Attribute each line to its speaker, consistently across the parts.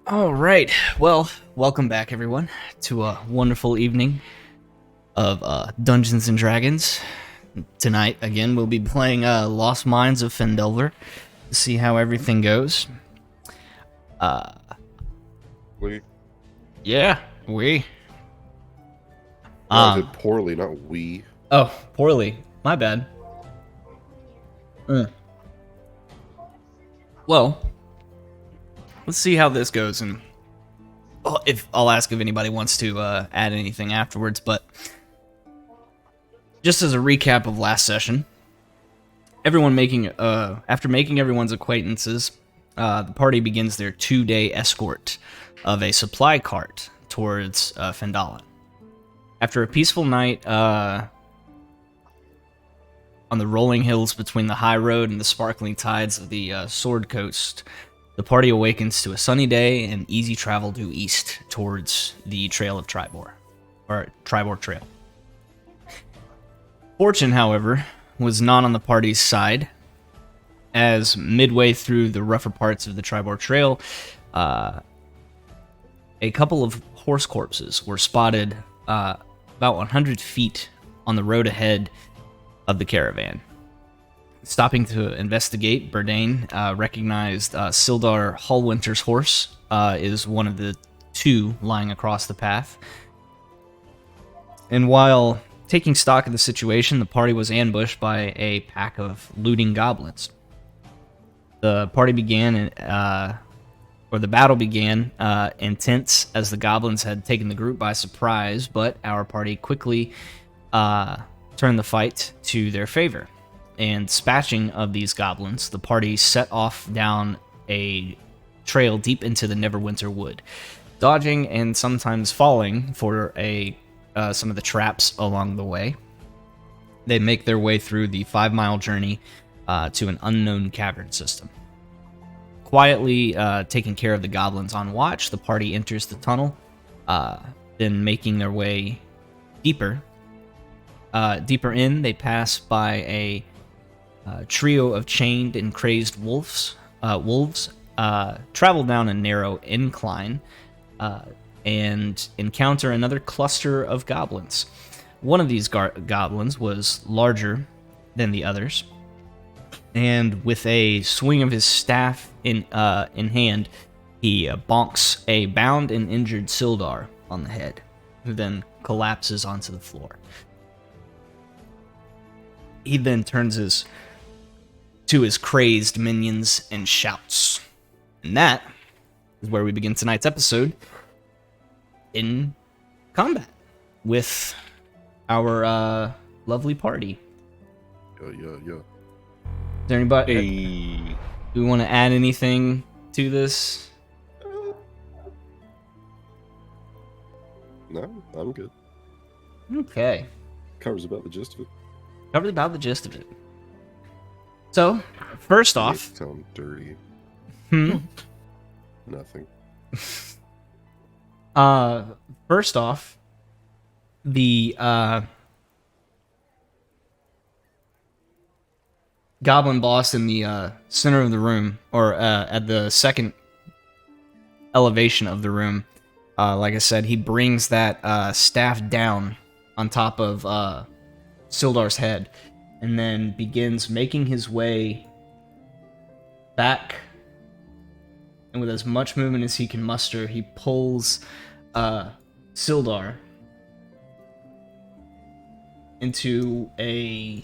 Speaker 1: All right. Well, welcome back, everyone, to a wonderful evening of Dungeons and Dragons. Tonight, again, we'll be playing Lost Mines of Phandelver to see how everything goes.
Speaker 2: We.
Speaker 1: Yeah, we.
Speaker 2: No, I said poorly, not we.
Speaker 1: Oh, poorly. My bad. Well, let's see how this goes, and if I'll ask if anybody wants to add anything afterwards. But just as a recap of last session, after making everyone's acquaintances, the party begins their 2-day escort of a supply cart towards Phandelver. After a peaceful night on the rolling hills between the high road and the sparkling tides of the Sword Coast, the party awakens to a sunny day and easy travel due east towards the Trail of Tribor, or Tribor Trail. Fortune, however, was not on the party's side, as midway through the rougher parts of the Tribor Trail, a couple of horse corpses were spotted about 100 feet on the road ahead of the caravan. Stopping to investigate, Burdane recognized Sildar Hallwinter's horse is one of the two lying across the path. And while taking stock of the situation, the party was ambushed by a pack of looting goblins. The party began, the battle began intense as the goblins had taken the group by surprise, but our party quickly turned the fight to their favor. And dispatching of these goblins, the party set off down a trail deep into the Neverwinter Wood, dodging and sometimes falling for some of the traps along the way. They make their way through the 5-mile journey to an unknown cavern system. Quietly taking care of the goblins on watch, the party enters the tunnel, then making their way deeper. Deeper in, they pass by a trio of chained and crazed wolves travel down a narrow incline and encounter another cluster of goblins. One of these goblins was larger than the others, and with a swing of his staff in hand, he bonks a bound and injured Sildar on the head, who then collapses onto the floor. He then turns to his crazed minions and shouts. And that is where we begin tonight's episode in combat with our lovely party.
Speaker 2: Yeah.
Speaker 1: Is there anybody?
Speaker 2: Hey.
Speaker 1: Do we want to add anything to this?
Speaker 2: No, I'm good.
Speaker 1: Okay.
Speaker 2: Covers about the gist of it.
Speaker 1: Covered about the gist of it. So, first off...
Speaker 2: Sound dirty. Nothing.
Speaker 1: First off, the goblin boss in the center of the room, or at the second elevation of the room, like I said, he brings that staff down on top of Sildar's head, and then begins making his way back. And with as much movement as he can muster, he pulls Sildar into a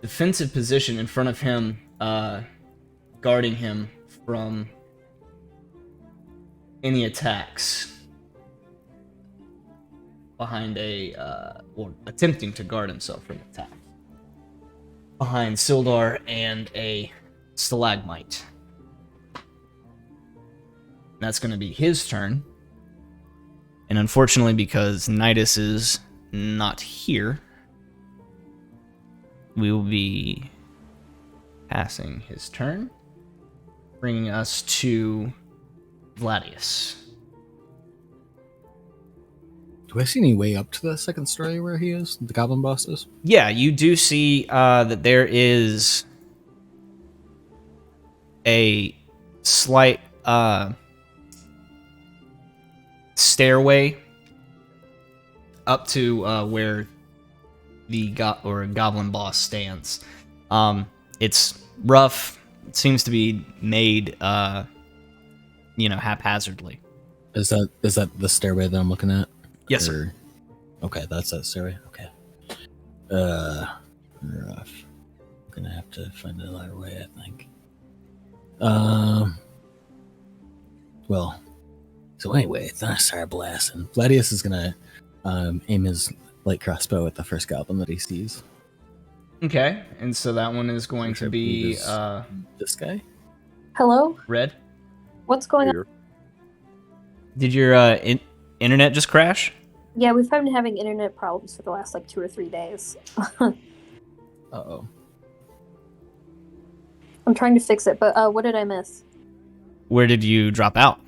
Speaker 1: defensive position in front of him, guarding him from any attacks behind or attempting to guard himself from attack behind Sildar and a stalagmite. That's going to be his turn. And unfortunately, because Nidus is not here, we will be passing his turn, bringing us to Vladius.
Speaker 3: Do I see any way up to the second story where he is, the goblin boss is?
Speaker 1: Yeah, you do see that there is a slight stairway up to where the goblin boss stands. It's rough. It seems to be made, haphazardly.
Speaker 3: Is that the stairway that I'm looking at?
Speaker 1: Yes, sir.
Speaker 3: Okay, that's that stairway. Okay. Rough. I'm gonna have to find another way, I think. Well. So anyway, then I started blasting. Gladius is gonna aim his light crossbow at the first goblin that he sees.
Speaker 1: Okay, and so that one is going to be
Speaker 3: this guy.
Speaker 4: Hello?
Speaker 1: Red.
Speaker 4: What's going on?
Speaker 2: Here.
Speaker 1: Did your internet just crash?
Speaker 4: Yeah, we've been having internet problems for the last 2 or 3 days.
Speaker 3: Uh-oh.
Speaker 4: I'm trying to fix it, but what did I miss?
Speaker 1: Where did you drop out?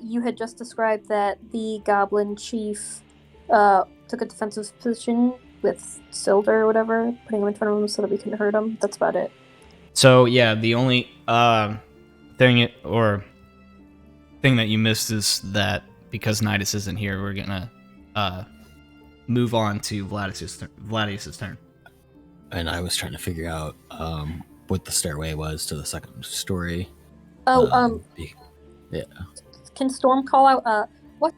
Speaker 4: You had just described that the goblin chief took a defensive position with Silder or whatever, putting him in front of him so that we couldn't hurt him. That's about it.
Speaker 1: So yeah, the only thing that you missed is that because Nidus isn't here, we're gonna move on to Vladius's turn.
Speaker 3: And I was trying to figure out what the stairway was to the second story.
Speaker 4: Oh,
Speaker 3: yeah.
Speaker 4: Can Storm call out, what?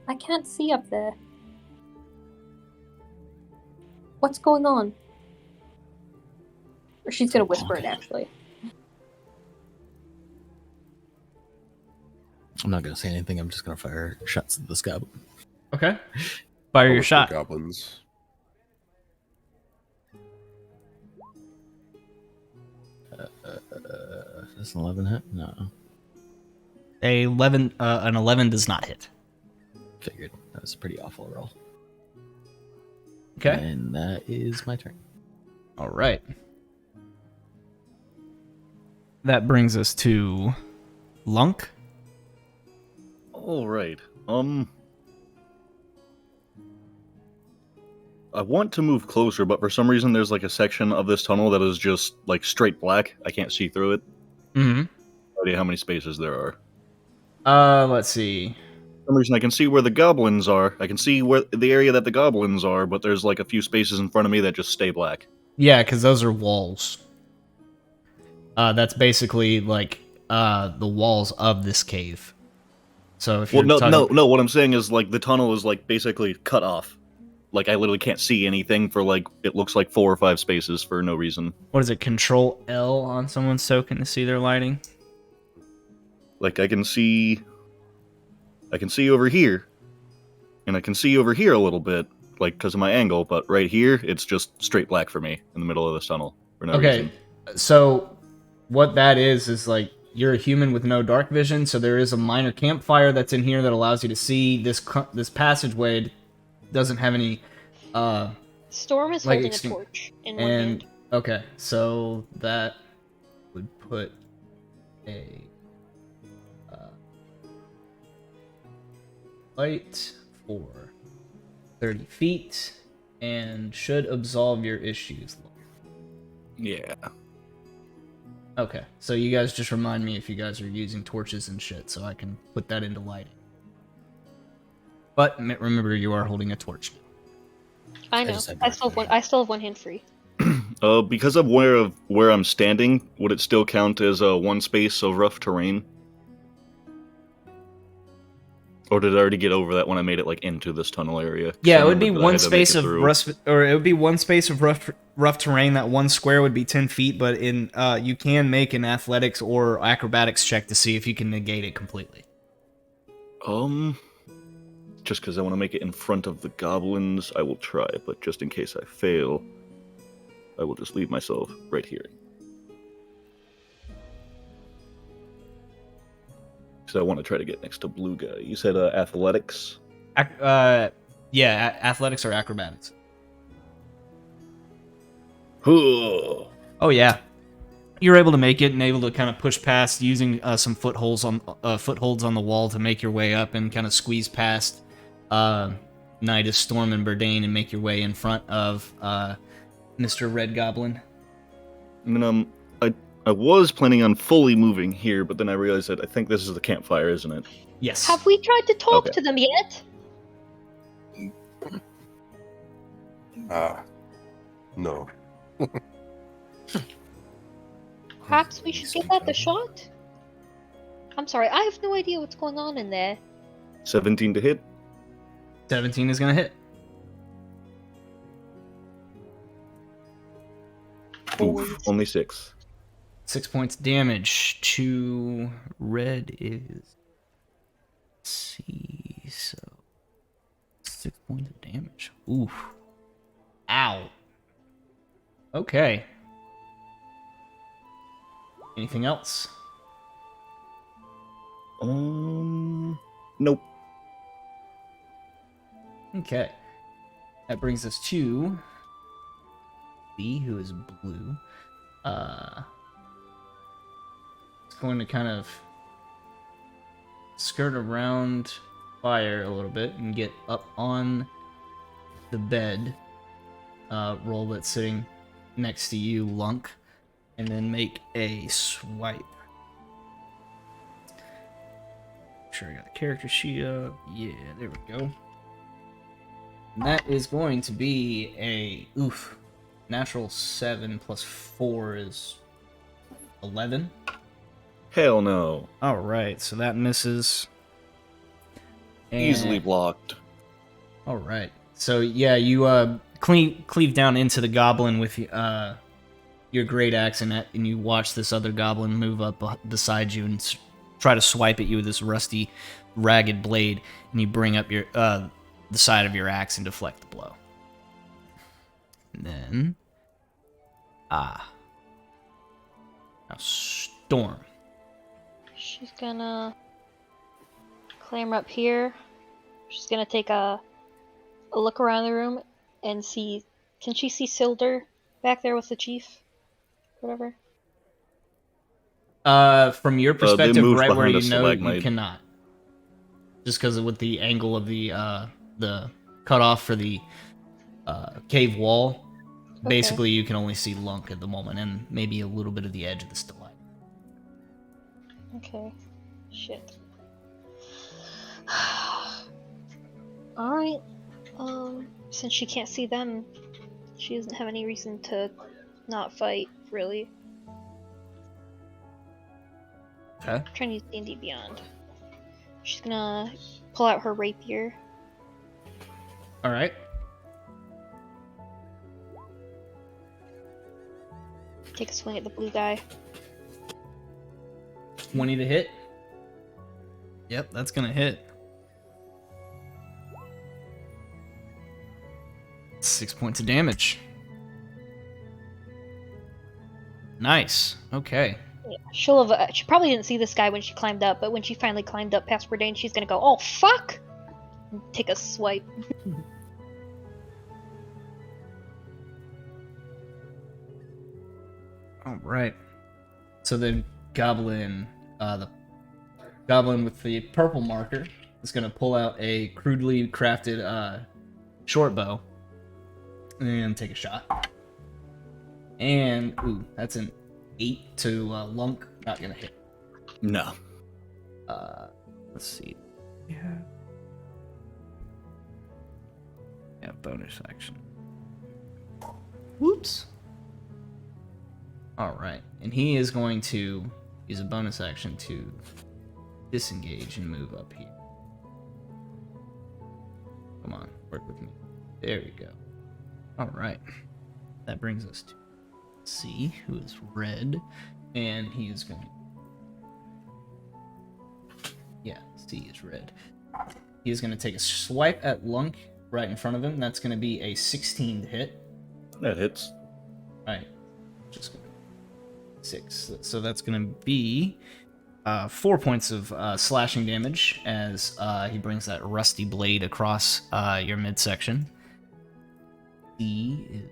Speaker 4: I can't see up there. What's going on? Or she's gonna whisper it, actually.
Speaker 3: I'm not gonna say anything. I'm just gonna fire shots at this goblin.
Speaker 1: Okay. Fire your
Speaker 2: With the
Speaker 1: shot.
Speaker 2: Goblins.
Speaker 3: Is an 11 hit? No.
Speaker 1: An 11 does not hit.
Speaker 3: Figured. That was a pretty awful roll.
Speaker 1: Okay.
Speaker 3: And that is my turn.
Speaker 1: All right. That brings us to Lunk.
Speaker 5: All right. I want to move closer, but for some reason there's a section of this tunnel that is just straight black. I can't see through it.
Speaker 1: Mm-hmm.
Speaker 5: No idea how many spaces there are.
Speaker 1: Let's see.
Speaker 5: For some reason I can see where the goblins are. I can see where the area that the goblins are, but there's a few spaces in front of me that just stay black.
Speaker 1: Yeah, because those are walls. That's basically the walls of this cave. So if you're
Speaker 5: no. What I'm saying is the tunnel is basically cut off. I literally can't see anything for it looks like 4 or 5 spaces for no reason.
Speaker 1: What is it? Control L on someone's token to see their lighting.
Speaker 5: I can see over here, and I can see over here a little bit, because of my angle. But right here, it's just straight black for me in the middle of this tunnel for no reason.
Speaker 1: So what that is you're a human with no dark vision. So there is a minor campfire that's in here that allows you to see this passageway. Doesn't have any
Speaker 6: Storm is holding a torch in one hand.
Speaker 1: Okay, so that would put a light for 30 feet and should absolve your issues.
Speaker 5: Yeah.
Speaker 1: Okay, so you guys just remind me if you guys are using torches and shit so I can put that into lighting. But remember, you are holding a torch.
Speaker 6: I know. I still have one hand free.
Speaker 5: Because of where I'm standing, would it still count as one space of rough terrain? Or did I already get over that when I made it into this tunnel area?
Speaker 1: Yeah, it would be one space of rough terrain. That one square would be 10 feet, but you can make an athletics or acrobatics check to see if you can negate it completely.
Speaker 5: Just because I want to make it in front of the goblins, I will try, but just in case I fail, I will just leave myself right here. So I want to try to get next to blue guy. You said athletics?
Speaker 1: Yeah, athletics or acrobatics. Oh yeah, you're able to make it and able to kind of push past using some footholds on the wall to make your way up and kind of squeeze past Nidus, Storm, and Burdane and make your way in front of Mr. Red Goblin.
Speaker 5: I mean, I was planning on fully moving here, but then I realized that I think this is the campfire, isn't it?
Speaker 1: Yes.
Speaker 6: Have we tried to talk
Speaker 5: Okay.
Speaker 6: to them yet?
Speaker 2: No.
Speaker 6: Perhaps we should give that a shot? I'm sorry, I have no idea what's going on in there.
Speaker 5: 17 to hit.
Speaker 1: 17 is gonna hit.
Speaker 5: Oof, only 6.
Speaker 1: 6 points damage to red is. Let's see, so 6 points of damage. Oof. Ow. Okay. Anything else?
Speaker 5: Nope.
Speaker 1: Okay. That brings us to B, who is blue. It's going to kind of skirt around fire a little bit and get up on the bed roll that's sitting next to you, Lunk, and then make a swipe. Make sure I got the character sheet up. Yeah, there we go. And that is going to be a natural 7 plus 4 is 11.
Speaker 5: Hell no.
Speaker 1: All right, so that misses. And-
Speaker 5: Easily blocked.
Speaker 1: All right. So yeah, you cleave down into the goblin with your great axe, and you watch this other goblin move up beside you and try to swipe at you with this rusty, ragged blade, and you bring up your the side of your axe and deflect the blow. And then now Storm.
Speaker 6: She's gonna clamber up here. She's gonna take a look around the room and see. Can she see Silder back there with the chief? Whatever.
Speaker 1: From your perspective,
Speaker 5: moved
Speaker 1: right where
Speaker 5: behind
Speaker 1: you
Speaker 5: a
Speaker 1: know, you
Speaker 5: stalagmite.
Speaker 1: cannot. Just because with the angle of the cutoff for the cave wall, basically you can only see Lunk at the moment, and maybe a little bit of the edge of the stalagmite.
Speaker 6: Okay. Shit. Alright. Since she can't see them, she doesn't have any reason to not fight, really.
Speaker 1: Okay.
Speaker 6: I'm trying to use D&D Beyond. She's gonna pull out her rapier.
Speaker 1: All right.
Speaker 6: Take a swing at the blue guy.
Speaker 1: 20 to hit. Yep, that's gonna hit. 6 points of damage. Nice. Okay.
Speaker 6: Yeah, she probably didn't see this guy when she climbed up, but when she finally climbed up past Bourdain, she's gonna go, "Oh fuck!" and take a swipe.
Speaker 1: All right. So the goblin with the purple marker is gonna pull out a crudely crafted short bow and take a shot. And that's an 8 to Lunk. Not gonna hit.
Speaker 5: No.
Speaker 1: Let's see. Yeah, bonus action. Whoops. All right, and he is going to use a bonus action to disengage and move up here. Come on, work with me. There we go. All right, that brings us to C, who is red, and he is going. Yeah, C is red. He is going to take a swipe at Lunk right in front of him. That's going to be a 16 to hit.
Speaker 5: That hits.
Speaker 1: Right, just gonna 6. So that's going to be 4 points of slashing damage as he brings that rusty blade across your midsection. He's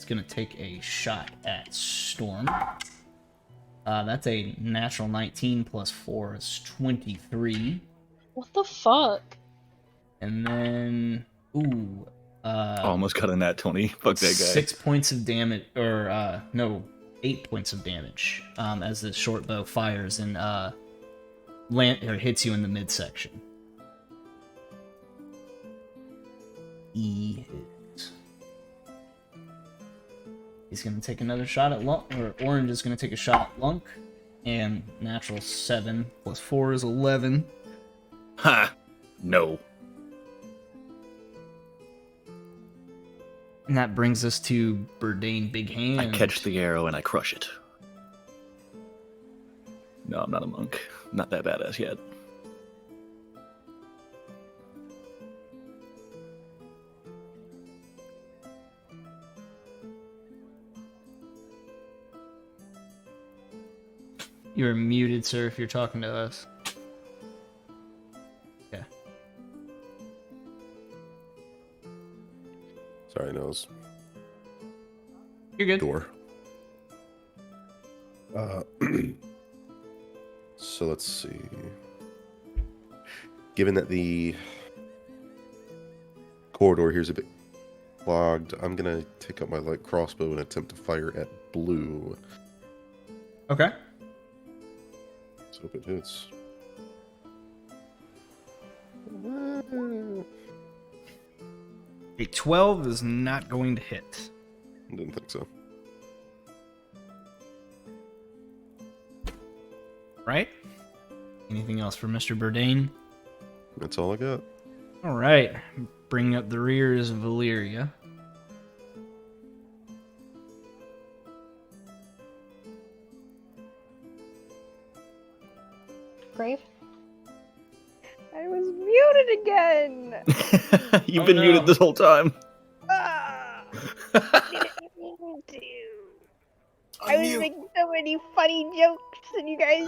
Speaker 1: going to take a shot at Storm. That's a natural 19 plus 4 is 23.
Speaker 6: What the fuck?
Speaker 1: And then,
Speaker 5: Almost got a nat 20. Fuck that guy.
Speaker 1: 6 points of damage, or no, 8 points of damage as the short bow fires and hits you in the midsection. He's going to take another shot at Lunk, or Orange is going to take a shot at Lunk, and natural 7 plus 4 is 11.
Speaker 5: Ha! No.
Speaker 1: And that brings us to Burdane Big Hand.
Speaker 5: I catch the arrow and I crush it. No, I'm not a monk. Not that badass yet.
Speaker 1: You're muted, sir, if you're talking to us. Okay.
Speaker 2: Sorry, nose.
Speaker 1: You're good.
Speaker 2: Door. So let's see. Given that the corridor here is a bit clogged, I'm gonna take up my light crossbow and attempt to fire at blue.
Speaker 1: Okay.
Speaker 2: Let's hope it hits.
Speaker 1: A 12 is not going to hit.
Speaker 2: Didn't think so.
Speaker 1: Right? Anything else for Mr. Burdane?
Speaker 2: That's all I got.
Speaker 1: All right. Bring up the rears of Valyria.
Speaker 6: Brave?
Speaker 7: I was muted again!
Speaker 5: You've
Speaker 1: Oh,
Speaker 5: been
Speaker 1: no.
Speaker 5: muted this whole time.
Speaker 7: Ah, didn't mean to. I was making so many funny jokes, and you guys.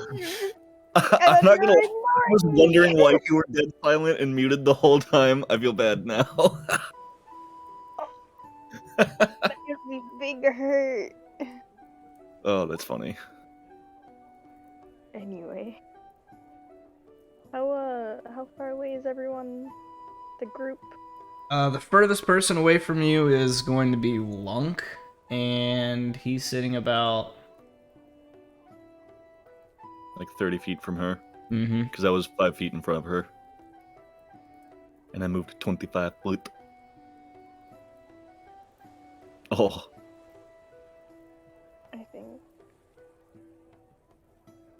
Speaker 5: I'm not gonna. I
Speaker 7: ignoring
Speaker 5: was
Speaker 7: mine.
Speaker 5: wondering why you were dead silent and muted the whole time. I feel bad now.
Speaker 7: That gives me big hurt.
Speaker 5: Oh, that's funny.
Speaker 7: Anyway. How far away is everyone? The group?
Speaker 1: The furthest person away from you is going to be Lunk, and he's sitting about...
Speaker 5: Like 30 feet from her,
Speaker 1: Mm-hmm.
Speaker 5: because I was 5 feet in front of her. And I moved 25 foot. Oh,
Speaker 7: I think.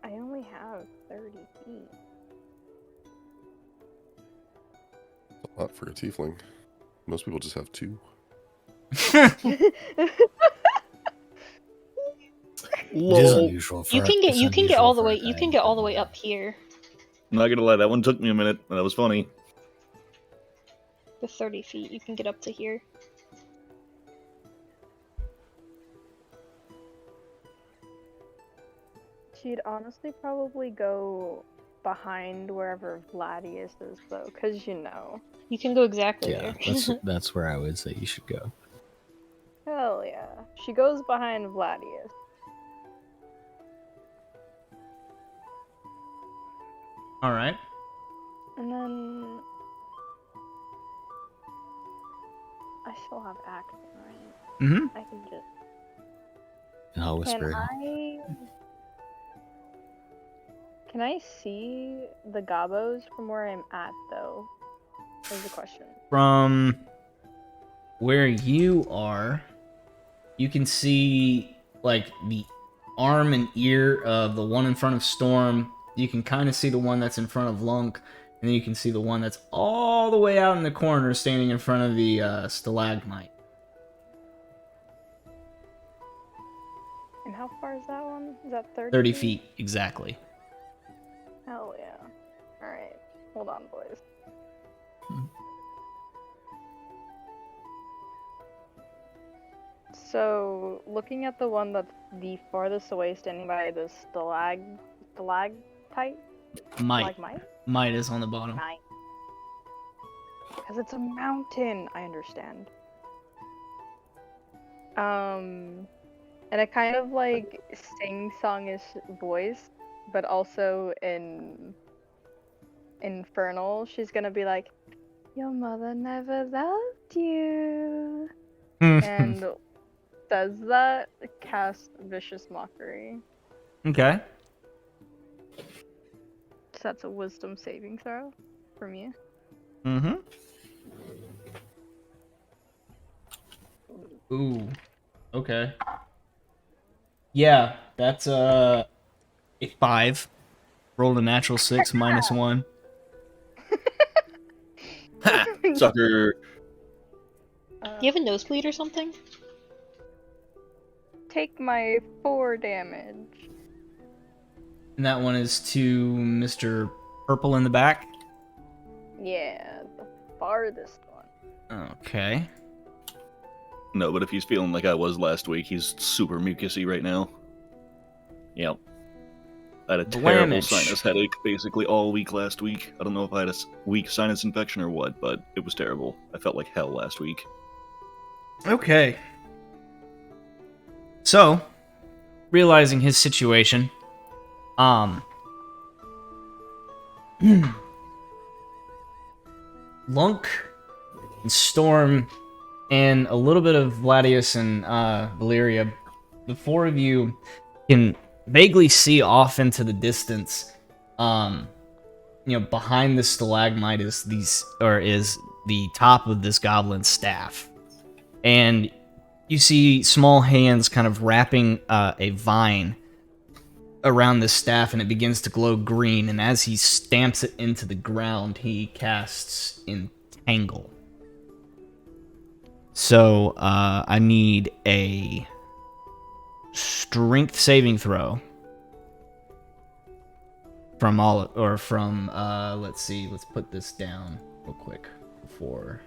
Speaker 7: I only have 30 feet.
Speaker 2: A lot for a tiefling. Most people just have 2.
Speaker 3: It is
Speaker 5: lol.
Speaker 3: unusual for
Speaker 6: You can
Speaker 3: it's
Speaker 6: get all the
Speaker 3: unusual
Speaker 6: way
Speaker 3: for a
Speaker 6: you can
Speaker 3: guy
Speaker 6: get all
Speaker 3: to
Speaker 6: the
Speaker 3: do
Speaker 6: way
Speaker 3: that.
Speaker 6: up here
Speaker 5: I'm not gonna lie, that one took me a minute, and that was funny.
Speaker 6: with 30 feet. You can get up to here.
Speaker 7: She'd honestly probably go behind wherever Vladius is, though, because you know.
Speaker 6: You can go exactly
Speaker 3: Yeah,
Speaker 6: there.
Speaker 3: that's where I would say you should go.
Speaker 7: Hell yeah. She goes behind Vladius.
Speaker 1: All right.
Speaker 7: And then. I still have action, right?
Speaker 1: Mm-hmm.
Speaker 7: I can just.
Speaker 3: And I'll
Speaker 7: Can
Speaker 3: whisper.
Speaker 7: I. Can I see the gobos from where I'm at, though? Is the question.
Speaker 1: From where you are, you can see like the arm and ear of the one in front of Storm. You can kind of see the one that's in front of Lunk, and then you can see the one that's all the way out in the corner standing in front of the stalagmite.
Speaker 7: And how far is that one? Is that 30?
Speaker 1: 30 feet, exactly.
Speaker 7: Hell yeah. Alright. Hold on, boys. So, looking at the one that's the farthest away, standing by the stalagmite?
Speaker 1: Might.
Speaker 7: Stalagmite?
Speaker 1: Might is on the bottom.
Speaker 7: Nine. Because it's a mountain, I understand. And a kind of like sing-songish voice, but also in Infernal, she's gonna be like, "Your mother never loved you," and
Speaker 8: says that, cast Vicious Mockery.
Speaker 1: Okay.
Speaker 8: So that's a wisdom saving throw for me.
Speaker 1: Mm-hmm. Ooh. Okay. Yeah, that's a 5. Rolled a natural 6 minus 1.
Speaker 5: Ha! Sucker.
Speaker 6: You have a nosebleed or something?
Speaker 8: Take my 4 damage.
Speaker 1: And that one is to Mr. Purple in the back.
Speaker 8: Yeah, the farthest one.
Speaker 1: Okay.
Speaker 5: No, but if he's feeling like I was last week, he's super mucusy right now. Yep. I had a terrible
Speaker 1: Blamage.
Speaker 5: sinus headache basically all week last week. I don't know if I had a weak sinus infection or what, but it was terrible. I felt like hell last week.
Speaker 1: Okay. So, realizing his situation, Lunk and Storm and a little bit of Vladius and Valyria, the 4 of you can vaguely see off into the distance. Behind the stalagmite is the top of this goblin staff, and you see small hands kind of wrapping a vine around the staff, and it begins to glow green. And as he stamps it into the ground, he casts Entangle. So I need a strength saving throw from let's see, let's put this down real quick before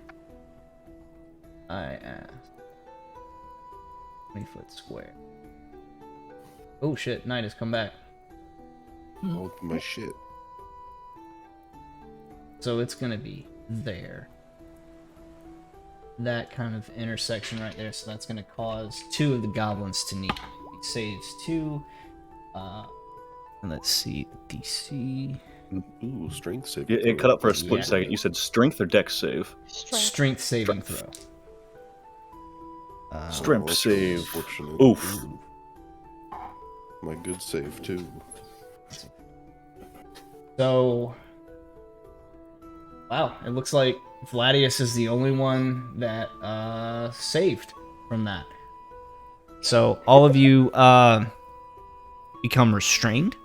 Speaker 1: I ask. 20-foot square. Oh shit, night has come back.
Speaker 2: Oh, my shit.
Speaker 1: So it's gonna be there. That kind of intersection right there, so that's gonna cause 2 of the goblins to need. He saves 2. Let's see, DC.
Speaker 2: Ooh, strength save.
Speaker 5: It cut up for a split
Speaker 1: Yeah.
Speaker 5: second. You said strength or dex save?
Speaker 1: Strength saving throw.
Speaker 5: Strength
Speaker 2: that's
Speaker 5: save.
Speaker 2: unfortunate.
Speaker 5: Oof.
Speaker 2: Ooh. My good save, too.
Speaker 1: So, wow, it looks like Vladius is the only one that saved from that. So all of you become restrained,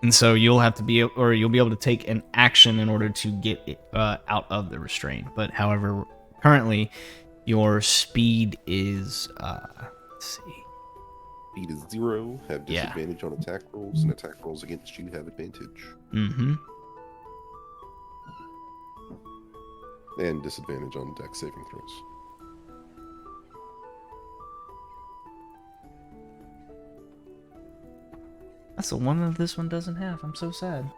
Speaker 1: and so you'll be able to take an action in order to get it, out of the restraint. But however, currently your speed is let's see.
Speaker 2: Speed is 0. Have
Speaker 1: Yeah.
Speaker 2: disadvantage on attack rolls, and attack rolls against you have advantage.
Speaker 1: Mm-hmm.
Speaker 2: And disadvantage on dex saving throws.
Speaker 1: That's the one that this one doesn't have. I'm so sad.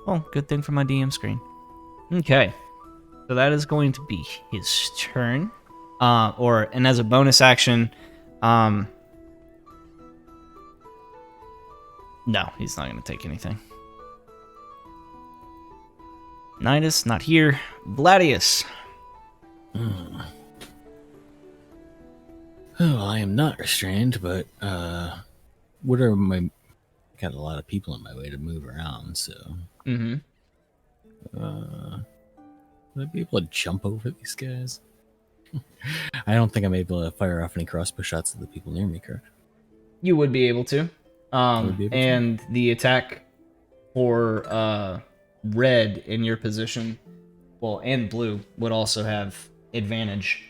Speaker 1: Well, good thing for my DM screen. Okay. So that is going to be his turn. And as a bonus action, no, he's not going to take anything. Nidus, not here. Vladius.
Speaker 3: Oh, I am not restrained, but what are my? Got a lot of people in my way to move around, so
Speaker 1: Mm-hmm.
Speaker 3: would I be able to jump over these guys? I don't think I'm able to fire off any crossbow shots at the people near me, correct?
Speaker 1: You would be able to.
Speaker 3: would be able to.
Speaker 1: And the attack for red in your position, well, and blue, would also have advantage.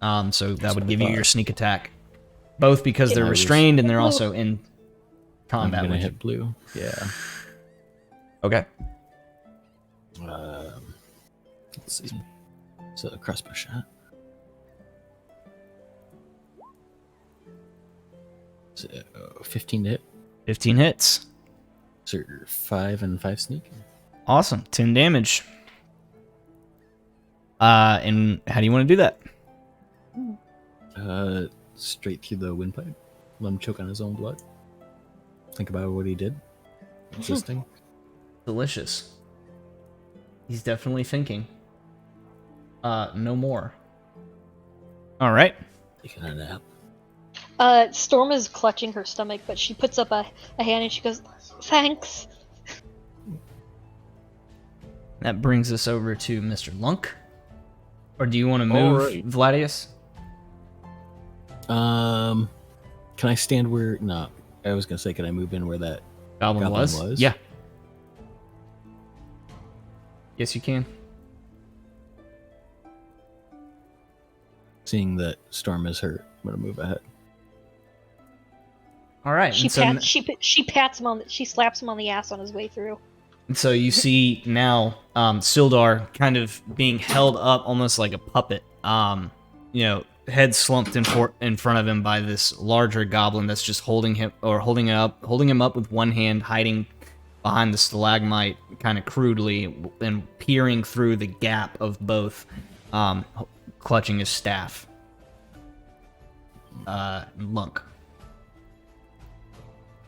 Speaker 1: So that would give you your sneak attack. Both because they're restrained and they're also in
Speaker 3: I'm
Speaker 1: combat
Speaker 3: gonna
Speaker 1: with you.
Speaker 3: hit blue.
Speaker 1: Yeah. Okay.
Speaker 3: Let's see. So a crossbow shot. So 15 to hit.
Speaker 1: 15 hits.
Speaker 3: So 5 and 5 sneak.
Speaker 1: Awesome. 10 damage. And how do you want to do that?
Speaker 3: Straight through the windpipe. Let him choke on his own blood. Think about what he did. Existing.
Speaker 1: Delicious. He's definitely thinking. No more. All right.
Speaker 3: Taking a nap.
Speaker 6: Storm is clutching her stomach, but she puts up a hand and she goes, "Thanks."
Speaker 1: That brings us over to Mr. Lunk. Or do you want to
Speaker 5: All
Speaker 1: move,
Speaker 5: right.
Speaker 1: Vladius?
Speaker 3: Can I stand where? No, I was gonna say, can I move in where that
Speaker 1: Goblin
Speaker 3: Goblin
Speaker 1: was?
Speaker 3: was?
Speaker 1: Yeah. Yes, you can.
Speaker 3: Seeing that Storm is hurt, I'm gonna move ahead.
Speaker 1: All right.
Speaker 6: She pats him on. She slaps him on the ass on his way through.
Speaker 1: And so you see now Sildar kind of being held up almost like a puppet. Head slumped in front of him by this larger goblin that's just holding him up with one hand, hiding behind the stalagmite kind of crudely and peering through the gap of both, clutching his staff. Lunk.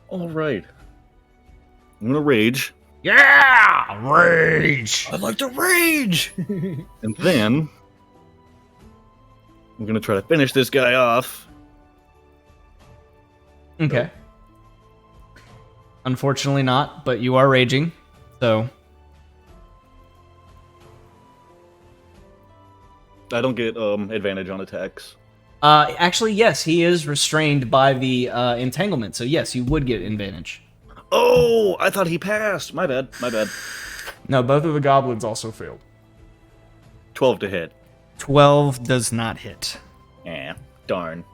Speaker 5: All right. I'm gonna rage,
Speaker 1: Yeah! Rage!
Speaker 3: I'd like to rage.
Speaker 5: and then I'm gonna try to finish this guy off.
Speaker 1: Okay. Unfortunately not, but you are raging, so...
Speaker 5: I don't get advantage on attacks.
Speaker 1: Actually, yes, he is restrained by the entanglement, so yes, you would get advantage.
Speaker 5: Oh, I thought he passed. My bad.
Speaker 1: No, both of the goblins also failed.
Speaker 5: 12 to hit.
Speaker 1: 12 does not hit.
Speaker 5: Yeah, darn.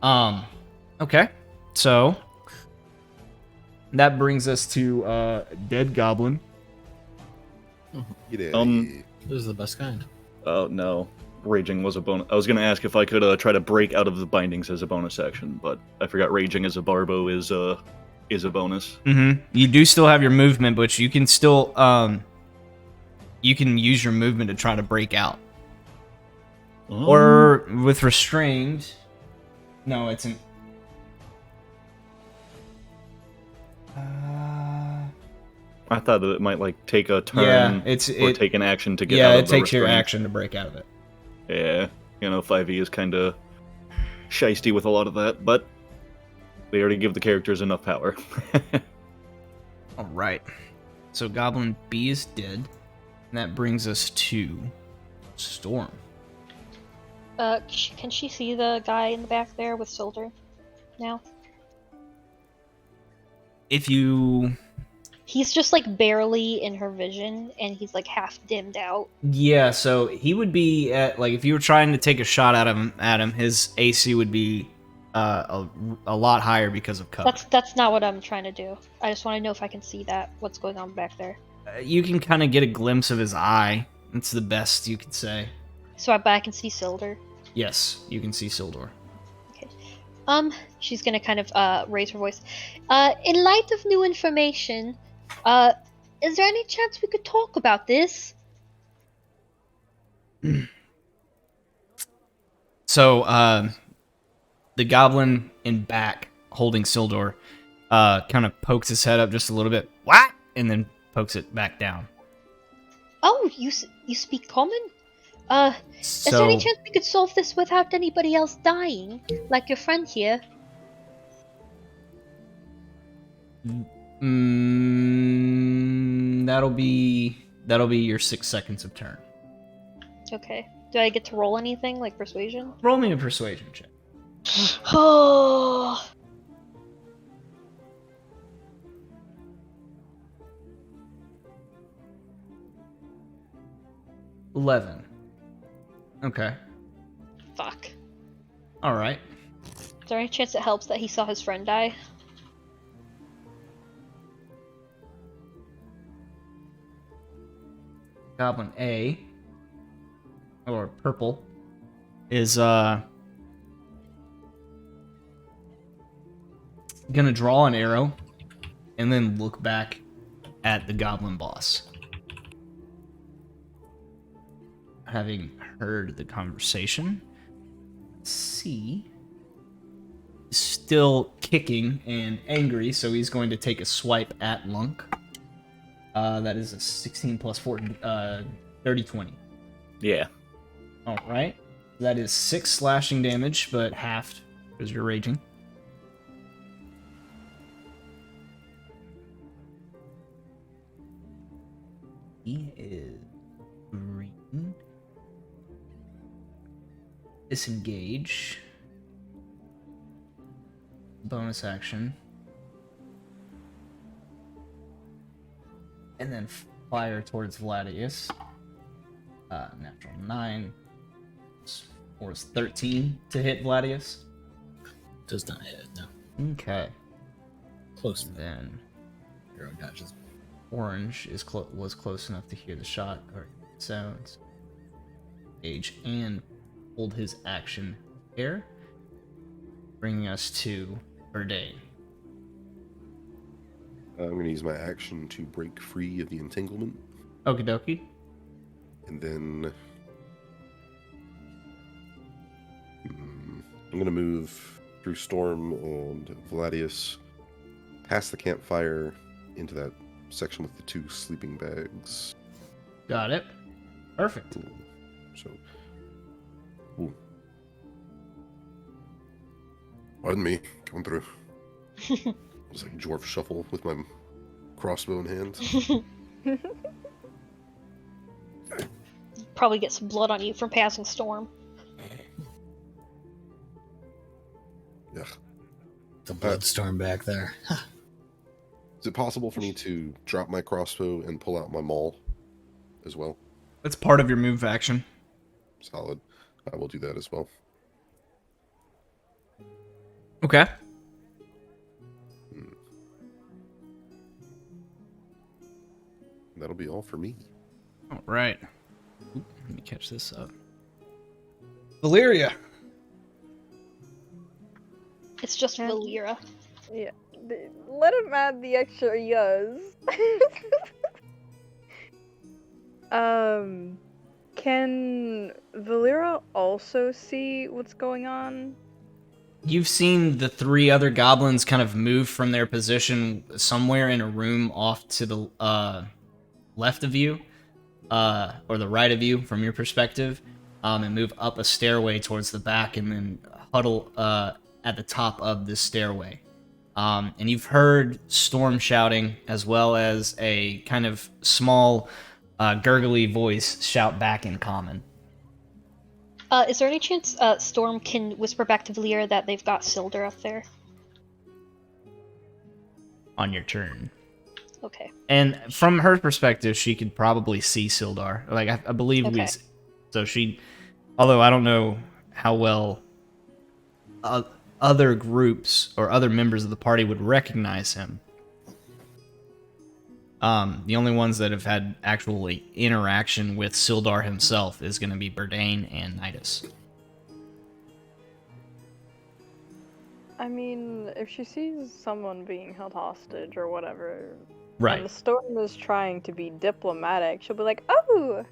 Speaker 1: Okay, so... That brings us to Dead Goblin.
Speaker 2: Get
Speaker 5: Um,
Speaker 3: This is the best kind.
Speaker 5: Oh, no. Raging was a bonus. I was going to ask if I could try to break out of the bindings as a bonus action, but I forgot raging as a barbo is a bonus.
Speaker 1: Mm-hmm. You do still have your movement, but you can still you can use your movement to try to break out. Or with restrained. No, it's an.
Speaker 5: I thought that it might like take a
Speaker 1: Yeah,
Speaker 5: turn take an action to get out of
Speaker 1: it
Speaker 5: the
Speaker 1: takes your
Speaker 5: restraint.
Speaker 1: action to break out of it.
Speaker 5: Yeah, 5e is kind of shisty with a lot of that, but they already give the characters enough power.
Speaker 1: All right. So Goblin B is dead, and that brings us to Storm.
Speaker 6: Can she see the guy in the back there with Soldier now?
Speaker 1: If you...
Speaker 6: He's just like barely in her vision, and he's like half dimmed out.
Speaker 1: Yeah, so he would be at, like, if you were trying to take a shot at him, his AC would be a lot higher because of cover.
Speaker 6: That's not what I'm trying to do. I just want to know if I can see what's going on back there.
Speaker 1: You can kind of get a glimpse of his eye. It's the best you could say.
Speaker 6: So I can see Silder.
Speaker 1: Yes, you can see Sildor.
Speaker 6: Okay. She's gonna kind of raise her voice. In light of new information, is there any chance we could talk about this?
Speaker 1: So, the goblin in back, holding Sildor, kind of pokes his head up just a little bit. What? And then pokes it back down.
Speaker 6: Oh, you speak common? Is there any chance we could solve this without anybody else dying, like your friend here?
Speaker 1: That'll be your 6 seconds of turn.
Speaker 6: Okay. Do I get to roll anything, like persuasion?
Speaker 1: Roll me a persuasion check.
Speaker 6: Oh.
Speaker 1: 11. Okay.
Speaker 6: Fuck.
Speaker 1: All right.
Speaker 6: Is there any chance it helps that he saw his friend die?
Speaker 1: Goblin A, or purple, is gonna draw an arrow and then look back at the goblin boss. Having heard the conversation, C is still kicking and angry, so he's going to take a swipe at Lunk. That is a 16 plus 4, 30, 20.
Speaker 5: Yeah.
Speaker 1: All right. That is 6 slashing damage, but halved because you're raging. He is green. Disengage. Bonus action. And then fire towards Vladius. Natural 9. Or is 13 to hit Vladius?
Speaker 3: Does not hit, no.
Speaker 1: Okay.
Speaker 3: Close.
Speaker 1: Then
Speaker 3: Hero dodges.
Speaker 1: Orange was close enough to hear the shot or sounds. Age and hold his action here, bringing us to Verdane.
Speaker 2: I'm going to use my action to break free of the entanglement.
Speaker 1: Okie dokie.
Speaker 2: And then I'm going to move through Storm and Vladius past the campfire into that section with the 2 sleeping bags.
Speaker 1: Got it. Perfect.
Speaker 2: So, pardon me, coming through. It's like dwarf shuffle with my crossbow in hand.
Speaker 6: Probably get some blood on you from passing Storm.
Speaker 2: Yeah.
Speaker 3: The bloodstorm back there.
Speaker 2: Is it possible for me to drop my crossbow and pull out my maul as well?
Speaker 1: That's part of your move action.
Speaker 2: Solid. I will do that as well.
Speaker 1: Okay.
Speaker 2: That'll be all for me.
Speaker 1: All right. Oop, let me catch this up. Valyria.
Speaker 6: It's just Valera.
Speaker 8: Yeah. Let him add the extra years. Can Valera also see what's going on?
Speaker 1: You've seen the 3 other goblins kind of move from their position somewhere in a room off to the left of you, or the right of you from your perspective, and move up a stairway towards the back and then huddle at the top of this stairway. And you've heard Storm shouting, as well as a kind of small, gurgly voice shout back in common.
Speaker 6: Is there any chance Storm can whisper back to Valera that they've got Sildar up there?
Speaker 1: On your turn.
Speaker 6: Okay.
Speaker 1: And from her perspective, she could probably see Sildar. Like, I believe
Speaker 6: Okay.
Speaker 1: So she... Although I don't know how well other groups or other members of the party would recognize him. The only ones that have had actual interaction with Sildar himself is going to be Verdane and Nidus.
Speaker 8: I mean, if she sees someone being held hostage or whatever,
Speaker 1: Right.
Speaker 8: and the Storm is trying to be diplomatic, she'll be like, "Oh,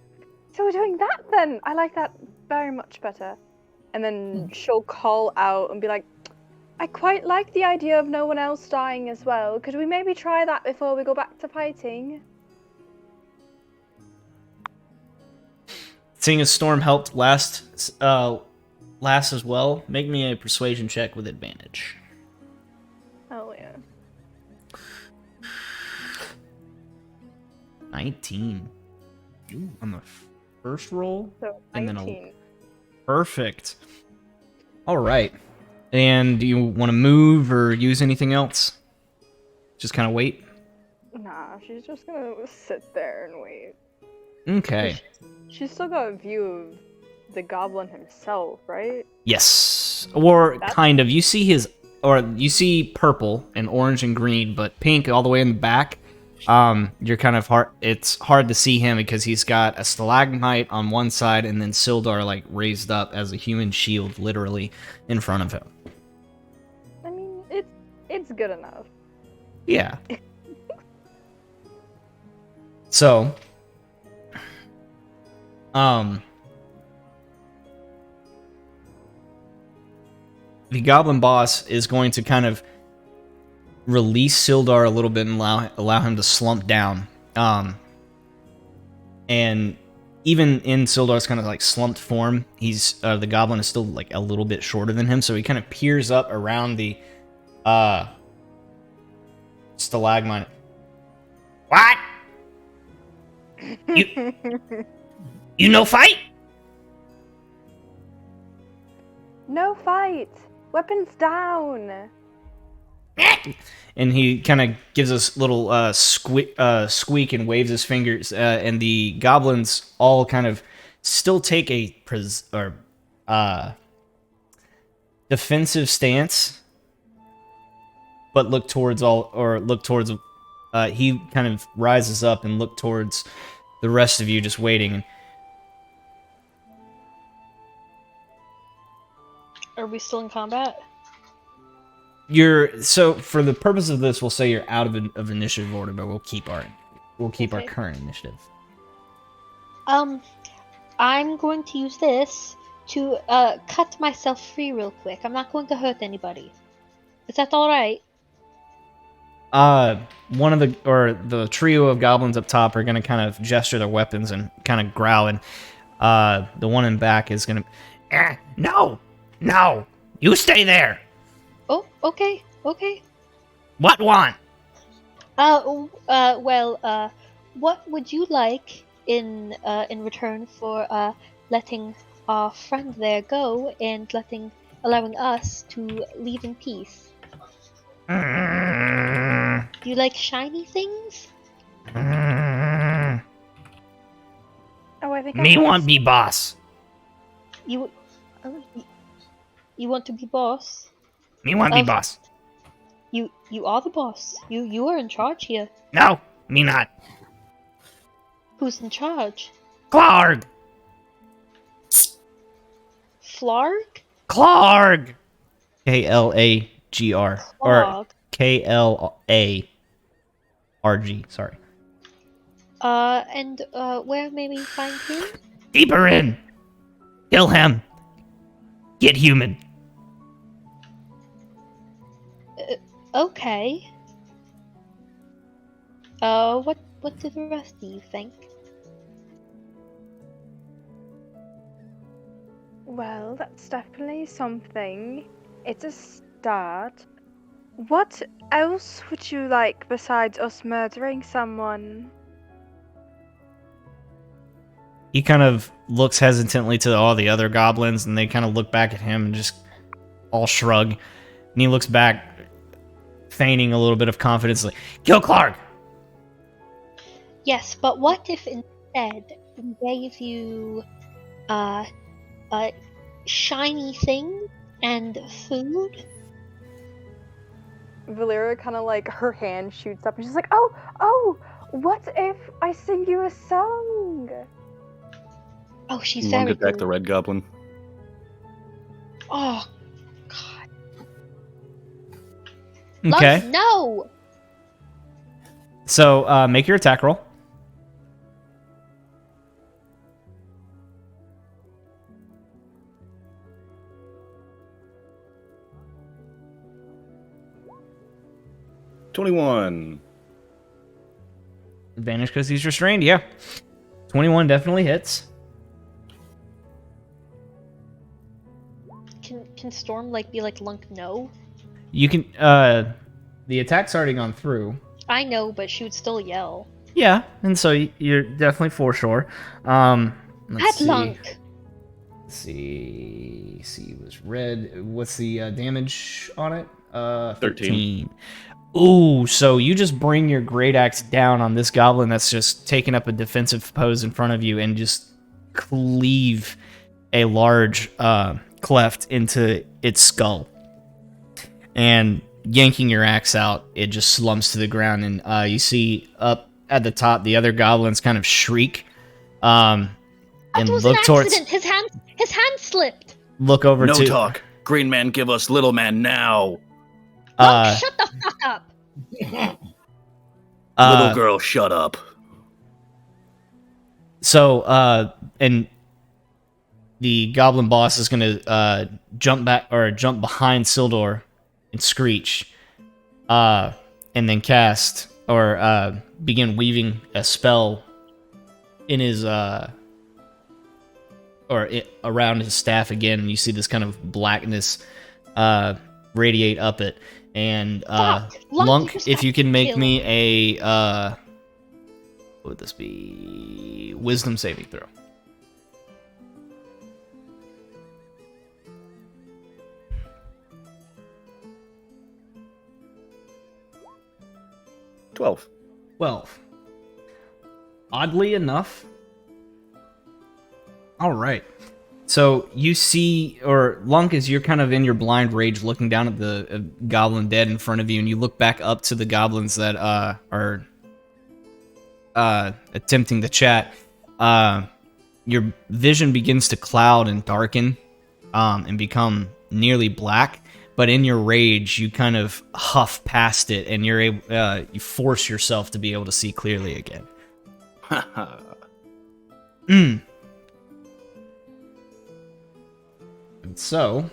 Speaker 8: so we're doing that then? I like that very much better." And then she'll call out and be like, "I quite like the idea of no one else dying as well. Could we maybe try that before we go back to fighting?"
Speaker 1: Seeing as Storm helped last as well, make me a persuasion check with advantage.
Speaker 8: Hell yeah.
Speaker 1: 19 on the first roll,
Speaker 8: So
Speaker 1: and then
Speaker 8: 19.
Speaker 1: Perfect. All right. And do you want to move or use anything else? Just kind of wait?
Speaker 8: Nah, she's just gonna sit there and wait.
Speaker 1: Okay.
Speaker 8: She's still got a view of the goblin himself, right?
Speaker 1: Yes. Or
Speaker 8: That's-
Speaker 1: kind of. You see you see purple and orange and green, but pink all the way in the back. You're kind of it's hard to see him because he's got a stalagmite on one side and then Sildar like raised up as a human shield literally in front of him.
Speaker 8: I mean, it's good enough.
Speaker 1: Yeah. So, the goblin boss is going to kind of release Sildar a little bit and allow him to slump down. And even in Sildur's kind of like slumped form, he's the goblin is still like a little bit shorter than him, so he kind of peers up around the stalagmite. What? You no fight?
Speaker 8: No fight! Weapons down!
Speaker 1: And he kind of gives us a little squeak and waves his fingers, and the goblins all kind of still take a defensive stance, but look towards he kind of rises up and look towards the rest of you, just waiting.
Speaker 6: Are we still in combat?
Speaker 1: So for the purpose of this, we'll say you're out of initiative order, but we'll keep our
Speaker 6: Okay.
Speaker 1: current initiative.
Speaker 6: I'm going to use this to cut myself free real quick. I'm not going to hurt anybody. Is that all right?
Speaker 1: One of the trio of goblins up top are gonna kind of gesture their weapons and kind of growl, and the one in back is gonna, no, you stay there.
Speaker 6: Oh, okay.
Speaker 1: What want?
Speaker 6: What would you like in return for letting our friend there go and allowing us to leave in peace? Do you like shiny things?
Speaker 8: Oh, I think
Speaker 1: Me want be boss.
Speaker 6: You want to be boss?
Speaker 1: Me want be boss.
Speaker 6: You are the boss. You are in charge here.
Speaker 1: No, me not.
Speaker 6: Who's in charge?
Speaker 1: Clark.
Speaker 6: Flarg?
Speaker 1: Clark. Klagr or
Speaker 6: Flarg.
Speaker 1: Klarg. Sorry.
Speaker 6: And where may we find him?
Speaker 1: Deeper in. Kill him. Get human.
Speaker 6: Okay. What do the rest of you think?
Speaker 8: Well, that's definitely something. It's a start. What else would you like besides us murdering someone?
Speaker 1: He kind of looks hesitantly to all the other goblins, and they kind of look back at him and just all shrug. And he looks back, feigning a little bit of confidence, like, kill Clark!
Speaker 6: Yes, but what if instead we gave you shiny things and food?
Speaker 8: Valera kind of like her hand shoots up and she's like, oh, what if I sing you a song?
Speaker 6: Oh, she's
Speaker 5: You want
Speaker 6: very
Speaker 5: to attack
Speaker 6: good.
Speaker 5: the red goblin?
Speaker 6: Oh, God.
Speaker 1: Okay.
Speaker 6: Lux, no!
Speaker 1: So, make your attack roll.
Speaker 5: $21.
Speaker 1: Advantage because he's restrained, yeah. 21 definitely hits.
Speaker 6: Can Storm be like Lunk no?
Speaker 1: You can, the attack's already gone through.
Speaker 6: I know, but she would still yell.
Speaker 1: Yeah, and so you're definitely foreshore. Let's see.
Speaker 6: Lunk!
Speaker 1: Let's see. It was red. What's the damage on it? 13. Ooh, so you just bring your great axe down on this goblin that's just taking up a defensive pose in front of you and just cleave a large cleft into its skull. And yanking your axe out, it just slumps to the ground, and you see up at the top the other goblins kind of shriek and
Speaker 6: was
Speaker 1: look
Speaker 6: an
Speaker 1: towards.
Speaker 6: accident. His hand slipped.
Speaker 1: Look over
Speaker 5: No
Speaker 1: to.
Speaker 5: talk. Green man, give us little man now.
Speaker 6: Lunk, shut the fuck up.
Speaker 5: Little girl, shut up.
Speaker 1: So, and the goblin boss is gonna jump behind Sildor and screech, and then cast or begin weaving a spell in his around his staff again, and you see this kind of blackness radiate up it. And
Speaker 6: Fuck!
Speaker 1: Lunk,
Speaker 6: just
Speaker 1: if
Speaker 6: got
Speaker 1: you can make
Speaker 6: killed.
Speaker 1: me a what would this be? Wisdom saving throw.
Speaker 5: $12.
Speaker 1: 12. Oddly enough. All right. So you see, or Lunk, as you're kind of in your blind rage looking down at the goblin dead in front of you, and you look back up to the goblins that are attempting to chat, your vision begins to cloud and darken and become nearly black. But in your rage, you kind of huff past it, and you're able, you force yourself to be able to see clearly again. And so,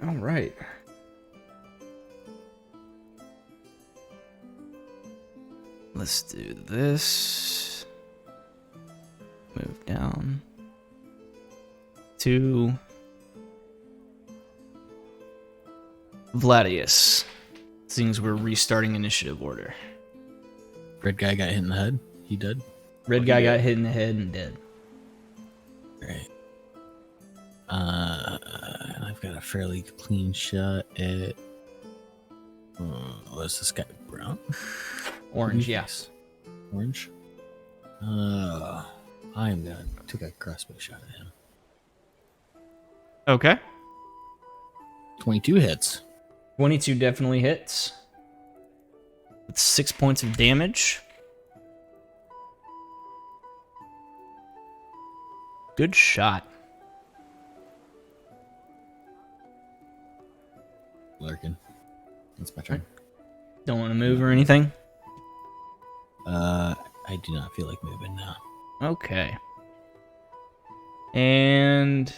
Speaker 1: all right. Let's do this. Move down to Vladius. Seeing as we're restarting initiative order.
Speaker 3: Red guy got hit in the head. He did.
Speaker 1: Red guy got hit in the head and dead.
Speaker 3: Right. And I've got a fairly clean shot at. What's this guy? Brown?
Speaker 1: Orange, yes.
Speaker 3: Orange. I'm gonna take a crossbow shot at him.
Speaker 1: Okay.
Speaker 3: 22 hits.
Speaker 1: 22 definitely hits. That's 6 points of damage. Good shot.
Speaker 3: Larkin. That's my turn.
Speaker 1: Don't want to move or anything?
Speaker 3: I do not feel like moving now.
Speaker 1: Okay. And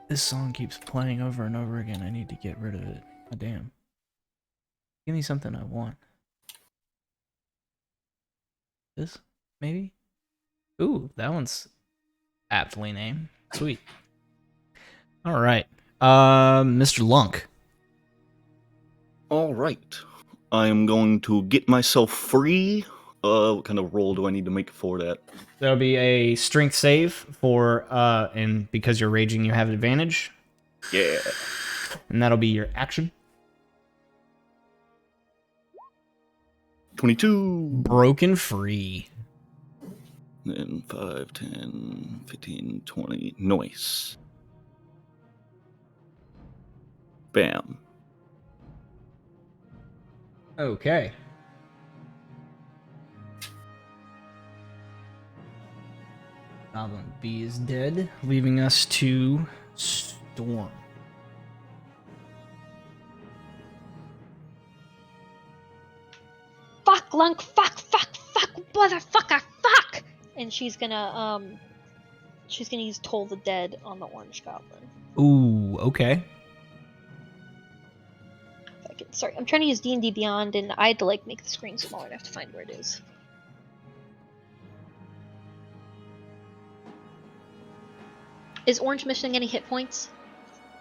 Speaker 1: this song keeps playing over and over again. I need to get rid of it. Oh, damn. Give me something I want. This? Maybe? Ooh, that one's aptly named. Sweet. All right. Mr. Lunk.
Speaker 5: All right. I am going to get myself free. What kind of roll do I need to make for that?
Speaker 1: There'll be a strength save for, and because you're raging, you have advantage.
Speaker 5: Yeah.
Speaker 1: And that'll be your action.
Speaker 5: 22.
Speaker 1: Broken free.
Speaker 5: Then 5, 10, 15, 20. Nice. Bam.
Speaker 1: Okay. Goblin B is dead, leaving us to Storm.
Speaker 6: Fuck, Lunk, fuck, motherfucker, fuck! And she's gonna use Toll the Dead on the orange goblin.
Speaker 1: Ooh, okay.
Speaker 6: Sorry, I'm trying to use D&D Beyond, and I had to like make the screen smaller. I have to find where it is. Is Orange missing any hit points?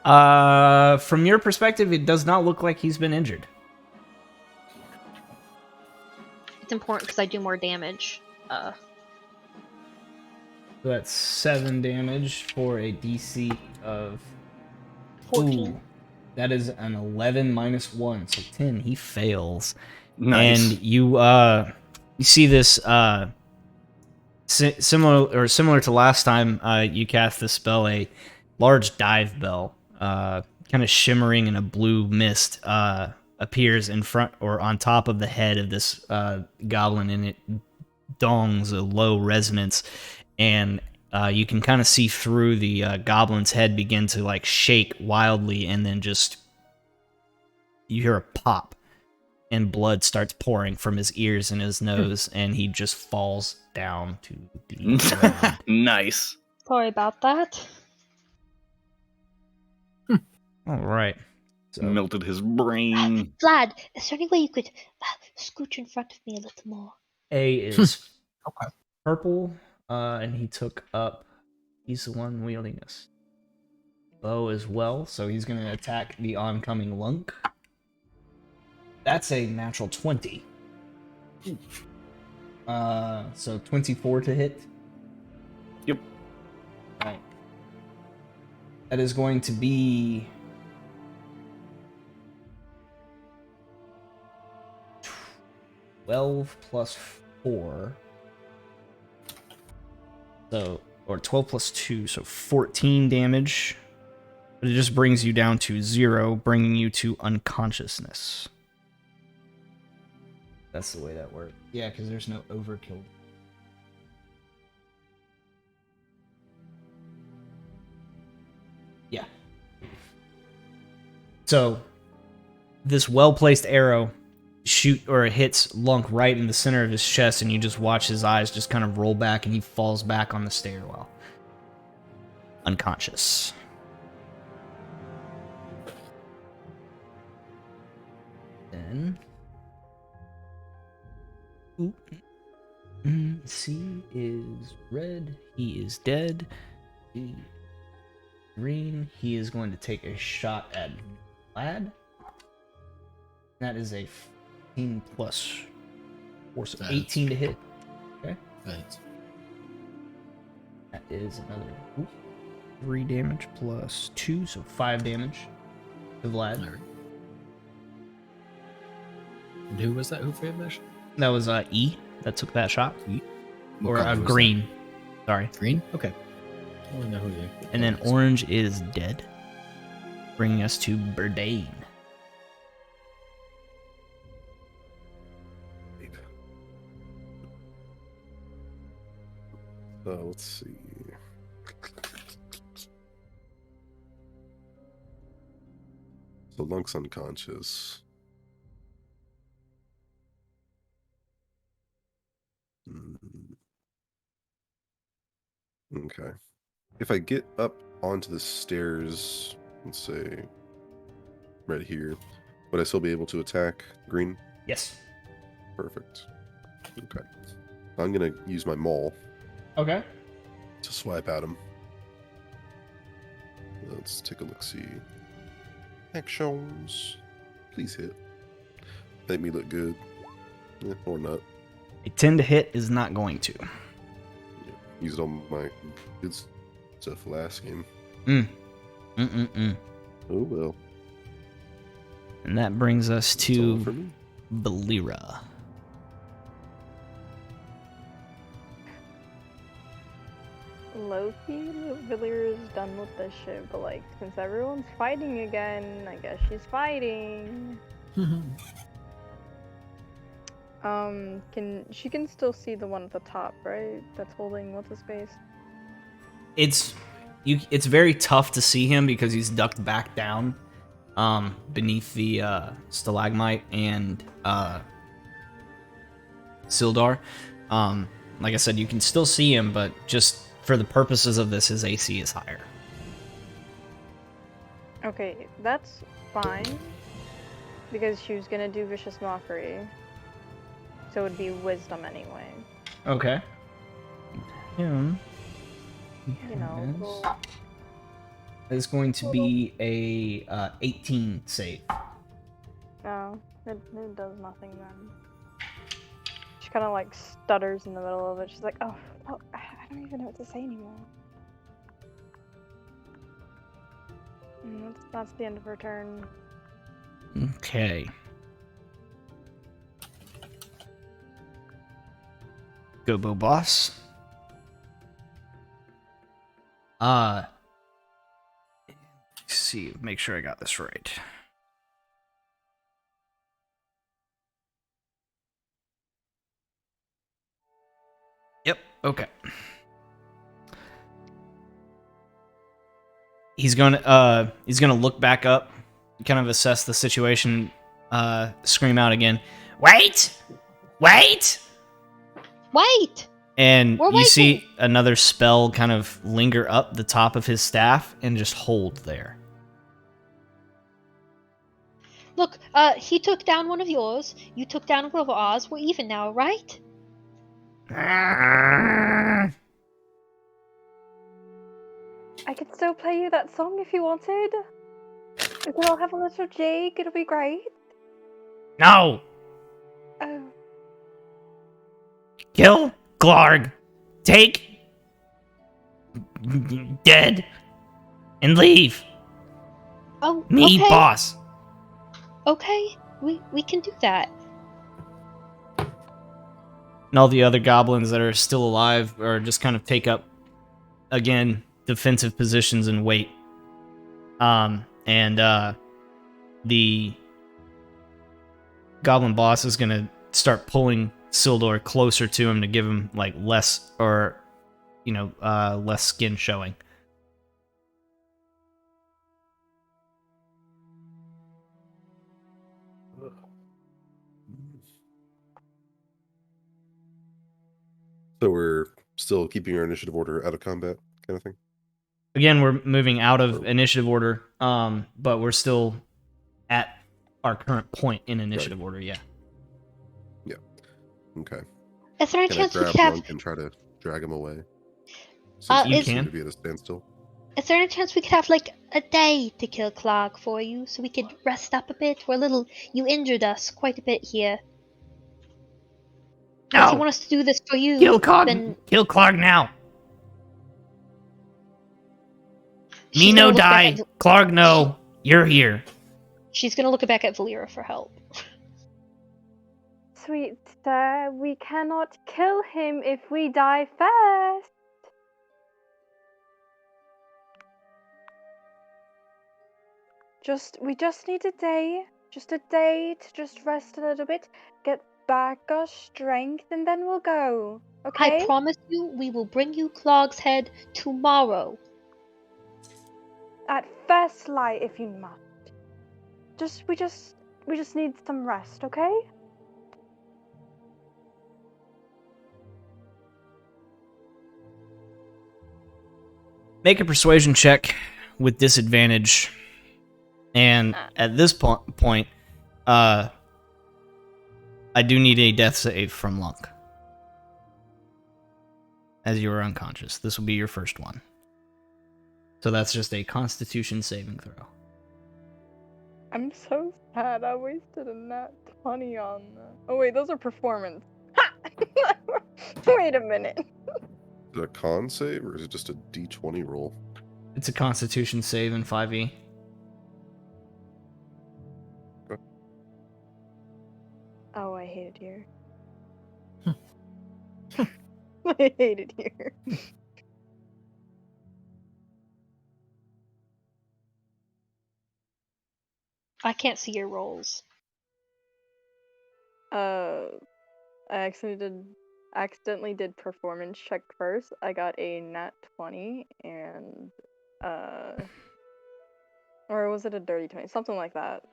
Speaker 1: From your perspective, it does not look like he's been injured.
Speaker 6: It's important because I do more damage.
Speaker 1: So that's 7 damage for a DC of
Speaker 6: 14.
Speaker 1: Ooh, that is an 11 minus 1, so 10. He fails.
Speaker 5: Nice.
Speaker 1: And you see this similar to last time you cast this spell, a large dive bell, kind of shimmering in a blue mist, appears in front or on top of the head of this goblin, and it dongs a low resonance, and you can kind of see through the goblin's head begin to like shake wildly, and then just you hear a pop, and blood starts pouring from his ears and his nose, and he just falls down to the ground.
Speaker 5: Nice.
Speaker 6: Sorry about that.
Speaker 1: All right. So,
Speaker 5: Melted his brain.
Speaker 6: Vlad, is there any way you could scooch in front of me a little more?
Speaker 1: A is
Speaker 3: Okay.
Speaker 1: purple, and he took up. He's the one wielding this bow as well, so he's going to attack the oncoming lunk. That's a natural 20. So 24 to hit.
Speaker 5: Yep.
Speaker 1: Right. That is going to be 12 plus 4. So, or 12 plus 2, so 14 damage. But it just brings you down to 0, bringing you to unconsciousness. That's the way that works. Yeah, because there's no overkill. Yeah. So, this well-placed arrow hits Lunk right in the center of his chest, and you just watch his eyes just kind of roll back, and he falls back on the stairwell. Unconscious. Then... C is red. He is dead. D green. He is going to take a shot at Vlad. That is a 15 plus 4, so 18 to hit. Okay.
Speaker 3: Right.
Speaker 1: That is another 3 damage plus 2, so 5 damage to Vlad.
Speaker 3: All right. And who was that? Who fired that shot?
Speaker 1: That was E that took that shot.
Speaker 3: E?
Speaker 1: Or
Speaker 3: What color was
Speaker 1: green. Sorry.
Speaker 3: that? Green? Okay. I only know who you.
Speaker 1: And then orange is dead. Bringing us to Burdane.
Speaker 2: Let's see. So Lunk's unconscious. Okay. If I get up onto the stairs, let's say right here, would I still be able to attack green?
Speaker 1: Yes.
Speaker 2: Perfect. Okay. I'm gonna use my maul
Speaker 1: Okay.
Speaker 2: to swipe at him. Let's take a look-see. Actions. Please hit. Make me look good. Or not.
Speaker 1: A 10 to hit is not going to.
Speaker 2: Used all my good stuff last game.
Speaker 1: Mm-mm-mm.
Speaker 2: Oh well.
Speaker 1: And that brings us
Speaker 2: That's all for
Speaker 1: to
Speaker 2: me.
Speaker 1: Belira.
Speaker 8: Loki, Villiers is done with this shit, but like, since everyone's fighting again, I guess she's fighting. She can still see the one at the top, right? That's holding what's his face?
Speaker 1: It's very tough to see him because he's ducked back down beneath the stalagmite and Sildar. Like I said, you can still see him, but just for the purposes of this, his AC is higher.
Speaker 8: Okay, that's fine. Because she was gonna do Vicious Mockery. So it would be Wisdom anyway.
Speaker 1: Okay. Him.
Speaker 8: You know, well,
Speaker 1: It's going to be a 18 save.
Speaker 8: no, it does nothing then. She kind of like stutters in the middle of it. She's like, oh, I don't even know what to say anymore. And that's the end of her turn.
Speaker 1: Okay. Gobo boss. Let's see, make sure I got this right. Yep, okay. He's gonna look back up, kind of assess the situation, scream out again, "Wait! Wait!"
Speaker 6: Wait!
Speaker 1: And
Speaker 6: We're
Speaker 1: you see
Speaker 6: waiting.
Speaker 1: another spell kind of linger up the top of his staff and just hold there.
Speaker 6: Look, he took down one of yours. You took down one of ours. We're even now, right?
Speaker 8: I could still play you that song if you wanted. We could all have a little jig. It'll be great.
Speaker 1: No!
Speaker 8: Oh,
Speaker 1: Kill Glarg. Take dead and leave.
Speaker 6: Oh,
Speaker 1: Me,
Speaker 6: okay.
Speaker 1: boss.
Speaker 6: Okay, we can do that.
Speaker 1: And all the other goblins that are still alive are just kind of take up, again, defensive positions and wait. The goblin boss is gonna start pulling Sildor closer to him to give him like less less skin showing.
Speaker 2: So we're still keeping our initiative order out of combat, kind of thing.
Speaker 1: Again, we're moving out of initiative order, but we're still at our current point in initiative order. Yeah.
Speaker 2: Yeah. Okay.
Speaker 6: Is there any
Speaker 2: Can I
Speaker 6: chance we
Speaker 2: grab
Speaker 6: could have?
Speaker 2: Monk and try to drag him away? Since
Speaker 1: you
Speaker 2: we seem
Speaker 1: can.
Speaker 2: to be at a standstill.
Speaker 6: Is there any chance we could have like a day to kill Clark for you, so we could rest up a bit? You injured us quite a bit here. If you
Speaker 1: No.
Speaker 6: want us to do this for you,
Speaker 1: Kill Clog.
Speaker 6: then
Speaker 1: Kill Clog now. Me
Speaker 6: she's gonna
Speaker 1: no
Speaker 6: look back
Speaker 1: die. Clark no. You're here.
Speaker 6: She's gonna look back at Valera for help.
Speaker 8: sweet sir, we cannot kill him if we die first. We just need a day to just rest a little bit, get back our strength, and then we'll go. Okay?
Speaker 6: I promise you, we will bring you Clog's head tomorrow.
Speaker 8: At first light, if you must. We just need some rest, okay?
Speaker 1: Make a persuasion check with disadvantage. And at this point, I do need a death save from Lunk. As you are unconscious. This will be your first one. So that's just a Constitution saving throw.
Speaker 8: I'm so sad I wasted a nat 20 on that. Oh wait, those are performance. Ha! Wait a minute.
Speaker 2: Is it a con save or is it just a d20 roll?
Speaker 1: It's a Constitution save in 5e.
Speaker 8: Oh, I hate it here. I hate it here.
Speaker 6: I can't see your rolls.
Speaker 8: I accidentally did performance check first. I got a nat 20 and or was it a dirty 20? Something like that.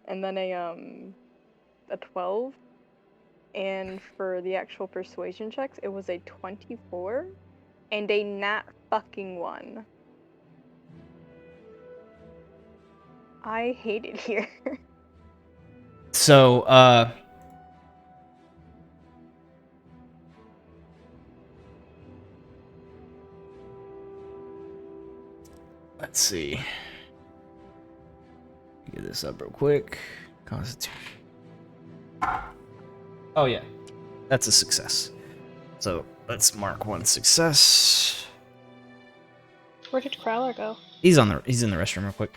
Speaker 8: And then a 12. And for the actual persuasion checks, it was a 24 and a nat fucking 1. I hate it here.
Speaker 1: So, let's see. Get this up real quick. Constitution. Oh yeah, that's a success. So let's mark one success.
Speaker 6: Where did Crowler go?
Speaker 1: He's in the restroom real quick.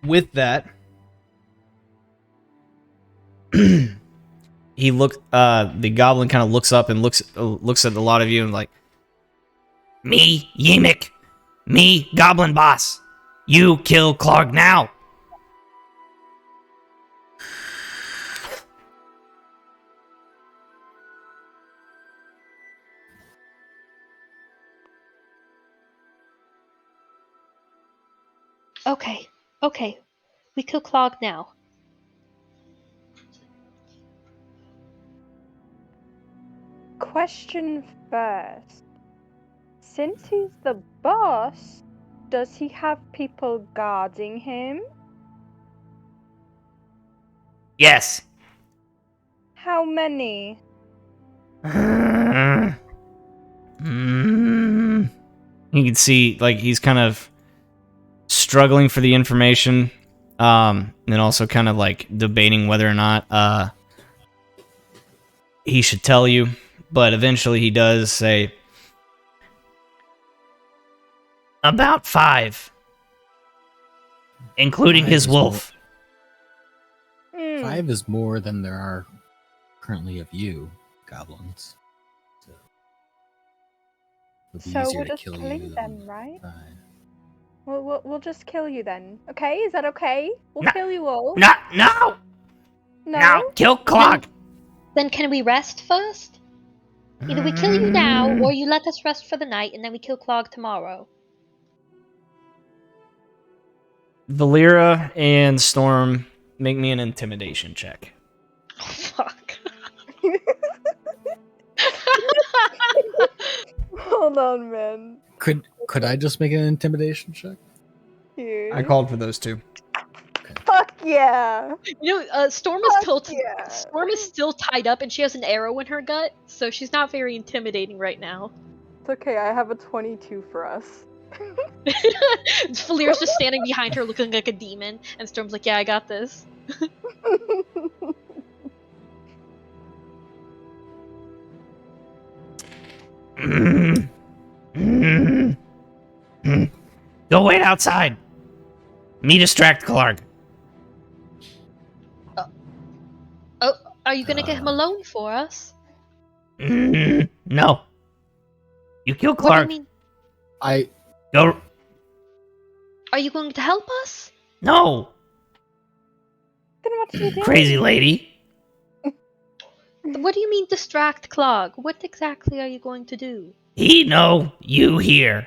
Speaker 1: With that, the goblin kind of looks up and looks at a lot of you and like, me, Yemik, me, goblin boss, you kill Clark now.
Speaker 6: Okay. We kill Clog now.
Speaker 8: Question first. Since he's the boss, does he have people guarding him?
Speaker 1: Yes.
Speaker 8: How many?
Speaker 1: You can see, like, he's kind of struggling for the information, and also kind of, like, debating whether or not, he should tell you, but eventually he does say, about 5, including his wolf.
Speaker 3: 5 is more than there are currently of you, goblins. It'll be
Speaker 8: So
Speaker 3: easier
Speaker 8: we'll
Speaker 3: to
Speaker 8: just
Speaker 3: kill
Speaker 8: kill
Speaker 3: you
Speaker 8: you
Speaker 3: than
Speaker 8: then, right?
Speaker 3: 5.
Speaker 8: We'll just kill you then. Okay, is that okay? We'll
Speaker 1: No.
Speaker 8: kill you all.
Speaker 1: No! Kill Clog!
Speaker 6: Then can we rest first? Either we kill you now, or you let us rest for the night, and then we kill Clog tomorrow.
Speaker 1: Valera and Storm, make me an intimidation check.
Speaker 6: Oh, fuck.
Speaker 8: Hold on, man.
Speaker 3: Could I just make an intimidation check?
Speaker 8: Here.
Speaker 1: I called for those two.
Speaker 8: Fuck yeah.
Speaker 6: You know, Storm is
Speaker 8: Fuck
Speaker 6: still
Speaker 8: yeah.
Speaker 6: Storm is still tied up, and she has an arrow in her gut, so she's not very intimidating right now.
Speaker 8: It's okay, I have a 22 for us.
Speaker 6: Valera's just standing behind her, looking like a demon, and Storm's like, "Yeah, I got this."
Speaker 1: Go wait outside. Me distract Clark.
Speaker 6: Oh, are you gonna get him alone for us?
Speaker 1: No. You kill
Speaker 6: What do
Speaker 1: Clark.
Speaker 6: you mean?
Speaker 1: Go.
Speaker 6: Are you going to help us?
Speaker 1: No,
Speaker 8: Then what should we do?
Speaker 1: crazy lady.
Speaker 6: What do you mean distract Clog? What exactly are you going to do?
Speaker 1: He know you here.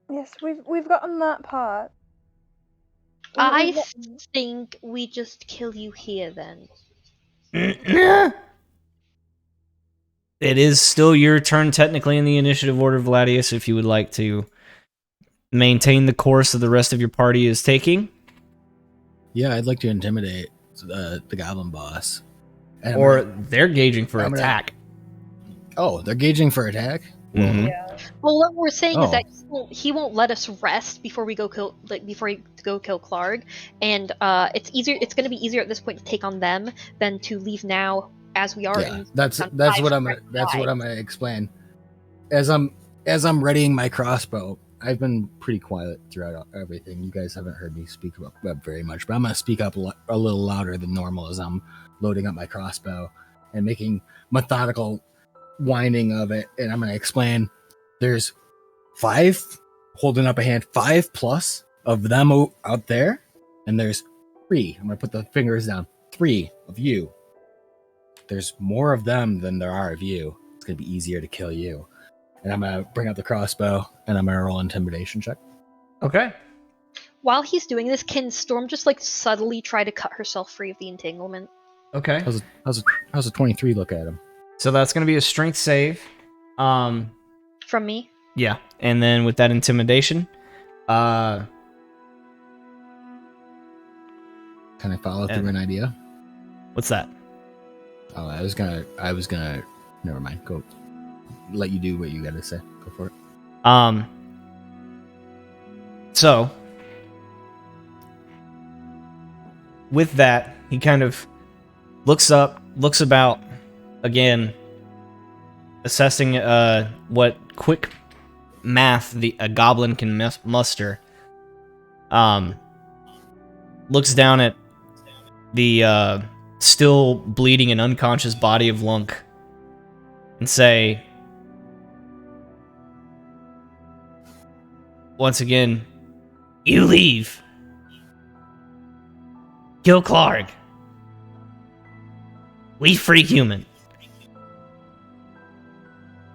Speaker 8: Yes, we've gotten that part.
Speaker 6: I think we just kill you here then.
Speaker 1: It is still your turn technically in the initiative order, Vladius, if you would like to maintain the course of the rest of your party is taking.
Speaker 3: Yeah, I'd like to intimidate the goblin boss. And
Speaker 1: Or they're gauging for attack.
Speaker 3: Oh, they're gauging for attack?
Speaker 1: Mhm.
Speaker 8: Yeah.
Speaker 6: Well, what we're saying is
Speaker 3: Oh.
Speaker 6: that he won't let us rest before we go kill Clark, and it's easier. It's going to be easier at this point to take on them than to leave now, as we are.
Speaker 3: Yeah, that's what I'm gonna explain. As I'm readying my crossbow, I've been pretty quiet throughout everything. You guys haven't heard me speak up very much, but I'm gonna speak up a little louder than normal as I'm loading up my crossbow and making methodical winding of it. And I'm gonna explain. There's 5 holding up a hand, 5 plus of them out there, and there's 3. I'm gonna put the fingers down. 3 of you. There's more of them than there are of you. It's gonna be easier to kill you. And I'm gonna bring out the crossbow and I'm gonna roll intimidation check.
Speaker 1: Okay.
Speaker 6: While he's doing this, can Storm just subtly try to cut herself free of the entanglement?
Speaker 1: Okay.
Speaker 3: How's a 23 look at him?
Speaker 1: So that's going to be a strength save.
Speaker 6: From me?
Speaker 1: Yeah. And then with that intimidation,
Speaker 3: Can I follow through an idea?
Speaker 1: what's that?
Speaker 3: Oh, I was gonna. Never mind. Go. Let you do what you gotta say. Go for it.
Speaker 1: So with that, he kind of looks about again, assessing what quick math a goblin can muster. Looks down at the still bleeding and unconscious body of Lunk and say, once again, you leave. Kill Clark. We free human.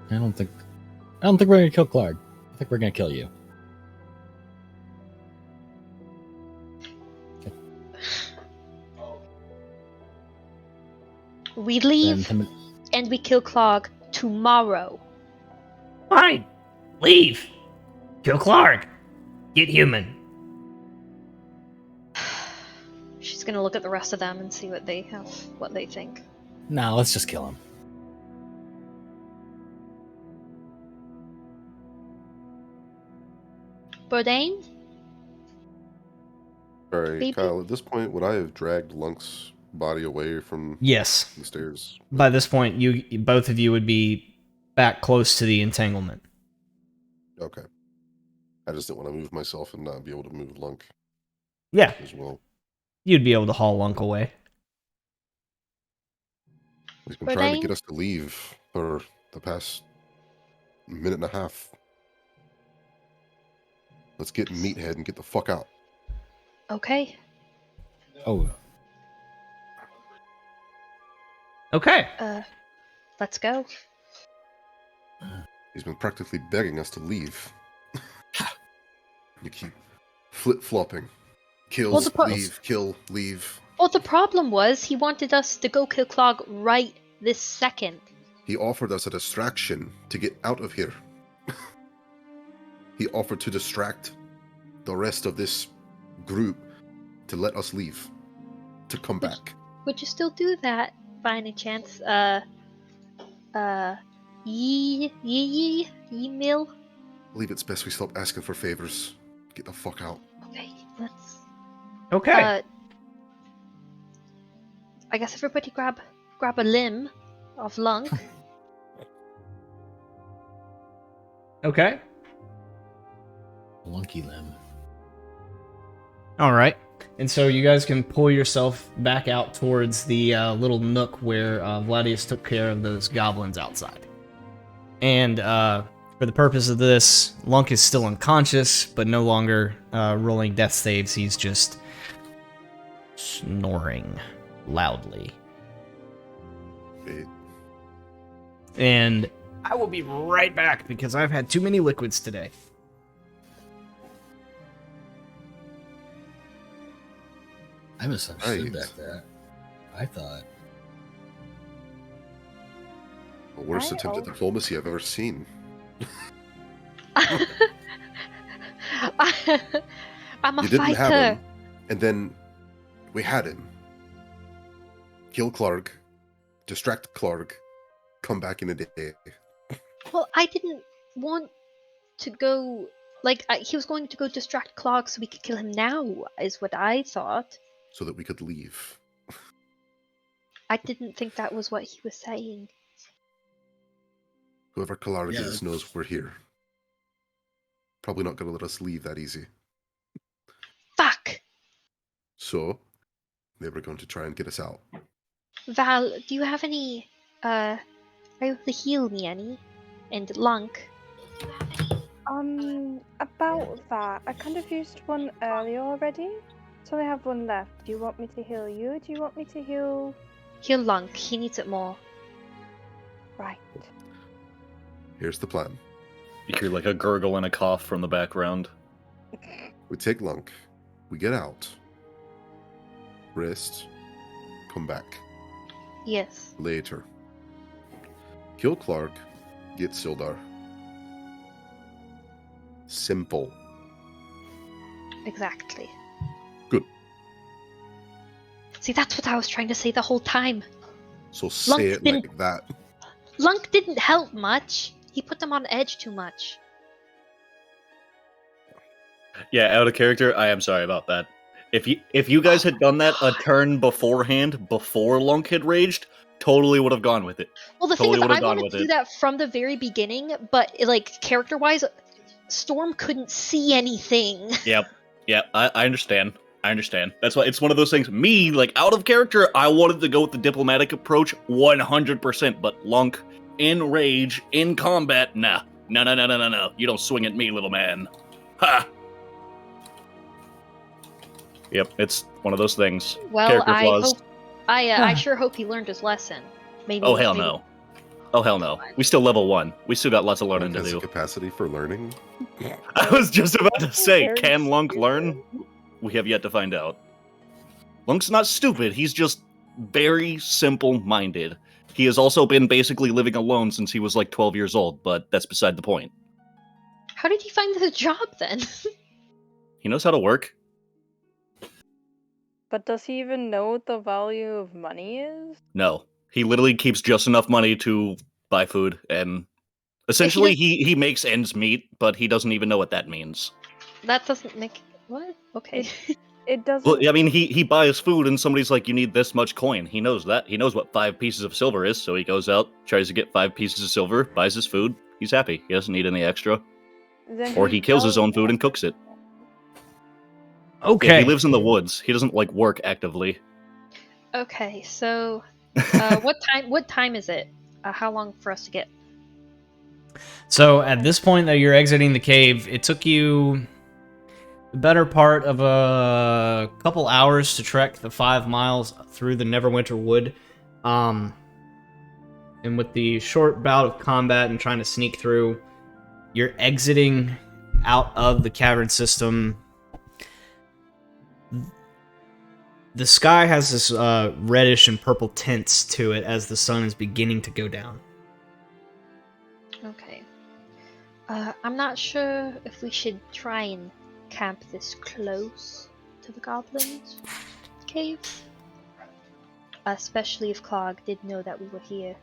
Speaker 3: I don't think we're gonna kill Clark. I think we're gonna kill you.
Speaker 6: We leave and we kill Clog tomorrow.
Speaker 1: Fine. Leave. Kill Clark. Get human.
Speaker 6: She's gonna look at the rest of them and see what they have, what they think.
Speaker 3: No, let's just kill him.
Speaker 6: Bourdain?
Speaker 2: Alright,
Speaker 6: Baby?
Speaker 2: Kyle, at this point, would I have dragged Lunk's body away from
Speaker 1: Yes.
Speaker 2: the stairs?
Speaker 1: By this point, both of you would be back close to the entanglement.
Speaker 2: Okay. I just didn't want to move myself and not be able to move Lunk
Speaker 1: Yeah,
Speaker 2: as well.
Speaker 1: you'd be able to haul Lunk away.
Speaker 2: He's been trying to
Speaker 6: Bourdain?
Speaker 2: get us to leave for the past minute and a half. Let's get Meathead and get the fuck out.
Speaker 6: Okay.
Speaker 3: Oh,
Speaker 1: Okay.
Speaker 6: Let's go.
Speaker 2: He's been practically begging us to leave. You keep flip-flopping. Kills,
Speaker 6: Well, the
Speaker 2: leave, kill, leave.
Speaker 6: Well, the problem was he wanted us to go kill Clog right this second.
Speaker 2: He offered us a distraction to get out of here. He offered to distract the rest of this group to let us leave. To come back.
Speaker 6: Would you still do that by any chance? Ye mill?
Speaker 2: I believe it's best we stop asking for favors. Get the fuck out.
Speaker 6: Okay, let's.
Speaker 1: Okay.
Speaker 6: I guess everybody grab a limb of Lunk.
Speaker 1: Okay.
Speaker 3: lunky limb.
Speaker 1: All right. And so you guys can pull yourself back out towards the little nook where Vladius took care of those goblins outside. And for the purpose of this, Lunk is still unconscious, but no longer rolling death saves. He's just snoring loudly.
Speaker 2: Great.
Speaker 1: And I will be right back because I've had too many liquids today.
Speaker 3: I misunderstood
Speaker 2: Right.
Speaker 3: that. I thought.
Speaker 2: The worst
Speaker 8: I
Speaker 2: attempt at
Speaker 8: al-
Speaker 2: diplomacy I've ever seen.
Speaker 6: I'm a
Speaker 2: You didn't have
Speaker 6: fighter.
Speaker 2: him, and then we had him. Kill Clark, distract Clark, come back in a day.
Speaker 6: Well, I didn't want to go. Like, he was going to go distract Clog so we could kill him now, is what I thought.
Speaker 2: So that we could leave.
Speaker 6: I didn't think that was what he was saying.
Speaker 2: Whoever Clark
Speaker 3: Yeah,
Speaker 2: is knows we're here. Probably not gonna let us leave that easy.
Speaker 6: Fuck!
Speaker 2: So, they were going to try and get us out.
Speaker 6: Val, do you have any, are you able to heal me any? And Lunk?
Speaker 8: About that, I kind of used one earlier already. So I have one left. Do you want me to heal you? Do you want me to heal?
Speaker 6: Heal Lunk, he needs it more.
Speaker 8: Right.
Speaker 2: Here's the plan.
Speaker 5: You hear like a gurgle and a cough from the background.
Speaker 2: We take Lunk, we get out, rest, come back.
Speaker 6: Yes.
Speaker 2: Later. Kill Clark, get Sildar. Simple.
Speaker 6: Exactly.
Speaker 2: Good.
Speaker 6: See, that's what I was trying to say the whole time.
Speaker 2: So
Speaker 6: Lunk
Speaker 2: say it
Speaker 6: didn't-
Speaker 2: like that.
Speaker 6: Lunk didn't help much. He put them on edge too much.
Speaker 5: Yeah, out of character, I am sorry about that. If you guys had done that a turn beforehand, before Lunk had raged, totally would have gone with it.
Speaker 6: Well, the
Speaker 5: Totally
Speaker 6: thing is,
Speaker 5: would've
Speaker 6: I
Speaker 5: gone
Speaker 6: wanted
Speaker 5: with
Speaker 6: to do
Speaker 5: it.
Speaker 6: that from the very beginning, but like character-wise, Storm couldn't see anything.
Speaker 5: Yep. Yeah, I understand. I understand. That's why it's one of those things. Me, like, out of character, I wanted to go with the diplomatic approach 100%, but Lunk, in rage, in combat, nah. No. You don't swing at me, little man. Ha! Yep, it's one of those things.
Speaker 6: Well,
Speaker 5: Character
Speaker 6: I
Speaker 5: flaws.
Speaker 6: hope. I sure hope he learned his lesson. Maybe.
Speaker 5: Oh, hell
Speaker 6: maybe-
Speaker 5: no. Oh, hell no. We still level 1. We still got lots of learning
Speaker 2: Lunk
Speaker 5: to
Speaker 2: has
Speaker 5: do.
Speaker 2: the capacity for learning.
Speaker 5: I was just about to say,
Speaker 8: Very
Speaker 5: can Lunk
Speaker 8: stupid.
Speaker 5: learn? We have yet to find out. Lunk's not stupid, he's just very simple-minded. He has also been basically living alone since he was like 12 years old, but that's beside the point.
Speaker 6: How did he find the job then?
Speaker 5: He knows how to work.
Speaker 8: But does he even know what the value of money is?
Speaker 5: No. He literally keeps just enough money to buy food, and essentially he makes ends meet, but he doesn't even know what that means.
Speaker 6: That doesn't make... What? Okay.
Speaker 8: It doesn't.
Speaker 5: Well, I mean, he buys food, and somebody's like, you need this much coin. He knows that. He knows what 5 pieces of silver is, so he goes out, tries to get 5 pieces of silver, buys his food. He's happy. He doesn't need any extra.
Speaker 8: Then
Speaker 5: Or he kills his own food and cooks it.
Speaker 1: Okay.
Speaker 5: Yeah, he lives in the woods. He doesn't, like, work actively.
Speaker 6: Okay, so... what time is it? How long for us to get?
Speaker 1: So at this point that you're exiting the cave, it took you the better part of a couple hours to trek the 5 miles through the Neverwinter Wood. And with the short bout of combat and trying to sneak through, you're exiting out of the cavern system. The sky has this reddish and purple tints to it as the sun is beginning to go down.
Speaker 6: Okay. I'm not sure if we should try and camp this close to the goblins' cave. Especially if Clog did know that we were here.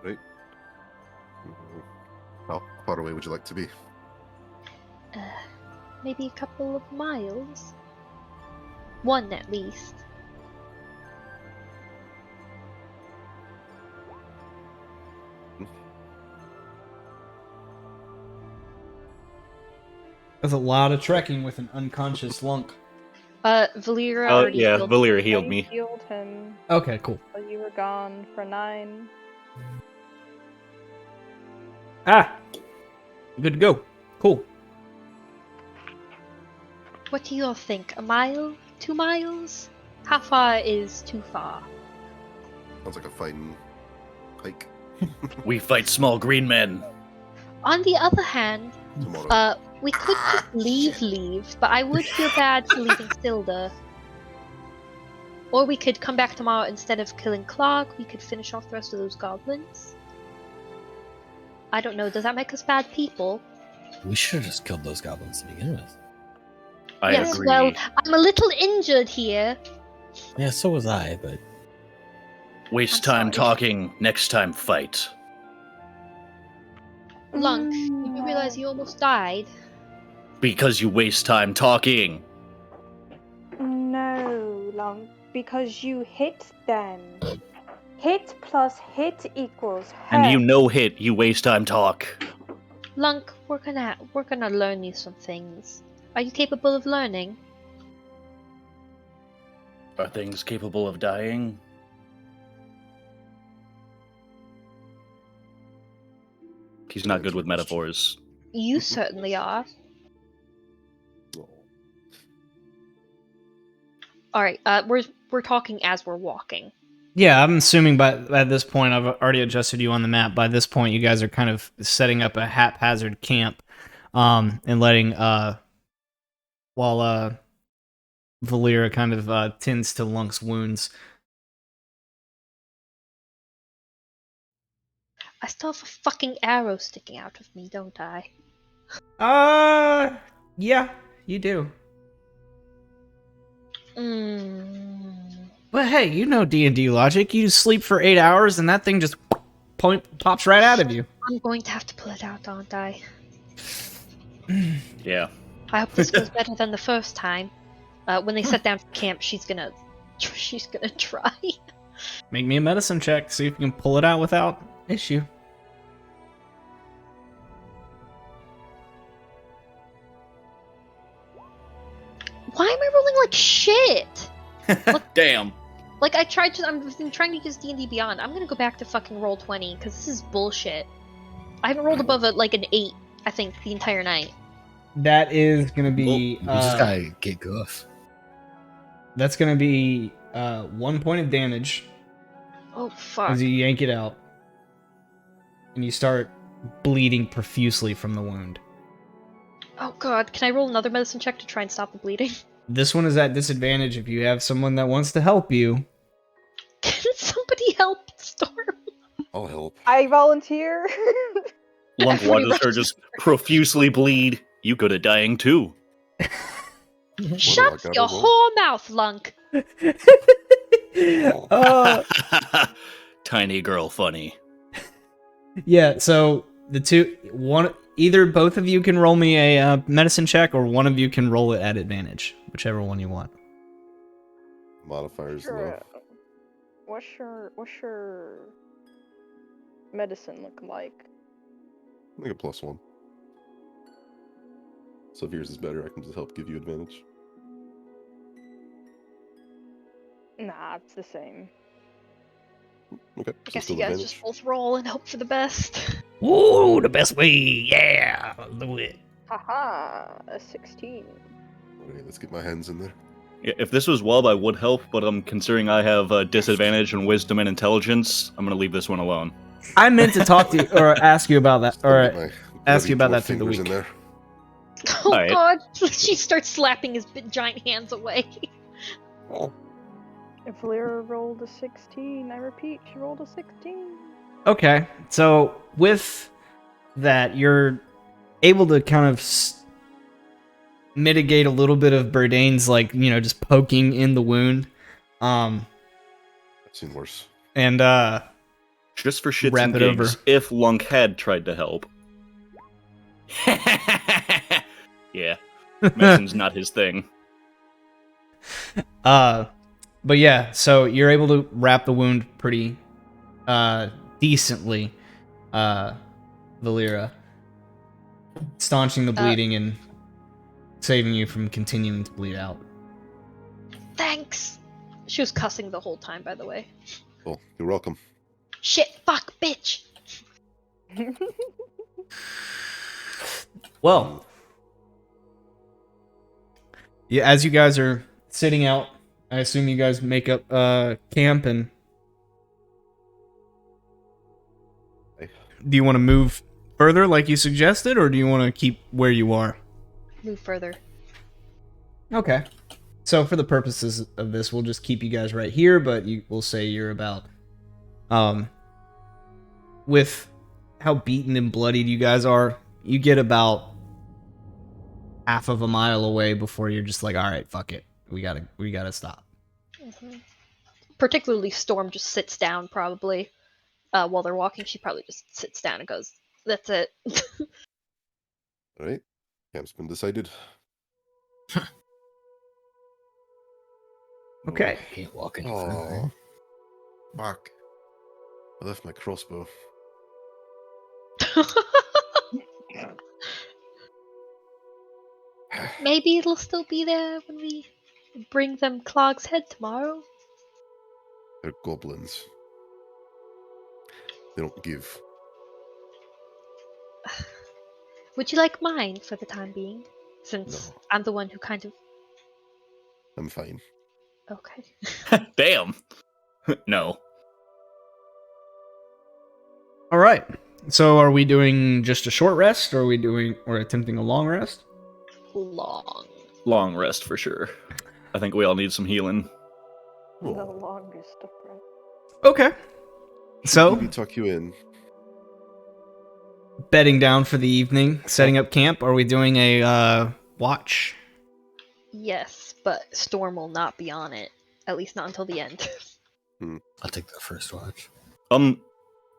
Speaker 2: Right. How far away would you like to be?
Speaker 6: Maybe a couple of miles? One at least.
Speaker 1: That's a lot of trekking with an unconscious Lunk.
Speaker 6: Valera already
Speaker 5: yeah,
Speaker 6: healed
Speaker 5: Valera healed
Speaker 8: I
Speaker 5: me.
Speaker 8: healed him
Speaker 1: Okay, cool.
Speaker 8: while you were gone for 9.
Speaker 1: Ah! Good to go. Cool.
Speaker 6: What do you all think? A mile? 2 miles? How far is too far?
Speaker 2: Sounds like a fighting hike
Speaker 5: We fight small green men.
Speaker 6: On the other hand,
Speaker 2: tomorrow.
Speaker 6: we could just leave, but I would feel bad for leaving Silda. Or we could come back tomorrow instead of killing Clog, we could finish off the rest of those goblins. I don't know, does that make us bad people?
Speaker 3: We should have just killed those goblins to begin with.
Speaker 5: I
Speaker 6: yes,
Speaker 5: agree.
Speaker 6: well, I'm a little injured here.
Speaker 3: Yeah, so was I, but
Speaker 5: Waste
Speaker 6: I'm
Speaker 5: time
Speaker 6: sorry.
Speaker 5: talking, next time fight.
Speaker 6: Lunk, did you realize you almost died?
Speaker 5: Because you waste time talking.
Speaker 8: No, Long, because you hit them. Hit plus hit equals hurt.
Speaker 5: And you know hit, you waste time talk.
Speaker 6: Lunk, we're gonna learn you some things. Are you capable of learning?
Speaker 5: Are things capable of dying? He's not good with metaphors.
Speaker 6: You certainly are. Alright, we're talking as we're walking.
Speaker 1: Yeah, I'm assuming by this point, I've already adjusted you on the map. By this point, you guys are kind of setting up a haphazard camp, and letting while Valera kind of tends to Lunk's wounds.
Speaker 6: I still have a fucking arrow sticking out of me, don't I?
Speaker 1: Yeah, you do. But hey, you know D&D logic. You sleep for 8 hours, and that thing just pops right out of you.
Speaker 6: I'm going to have to pull it out, aren't I?
Speaker 5: Yeah.
Speaker 6: I hope this goes better than the first time. When they set down for camp, she's gonna try.
Speaker 1: Make me a medicine check, see if you can pull it out without issue.
Speaker 6: Why am I rolling like shit?
Speaker 5: Damn.
Speaker 6: Like I've been trying to use D&D Beyond. I'm gonna go back to fucking roll 20 because this is bullshit. I haven't rolled above an 8, I think, the entire night.
Speaker 1: That is gonna be.
Speaker 3: you just gotta get goof.
Speaker 1: That's gonna be 1 point of damage
Speaker 6: Oh fuck.
Speaker 1: as you yank it out, and you start bleeding profusely from the wound.
Speaker 6: Oh god, can I roll another medicine check to try and stop the bleeding?
Speaker 1: This one is at disadvantage if you have someone that wants to help you.
Speaker 6: Can somebody help Storm?
Speaker 2: I'll help.
Speaker 8: I volunteer.
Speaker 5: Lunk
Speaker 6: Everybody
Speaker 5: watches her
Speaker 6: rushes
Speaker 5: just profusely bleed. You good at dying too.
Speaker 6: Shut
Speaker 2: got
Speaker 6: your
Speaker 2: her, boy.
Speaker 6: whore mouth, Lunk.
Speaker 5: Tiny girl funny.
Speaker 1: Yeah, so both of you can roll me a medicine check, or one of you can roll it at advantage, whichever one you want.
Speaker 2: Modifiers low.
Speaker 8: Sure. What's your medicine look like?
Speaker 2: Like a +1. So if yours is better, I can just help give you advantage.
Speaker 8: Nah, it's the same.
Speaker 2: Okay.
Speaker 6: I
Speaker 2: so
Speaker 6: guess
Speaker 2: still
Speaker 6: you guys
Speaker 2: advantage.
Speaker 6: just both roll and hope for the best.
Speaker 1: Ooh, the best way, yeah, do it.
Speaker 8: Haha, a 16.
Speaker 2: Alright, let's get my hands in there.
Speaker 5: Yeah, if this was Wub, I would help, but considering I have disadvantage in wisdom and intelligence, I'm gonna leave this one alone.
Speaker 1: I meant to talk to you, or ask you about that,
Speaker 2: Still get
Speaker 1: or
Speaker 2: my
Speaker 1: ask you about
Speaker 2: grubby
Speaker 1: that through the
Speaker 2: dwarf
Speaker 1: week.
Speaker 2: fingers in there.
Speaker 6: Oh
Speaker 5: Alright.
Speaker 6: god, she starts slapping his giant hands away.
Speaker 8: If Lyra rolled a 16, I repeat, she rolled a 16.
Speaker 1: Okay, so with that, you're able to kind of mitigate a little bit of Burdane's, like, just poking in the wound.
Speaker 2: I've seen worse.
Speaker 1: And,
Speaker 5: Just for shits
Speaker 1: Wrap
Speaker 5: and
Speaker 1: it
Speaker 5: gigs,
Speaker 1: over.
Speaker 5: if Lunk had tried to help. Yeah, medicine's not his thing.
Speaker 1: But yeah, so you're able to wrap the wound pretty, decently, Valera, staunching the bleeding and saving you from continuing to bleed out.
Speaker 6: Thanks. She was cussing the whole time, by the way.
Speaker 2: Well, you're welcome.
Speaker 6: Shit, fuck, bitch.
Speaker 1: Well, yeah, as you guys are sitting out, I assume you guys make up camp, and do you want to move further like you suggested, or do you want to keep where you are?
Speaker 6: Move further.
Speaker 1: Okay. So for the purposes of this, we'll just keep you guys right here, but we'll say you're about, with how beaten and bloodied you guys are, you get about half of a mile away before you're just like, all right, fuck it. We gotta stop.
Speaker 6: Mm-hmm. Particularly Storm just sits down probably. While they're walking, she probably just sits down and goes, that's it.
Speaker 2: Alright. Camp's been decided.
Speaker 1: Okay.
Speaker 3: I can't walk any
Speaker 2: Oh.
Speaker 3: further.
Speaker 2: Fuck. I left my crossbow.
Speaker 6: Maybe it'll still be there when we bring them Clog's head tomorrow.
Speaker 2: They're goblins. They don't give.
Speaker 6: Would you like mine for the time being? Since
Speaker 2: No.
Speaker 6: I'm the one who kind of...
Speaker 2: I'm fine.
Speaker 6: Okay.
Speaker 5: Damn. No.
Speaker 1: All right. So are we doing just a short rest, or are we attempting a long rest?
Speaker 5: Long rest for sure. I think we all need some healing.
Speaker 8: The longest of rest.
Speaker 1: Okay. So,
Speaker 2: Maybe tuck you in.
Speaker 1: bedding down for the evening, setting up camp. Are we doing a watch?
Speaker 6: Yes, but Storm will not be on it. At least not until the end.
Speaker 3: I'll take the first watch.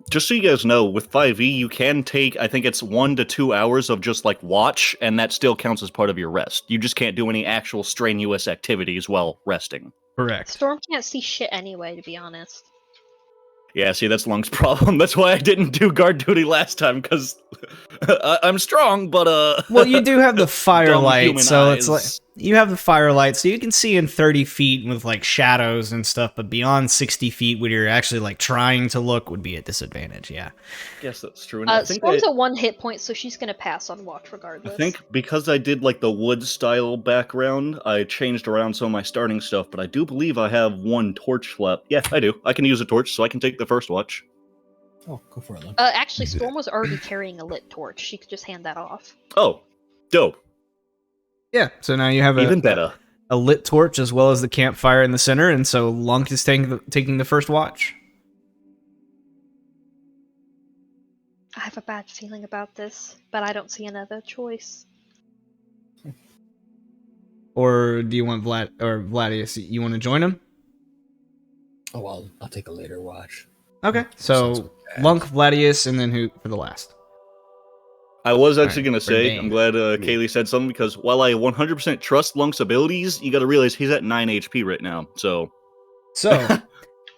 Speaker 5: Just so you guys know, with 5e, you can take, I think it's 1 to 2 hours of just, like, watch, and that still counts as part of your rest. You just can't do any actual strenuous activities while resting.
Speaker 1: Correct.
Speaker 6: Storm can't see shit anyway, to be honest.
Speaker 5: Yeah, see, that's Lung's problem. That's why I didn't do guard duty last time, because I'm strong, but,
Speaker 1: Well, you do have the firelight,
Speaker 5: human
Speaker 1: so it's like
Speaker 5: eyes.
Speaker 1: you have the firelight, so you can see in 30 feet with like shadows and stuff. But beyond 60 feet, when you're actually like trying to look, would be a disadvantage. Yeah.
Speaker 5: I guess that's true. And I think
Speaker 6: Storm's at 1 hit point, so she's gonna pass on watch regardless.
Speaker 5: I think because I did like the wood style background, I changed around some of my starting stuff, but I do believe I have 1 torch left. Yeah, I do. I can use a torch, so I can take the first watch.
Speaker 3: Oh, go for it, then.
Speaker 6: Actually, Storm was already carrying a lit torch. She could just hand that off.
Speaker 5: Oh, dope.
Speaker 1: Yeah, so now you have
Speaker 5: Even better.
Speaker 1: a lit torch as well as the campfire in the center, and so Lunk is taking the first watch.
Speaker 6: I have a bad feeling about this, but I don't see another choice.
Speaker 1: Or do you want Vladius? You want to join him?
Speaker 3: Oh, well, I'll take a later watch.
Speaker 1: Okay,
Speaker 3: Sounds
Speaker 1: so
Speaker 3: like that.
Speaker 1: Lunk, Vladius, and then who for the last?
Speaker 5: I was actually
Speaker 1: Alright,
Speaker 5: going to say,
Speaker 1: Verdane.
Speaker 5: I'm glad Kaylee said something, because while I 100% trust Lunk's abilities, you got to realize he's at 9 HP right now. So
Speaker 1: So,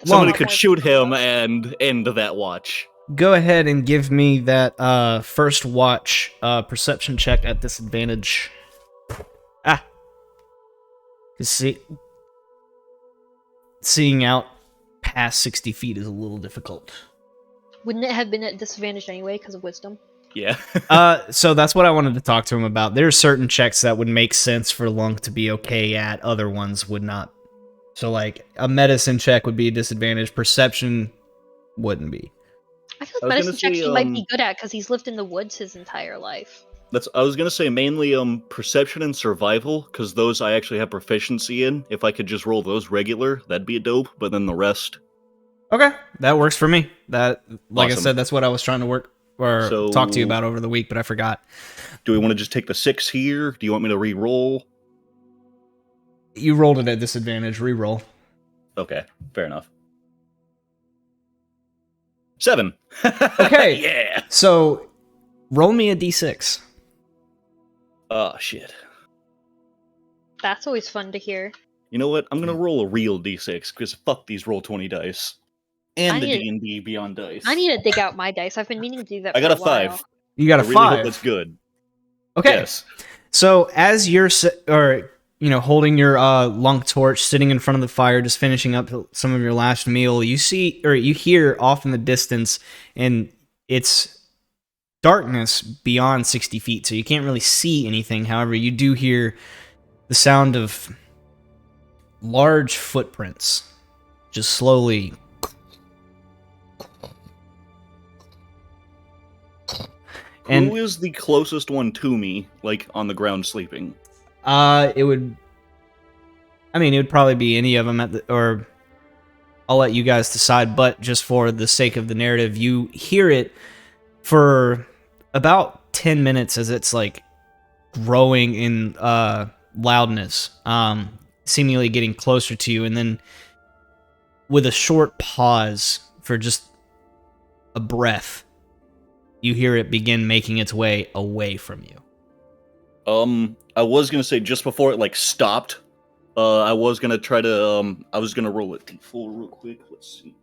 Speaker 5: somebody
Speaker 1: Lunk,
Speaker 5: could shoot him and end that watch.
Speaker 1: go ahead and give me that first watch perception check at disadvantage. You see, seeing out past 60 feet is a little difficult.
Speaker 6: Wouldn't it have been at disadvantage anyway because of wisdom?
Speaker 5: Yeah.
Speaker 1: So that's what I wanted to talk to him about. There are certain checks that would make sense for Lunk to be okay at, other ones would not. So, like, a medicine check would be a disadvantage, perception wouldn't be.
Speaker 6: I feel
Speaker 5: I
Speaker 6: like
Speaker 5: was
Speaker 6: medicine
Speaker 5: gonna
Speaker 6: checks
Speaker 5: say,
Speaker 6: he might be good at because he's lived in the woods his entire life.
Speaker 5: I was going to say mainly perception and survival, because those I actually have proficiency in. If I could just roll those regular, that'd be a dope, but then the rest.
Speaker 1: Okay, that works for me. That, like I
Speaker 5: Awesome.
Speaker 1: said, that's what I was trying to talk to you about over the week, but I forgot.
Speaker 5: Do we want to just take the 6 here? Do you want me to re-roll?
Speaker 1: You rolled it at disadvantage, re-roll.
Speaker 5: Okay, fair enough. 7.
Speaker 1: Okay.
Speaker 5: Yeah.
Speaker 1: So, roll me a d6.
Speaker 5: Oh, shit.
Speaker 6: That's always fun to hear.
Speaker 5: You know what? I'm going to roll a real d6, because fuck these roll 20 dice. And
Speaker 6: I
Speaker 5: the
Speaker 6: need-
Speaker 5: D&D Beyond dice.
Speaker 6: I need to dig out my dice. I've been meaning to do that
Speaker 5: I
Speaker 6: for
Speaker 5: got
Speaker 6: a
Speaker 5: a
Speaker 6: while.
Speaker 5: 5.
Speaker 1: You got a
Speaker 5: I really
Speaker 1: 5.
Speaker 5: hope that's good.
Speaker 1: Okay.
Speaker 5: Yes.
Speaker 1: So as you're holding your Lunk torch, sitting in front of the fire, just finishing up some of your last meal, you hear off in the distance, and it's darkness beyond 60 feet, so you can't really see anything. However, you do hear the sound of large footprints, just slowly. And
Speaker 5: Who is the closest one to me, like, on the ground sleeping?
Speaker 1: it would probably be any of them or I'll let you guys decide, but just for the sake of the narrative, you hear it for about 10 minutes as it's like growing in loudness, seemingly getting closer to you, and then with a short pause for just a breath, you hear it begin making its way away from you.
Speaker 5: I was gonna say just before it like stopped, I was gonna try to I was gonna roll it full real quick. Let's see.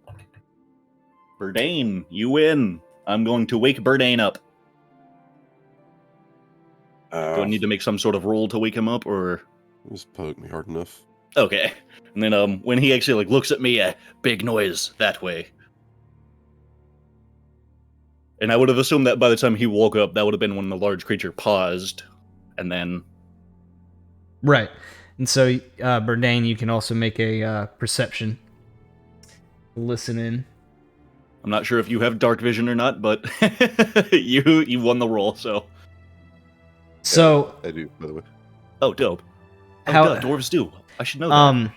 Speaker 5: Verdane, you win. I'm going to wake Verdane up. Do I need to make some sort of roll to wake him up, or
Speaker 2: Just poke me hard enough.
Speaker 5: okay? And then when he actually like looks at me, big noise that way. And I would have assumed that by the time he woke up, that would have been when the large creature paused, and then.
Speaker 1: Right. And so, Burdane, you can also make a perception. Listen in.
Speaker 5: I'm not sure if you have dark vision or not, but you won the roll, so.
Speaker 1: So,
Speaker 2: I do, by the way.
Speaker 5: Oh, dope. Oh,
Speaker 1: How-
Speaker 5: duh, dwarves do. I should know that.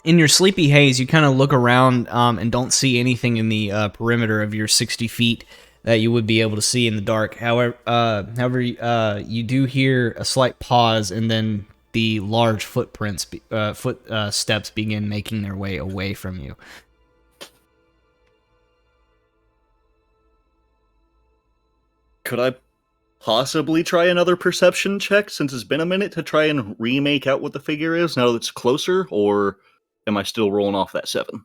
Speaker 1: in your sleepy haze, you kind of look around and don't see anything in the perimeter of your 60 feet that you would be able to see in the dark. However, you do hear a slight pause, and then the large footsteps begin making their way away from you.
Speaker 5: Could I possibly try another perception check since it's been a minute to try and remake out what the figure is now that it's closer, or am I still rolling off that 7?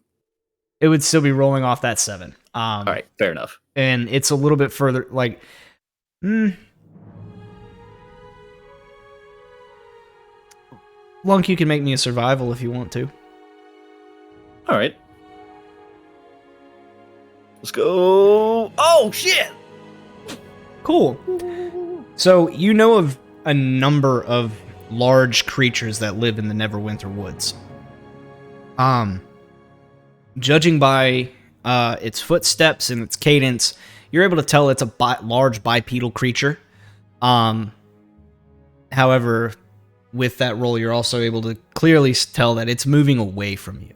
Speaker 1: It would still be rolling off that 7.
Speaker 5: All right, fair enough.
Speaker 1: And it's a little bit further, like, Lunk, you can make me a survival if you want to.
Speaker 5: All right. Let's go. Oh, shit!
Speaker 1: Cool. So you know of a number of large creatures that live in the Neverwinter woods. Judging by its footsteps and its cadence, you're able to tell it's a large bipedal creature. However, with that roll, you're also able to clearly tell that it's moving away from you.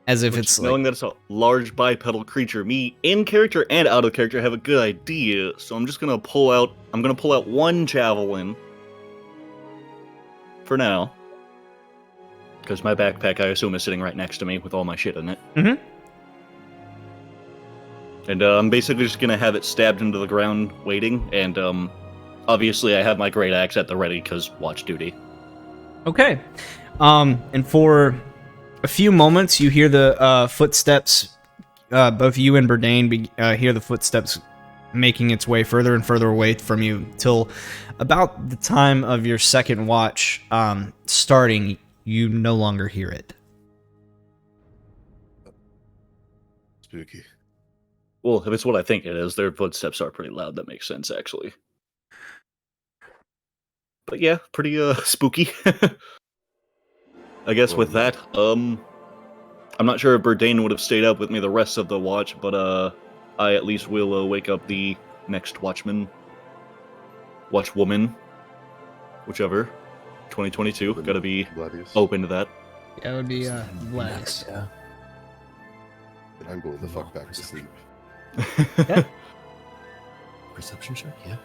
Speaker 1: As if it's
Speaker 5: knowing that it's a large bipedal creature, me in character and out of character have a good idea. So I'm just gonna pull out. I'm gonna pull out one javelin for now, because my backpack, I assume, is sitting right next to me with all my shit in it.
Speaker 1: Mm-hmm.
Speaker 5: And I'm basically just gonna have it stabbed into the ground, waiting. And obviously, I have my great axe at the ready because watch duty.
Speaker 1: Okay. And for a few moments, you hear the footsteps. Both you and Burdain hear the footsteps making its way further and further away from you till about the time of your second watch starting. You no longer hear it.
Speaker 2: Spooky.
Speaker 5: Well, if it's what I think it is, their footsteps are pretty loud. That makes sense, actually. But yeah, pretty spooky. I guess with that, I'm not sure if Burdain would have stayed up with me the rest of the watch, but I at least will wake up the next watchman, watchwoman, whichever. 2022, gotta be
Speaker 2: Gladius.
Speaker 5: open to that.
Speaker 1: That would be Gladys.
Speaker 3: Yeah.
Speaker 2: And I'm going the fuck back to sleep.
Speaker 3: Perception check, yeah.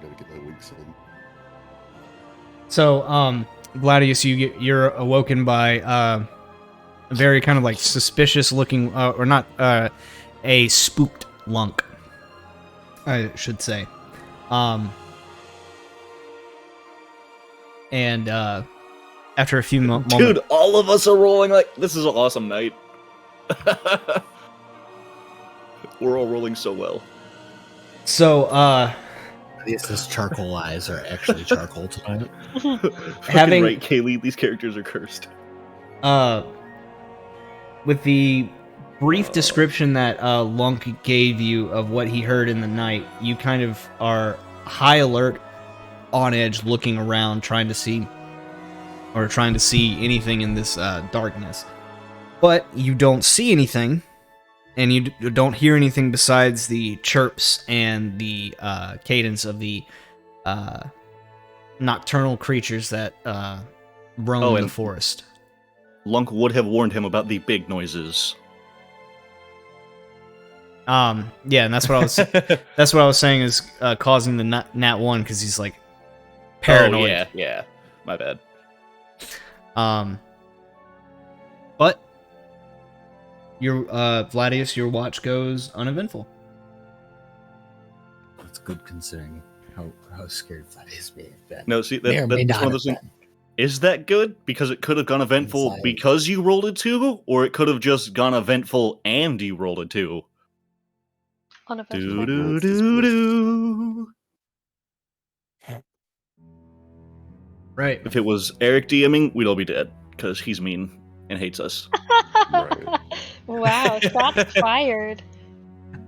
Speaker 2: Gotta get my winks in.
Speaker 1: So, Gladius, you're awoken by a very kind of like suspicious looking, or not, a spooked lunk, I should say. And after a few moments,
Speaker 5: Dude, all of us are rolling like this is an awesome night. We're all rolling so well.
Speaker 1: so
Speaker 3: These charcoal eyes are actually charcoal tonight.
Speaker 1: Having-
Speaker 5: right, Kaylee, these characters are cursed.
Speaker 1: with the brief description that Lunk gave you of what he heard in the night, you kind of are high alert, on edge, looking around, trying to see anything in this darkness. But you don't see anything, and you don't hear anything besides the chirps and the cadence of the nocturnal creatures that roam the forest.
Speaker 5: Lunk would have warned him about the big noises.
Speaker 1: Yeah, and that's what I was saying is causing the nat 1 because he's like paranoid.
Speaker 5: Oh, yeah, my bad.
Speaker 1: But your Vladius, your watch goes uneventful.
Speaker 3: That's good considering how scared Vladius may have been.
Speaker 5: No, see,
Speaker 3: May or may
Speaker 5: that's
Speaker 3: not
Speaker 5: one of those
Speaker 3: have
Speaker 5: things.
Speaker 3: been.
Speaker 5: Is that good? Because it could have gone eventful
Speaker 3: Inside.
Speaker 5: because you rolled a 2, or it could have just gone eventful and you rolled a 2.
Speaker 6: Uneventful.
Speaker 5: Do.
Speaker 1: Right.
Speaker 5: If it was Eric DMing, we'd all be dead because he's mean and hates us.
Speaker 2: Right.
Speaker 6: Wow, shots fired.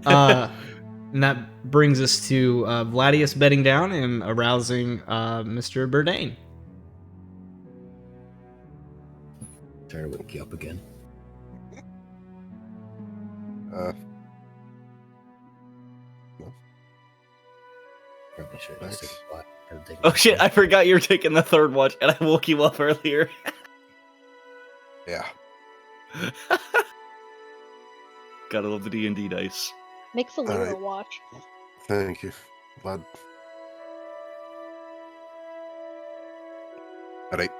Speaker 1: And that brings us to Vladius bedding down and arousing Mr. Burdain.
Speaker 3: Try to wake you up again. Probably should just take a lot.
Speaker 5: Oh shit, I forgot you were taking the third watch and I woke you up earlier.
Speaker 2: Yeah.
Speaker 5: Gotta love the D&D dice.
Speaker 6: Makes a Lyra
Speaker 2: Alright.
Speaker 6: watch.
Speaker 2: Thank you. Glad. Alright.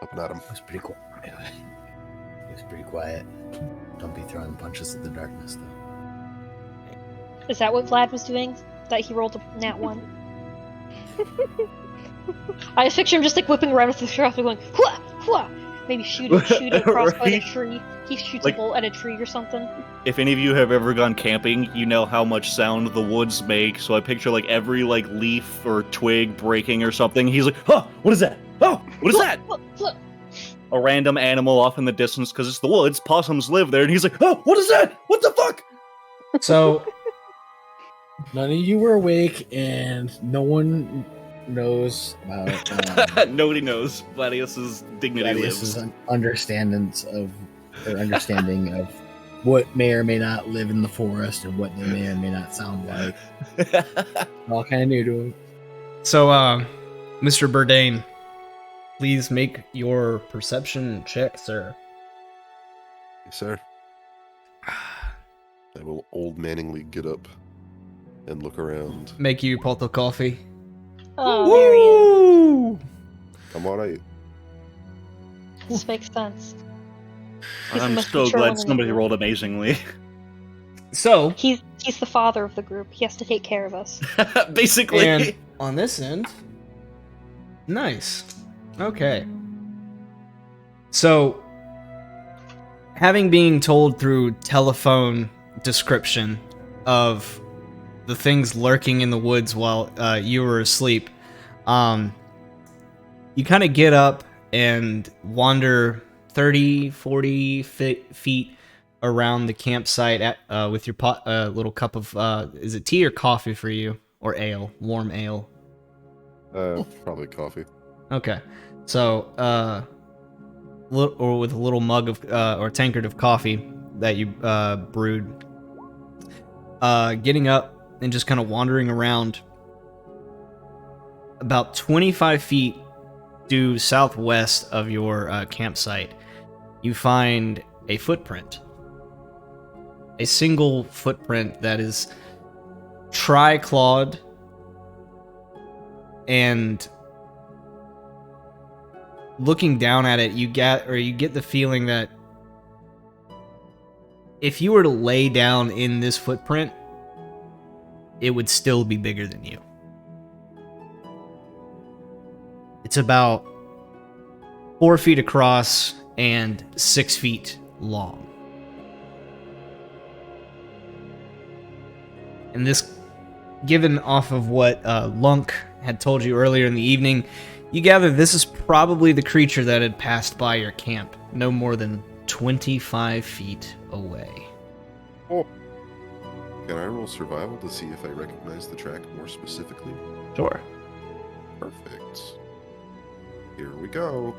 Speaker 2: Up and at him.
Speaker 3: It was pretty quiet. It was pretty quiet. Don't be throwing punches at the darkness, though.
Speaker 6: Is that what Vlad was doing? That he rolled a nat 1? I just picture him just like whipping around with the crossbow going, hua, hua! Maybe shoot a crossbow at a
Speaker 5: Right?
Speaker 6: tree. He shoots
Speaker 5: Like-
Speaker 6: a bolt at a tree or something.
Speaker 5: If any of you have ever gone camping, you know how much sound the woods make, so I picture like every like leaf or twig breaking or something. He's like, huh, what is that? Oh, what is that?
Speaker 6: Look, look.
Speaker 5: A random animal off in the distance because it's the woods. Possums live there, and he's like, oh, what is that? What the fuck?
Speaker 1: So
Speaker 3: None of you were awake, and no one knows about
Speaker 5: Nobody knows. Gladius's dignity lives.
Speaker 3: Gladius's understanding of what may or may not live in the forest and what they may or may not sound like. All kind of new to him.
Speaker 1: So, Mr. Bourdain, please make your perception check, sir.
Speaker 2: Yes, sir. I will old maningly get up and look around.
Speaker 1: Make you pot of coffee.
Speaker 6: Oh, there he is.
Speaker 2: I'm alright.
Speaker 6: This makes sense. He's the
Speaker 5: I'm
Speaker 6: most
Speaker 5: so
Speaker 6: mature
Speaker 5: glad
Speaker 6: one in the
Speaker 5: somebody
Speaker 6: group.
Speaker 5: rolled amazingly.
Speaker 1: So,
Speaker 6: He's the father of the group. He has to take care of us.
Speaker 5: Basically.
Speaker 1: and on this end, nice. Okay. So, having been told through telephone description of the things lurking in the woods while you were asleep, you kind of get up and wander 30, 40 feet around the campsite with your little cup of, is it tea or coffee for you? Or ale? Warm ale?
Speaker 2: Probably coffee.
Speaker 1: Okay. So, or with a little mug of, or tankard of coffee that you brewed. Getting up and just kind of wandering around. About 25 feet due southwest of your campsite, you find a footprint. A single footprint that is tri-clawed and looking down at it, you get the feeling that if you were to lay down in this footprint, it would still be bigger than you. It's about 4 feet across and 6 feet long. And this, given off of what Lunk had told you earlier in the evening, you gather this is probably the creature that had passed by your camp, no more than 25 feet away.
Speaker 2: Oh. Can I roll survival to see if I recognize the track more specifically?
Speaker 1: Sure.
Speaker 2: Perfect. Here we go.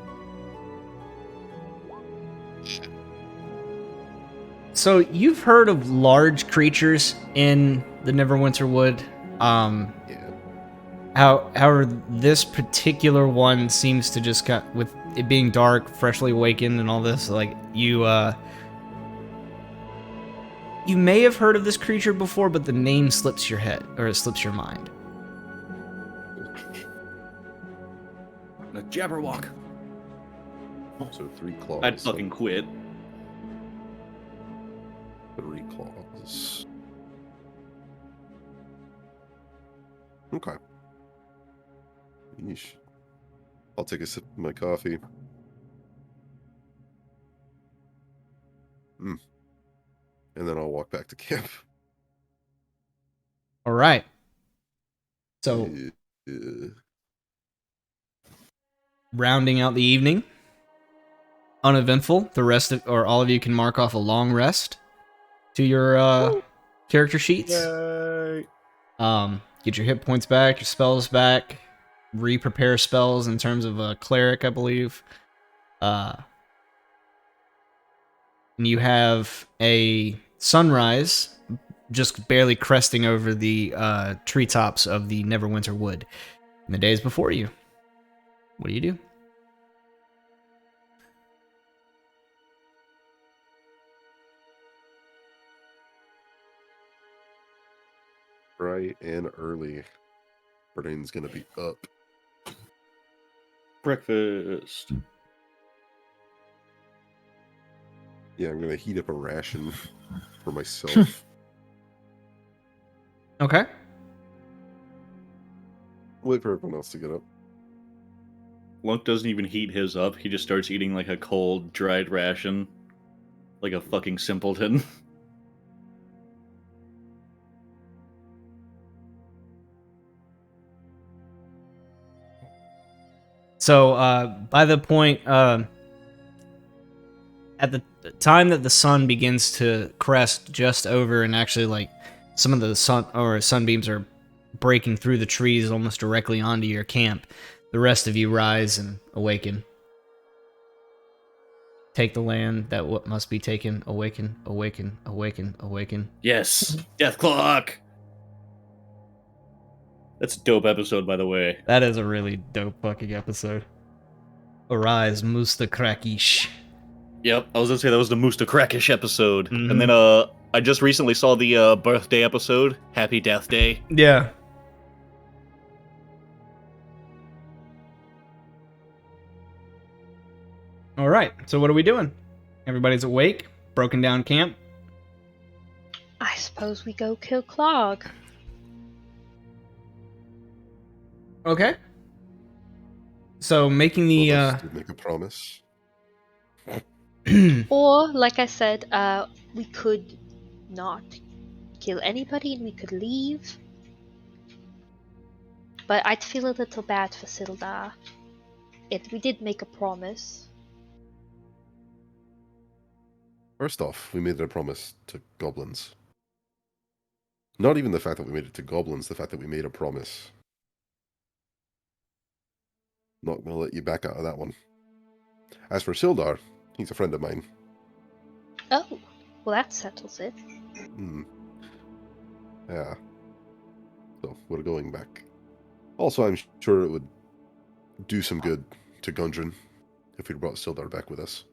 Speaker 1: So you've heard of large creatures in the Neverwinter Wood.
Speaker 2: Yeah.
Speaker 1: However, this particular one seems to just got, with it being dark, freshly awakened, and all this. Like you may have heard of this creature before, but the name slips your head, or it slips your mind.
Speaker 5: A Jabberwock.
Speaker 2: So 3 claws.
Speaker 5: I'd fucking quit.
Speaker 2: 3 claws. Okay. Yeesh. I'll take a sip of my coffee. And then I'll walk back to camp.
Speaker 1: All right. So, rounding out the evening, uneventful. The rest of, or all of you, can mark off a long rest to your character sheets.
Speaker 5: Yay.
Speaker 1: Get your hit points back, your spells back, re-prepare spells in terms of a cleric, I believe. And you have a sunrise just barely cresting over the treetops of the Neverwinter Wood. And the day is before you. What do you do?
Speaker 2: Bright and early. Bourdain's gonna be up.
Speaker 5: Breakfast.
Speaker 2: Yeah, I'm gonna heat up a ration for myself.
Speaker 1: Okay.
Speaker 2: Wait for everyone else to get up.
Speaker 5: Lunk doesn't even heat his up. He just starts eating like a cold, dried ration. Like a fucking simpleton.
Speaker 1: So, by the point, at the time that the sun begins to crest just over, and actually, like, some of the sunbeams are breaking through the trees almost directly onto your camp, the rest of you rise and awaken. Take the land that what must be taken. Awaken, awaken, awaken, awaken.
Speaker 5: Yes, Death Clock. That's a dope episode, by the way.
Speaker 1: That is a really dope fucking episode. Arise, Musta Krakish.
Speaker 5: Yep, I was gonna say that was the Musta Krakish episode,
Speaker 1: Mhm.
Speaker 5: and then I just recently saw the birthday episode, Happy Death Day.
Speaker 1: Yeah. All right. So what are we doing? Everybody's awake. Broken down camp.
Speaker 6: I suppose we go kill Clog.
Speaker 1: Okay. So making the
Speaker 2: Both of us did make a promise.
Speaker 6: Or, like I said, we could not kill anybody and we could leave. But I'd feel a little bad for Sildar. We did make a promise.
Speaker 2: First off, we made a promise to goblins. Not even the fact that we made it to goblins, the fact that we made a promise. Not gonna let you back out of that one. As for Sildar, he's a friend of mine.
Speaker 6: Oh, well that settles it.
Speaker 2: Yeah. So, we're going back. Also, I'm sure it would do some good to Gundren if we brought Sildar back with us.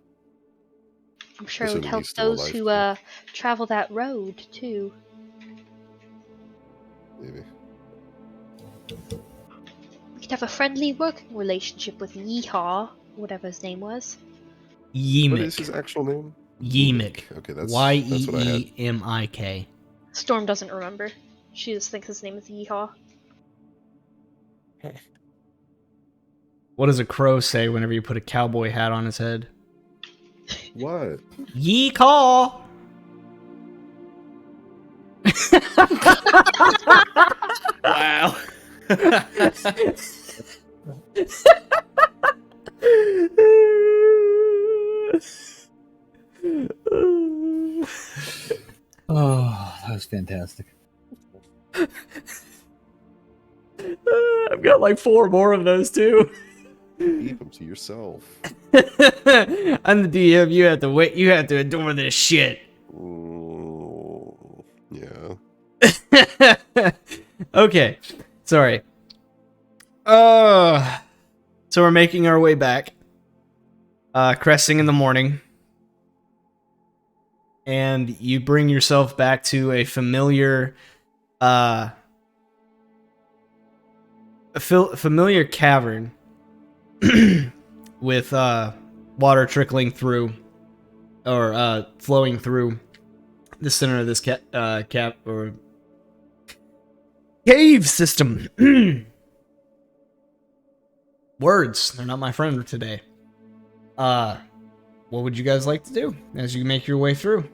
Speaker 6: I'm sure it would
Speaker 2: Assuming
Speaker 6: help
Speaker 2: he's still
Speaker 6: those
Speaker 2: alive,
Speaker 6: who travel that road too.
Speaker 2: Maybe.
Speaker 6: We could have a friendly working relationship with Yeehaw, whatever his name was.
Speaker 2: What is his
Speaker 1: Yeemik.
Speaker 2: actual name?
Speaker 1: Yeemik.
Speaker 2: Okay, that's what I had.
Speaker 1: Yeemik.
Speaker 6: Storm doesn't remember. She just thinks his name is Yeehaw.
Speaker 1: What does a crow say whenever you put a cowboy hat on his head?
Speaker 2: What?
Speaker 1: Yee-caw!
Speaker 5: Wow.
Speaker 3: Oh, that was fantastic.
Speaker 1: I've got like 4 more of those too.
Speaker 2: Keep them to yourself.
Speaker 1: I'm the DM. You have to wait. You have to endure this shit.
Speaker 2: Yeah.
Speaker 1: Okay. Sorry. So we're making our way back. Cresting in the morning. And you bring yourself back to a familiar familiar cavern with water trickling through or flowing through the center of this cap or cave system. Words, they're not my friend today. What would you guys like to do as you make your way through?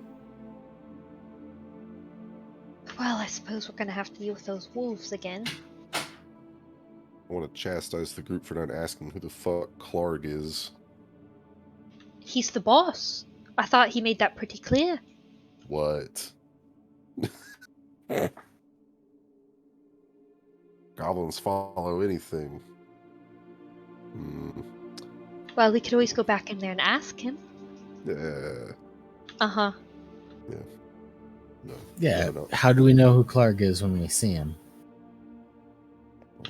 Speaker 6: Well, I suppose we're gonna have to deal with those wolves again.
Speaker 2: I want to chastise the group for not asking who the fuck Clark is.
Speaker 6: He's the boss. I thought he made that pretty clear.
Speaker 2: What? Goblins follow anything.
Speaker 6: Well, we could always go back in there and ask him.
Speaker 2: Yeah.
Speaker 6: Uh-huh.
Speaker 2: No.
Speaker 3: Yeah,
Speaker 2: No.
Speaker 3: how do we know who Clark is when we see him?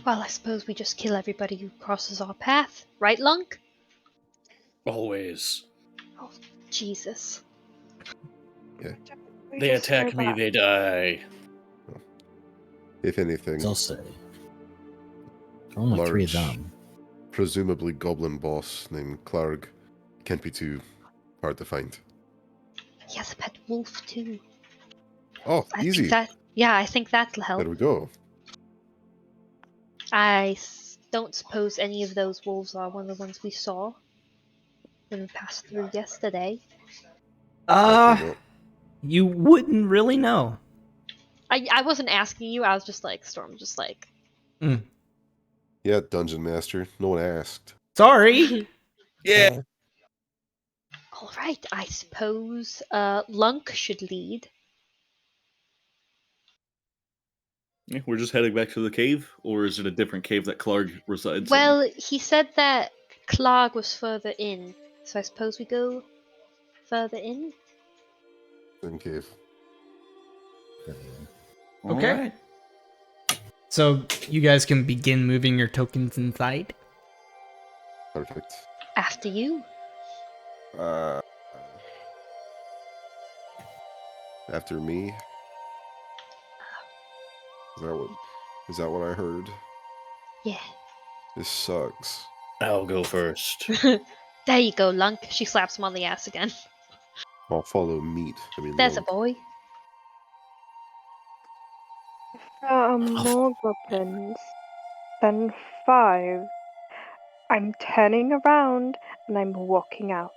Speaker 6: Well, I suppose we just kill everybody who crosses our path. Right, Lunk?
Speaker 5: Always.
Speaker 6: Oh, Jesus.
Speaker 5: They attack me, they die.
Speaker 2: If anything,
Speaker 3: I'll say. Only 3 of
Speaker 2: Large.
Speaker 3: them.
Speaker 2: presumably goblin boss named Clark can't be too hard to find.
Speaker 6: He has a pet wolf, too.
Speaker 2: Oh,
Speaker 6: I
Speaker 2: easy.
Speaker 6: think I think that'll help.
Speaker 2: There we go.
Speaker 6: Don't suppose any of those wolves are one of the ones we saw when we passed through yesterday.
Speaker 2: Definitely not.
Speaker 1: You wouldn't really know.
Speaker 6: I wasn't asking you, I was just like, Storm, just like...
Speaker 2: Yeah, Dungeon Master. No one asked.
Speaker 1: Sorry.
Speaker 5: Yeah.
Speaker 6: Alright, I suppose Lunk should lead.
Speaker 5: Yeah, we're just heading back to the cave, or is it a different cave that Clark resides in?
Speaker 6: Well, he said that Clog was further in, so I suppose we go Further in.
Speaker 2: In cave.
Speaker 1: Okay.
Speaker 5: Alright.
Speaker 1: So you guys can begin moving your tokens inside.
Speaker 2: Perfect.
Speaker 6: After you.
Speaker 2: Uh, after me. Is that what I heard?
Speaker 6: Yeah.
Speaker 2: This sucks.
Speaker 5: I'll go first.
Speaker 6: There you go, Lunk. She slaps him on the ass again.
Speaker 2: I'll follow meat.
Speaker 6: There's a
Speaker 2: Lunk.
Speaker 6: boy.
Speaker 8: There are more goblins than 5. I'm turning around and I'm walking out.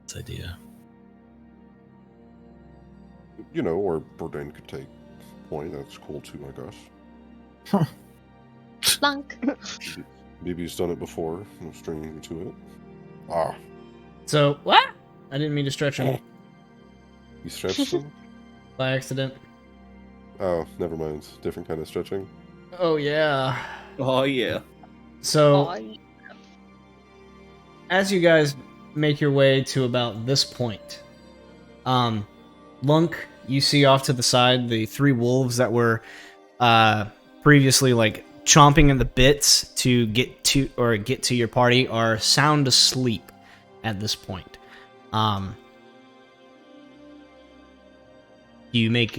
Speaker 3: This idea.
Speaker 2: Or Bourdain could take point. That's cool too, I guess.
Speaker 6: Lunk.
Speaker 2: Maybe he's done it before. No stringing to it. Ah,
Speaker 1: So what? I didn't mean to stretch him
Speaker 2: you stretched him?
Speaker 1: by accident.
Speaker 2: Oh, never mind. Different kind of stretching.
Speaker 1: Oh yeah.
Speaker 5: Oh, yeah.
Speaker 1: So
Speaker 6: Aw,
Speaker 1: as you guys make your way to about this point, Lunk, you see off to the side the 3 wolves that were previously like chomping at the bits to get to your party are sound asleep at this point. Do you make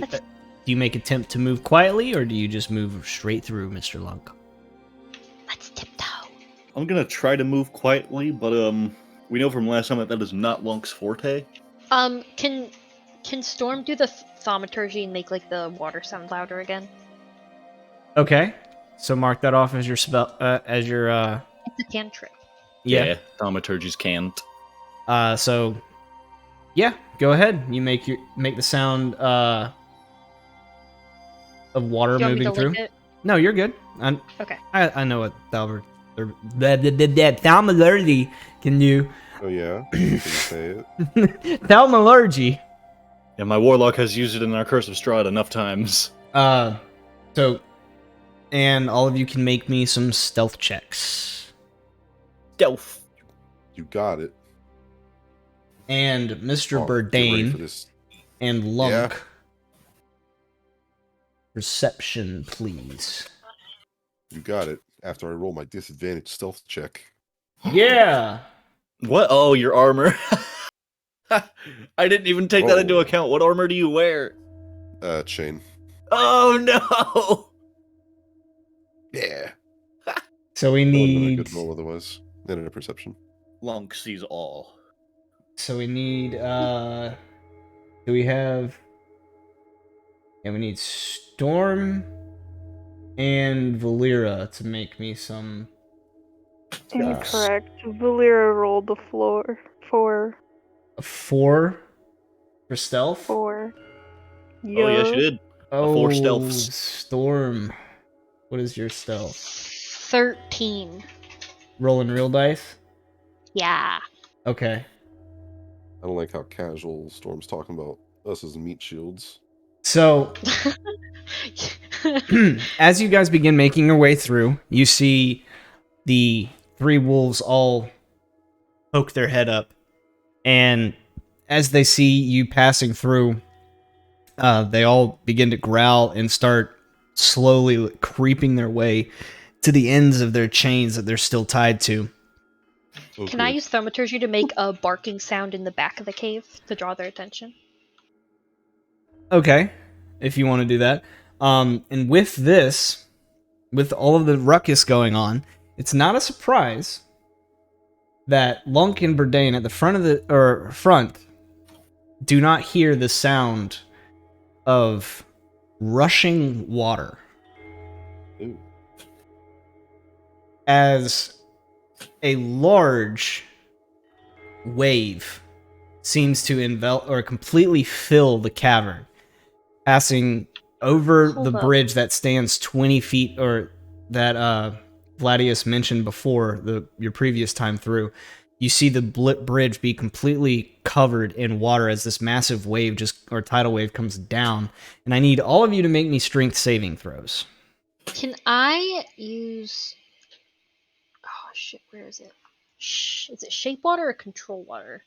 Speaker 1: attempt to move quietly, or do you just move straight through, Mr. Lunk?
Speaker 6: let's tiptoe.
Speaker 5: I'm gonna try to move quietly, but we know from last time that is not Lunk's forte.
Speaker 6: Can Storm do the thaumaturgy and make like the water sound louder again?
Speaker 1: Okay, so mark that off as your spell.
Speaker 6: It's a cantrip.
Speaker 1: Yeah.
Speaker 5: Thaumaturgies can't.
Speaker 1: So, yeah, go ahead. You make the sound of water
Speaker 6: Do you want me
Speaker 1: moving
Speaker 6: to
Speaker 1: through.
Speaker 6: lick it?
Speaker 1: No, you're good.
Speaker 6: Okay.
Speaker 1: I know what thaumaturgy can do.
Speaker 2: Oh yeah? Can you say it?
Speaker 1: Thaumaturgy.
Speaker 5: Yeah, my warlock has used it in our Curse of Strahd enough times.
Speaker 1: So, and all of you can make me some stealth checks.
Speaker 5: Stealth.
Speaker 2: You got it.
Speaker 1: And Mr.
Speaker 2: Oh, get ready for
Speaker 1: Burdain
Speaker 2: this.
Speaker 1: and Lunk.
Speaker 2: Yeah.
Speaker 1: Perception, please.
Speaker 2: You got it. After I roll my disadvantage stealth check.
Speaker 1: Yeah.
Speaker 5: What? Oh, your armor. I didn't even take that into
Speaker 2: Oh.
Speaker 5: account. What armor do you wear?
Speaker 2: Chain.
Speaker 5: Oh no!
Speaker 2: Yeah.
Speaker 1: So we
Speaker 2: That would've been a
Speaker 1: need.
Speaker 2: good roll otherwise. And in a perception.
Speaker 5: Lunk sees all.
Speaker 1: So we need. Do we have? Yeah, we need Storm and Valera to make me some.
Speaker 8: Incorrect. Valera rolled the floor. 4.
Speaker 1: A 4 for stealth.
Speaker 8: 4.
Speaker 5: Oh yes, you did.
Speaker 1: Oh,
Speaker 5: 4 stealths.
Speaker 1: Storm. What is your stealth?
Speaker 6: 13.
Speaker 1: Rolling real dice.
Speaker 6: Yeah.
Speaker 1: Okay.
Speaker 2: I don't like how casual Storm's talking about us as meat shields.
Speaker 1: So, as you guys begin making your way through, you see the 3 wolves all poke their head up, and as they see you passing through, they all begin to growl and start slowly creeping their way to the ends of their chains that they're still tied to.
Speaker 6: Can I use thaumaturgy to make a barking sound in the back of the cave to draw their attention?
Speaker 1: Okay, if you want to do that. And with this, with all of the ruckus going on, it's not a surprise that Lunk and Bourdain at the front do not hear the sound of rushing water.
Speaker 2: Ooh.
Speaker 1: As a large wave seems to envelop or completely fill the cavern, passing over
Speaker 6: Hold
Speaker 1: the
Speaker 6: up.
Speaker 1: bridge that stands 20 feet, or that Vladius mentioned before your previous time through. You see the bridge be completely covered in water as this massive wave tidal wave comes down, and I need all of you to make me strength saving throws.
Speaker 6: Can I use? Oh shit! Where is it? Is it shape water or control water?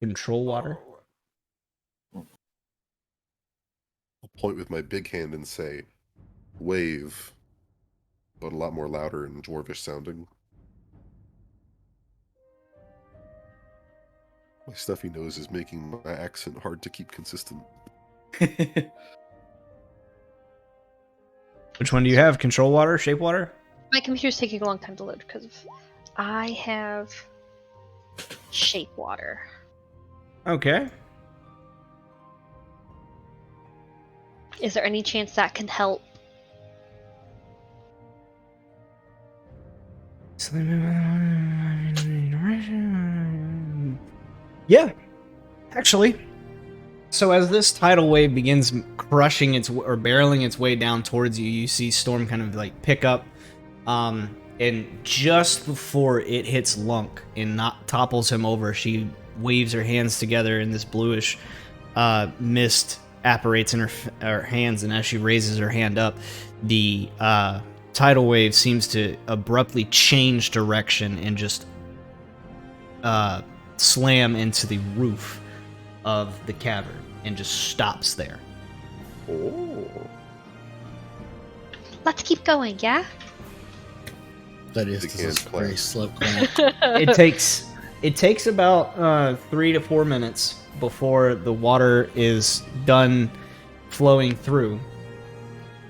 Speaker 1: Control water.
Speaker 2: I'll point with my big hand and say, wave, but a lot more louder and dwarvish sounding. My stuffy nose is making my accent hard to keep consistent.
Speaker 1: Which one do you have? Control water, shape water?
Speaker 6: My computer's taking a long time to load because I have shape water.
Speaker 1: Okay.
Speaker 6: Is there any chance that can help?
Speaker 1: Yeah, actually. So as this tidal wave begins crushing its or barreling its way down towards you, you see Storm kind of like pick up, and just before it hits Lunk and topples him over, she waves her hands together, and this bluish mist apparates in her hands. And as she raises her hand up, the tidal wave seems to abruptly change direction and just slam into the roof of the cavern and just stops there.
Speaker 2: Oh.
Speaker 6: Let's keep going, yeah?
Speaker 3: That is
Speaker 2: The
Speaker 3: this is
Speaker 2: can
Speaker 3: very
Speaker 2: clap.
Speaker 3: slow climb.
Speaker 1: It takes about 3 to 4 minutes before the water is done flowing through.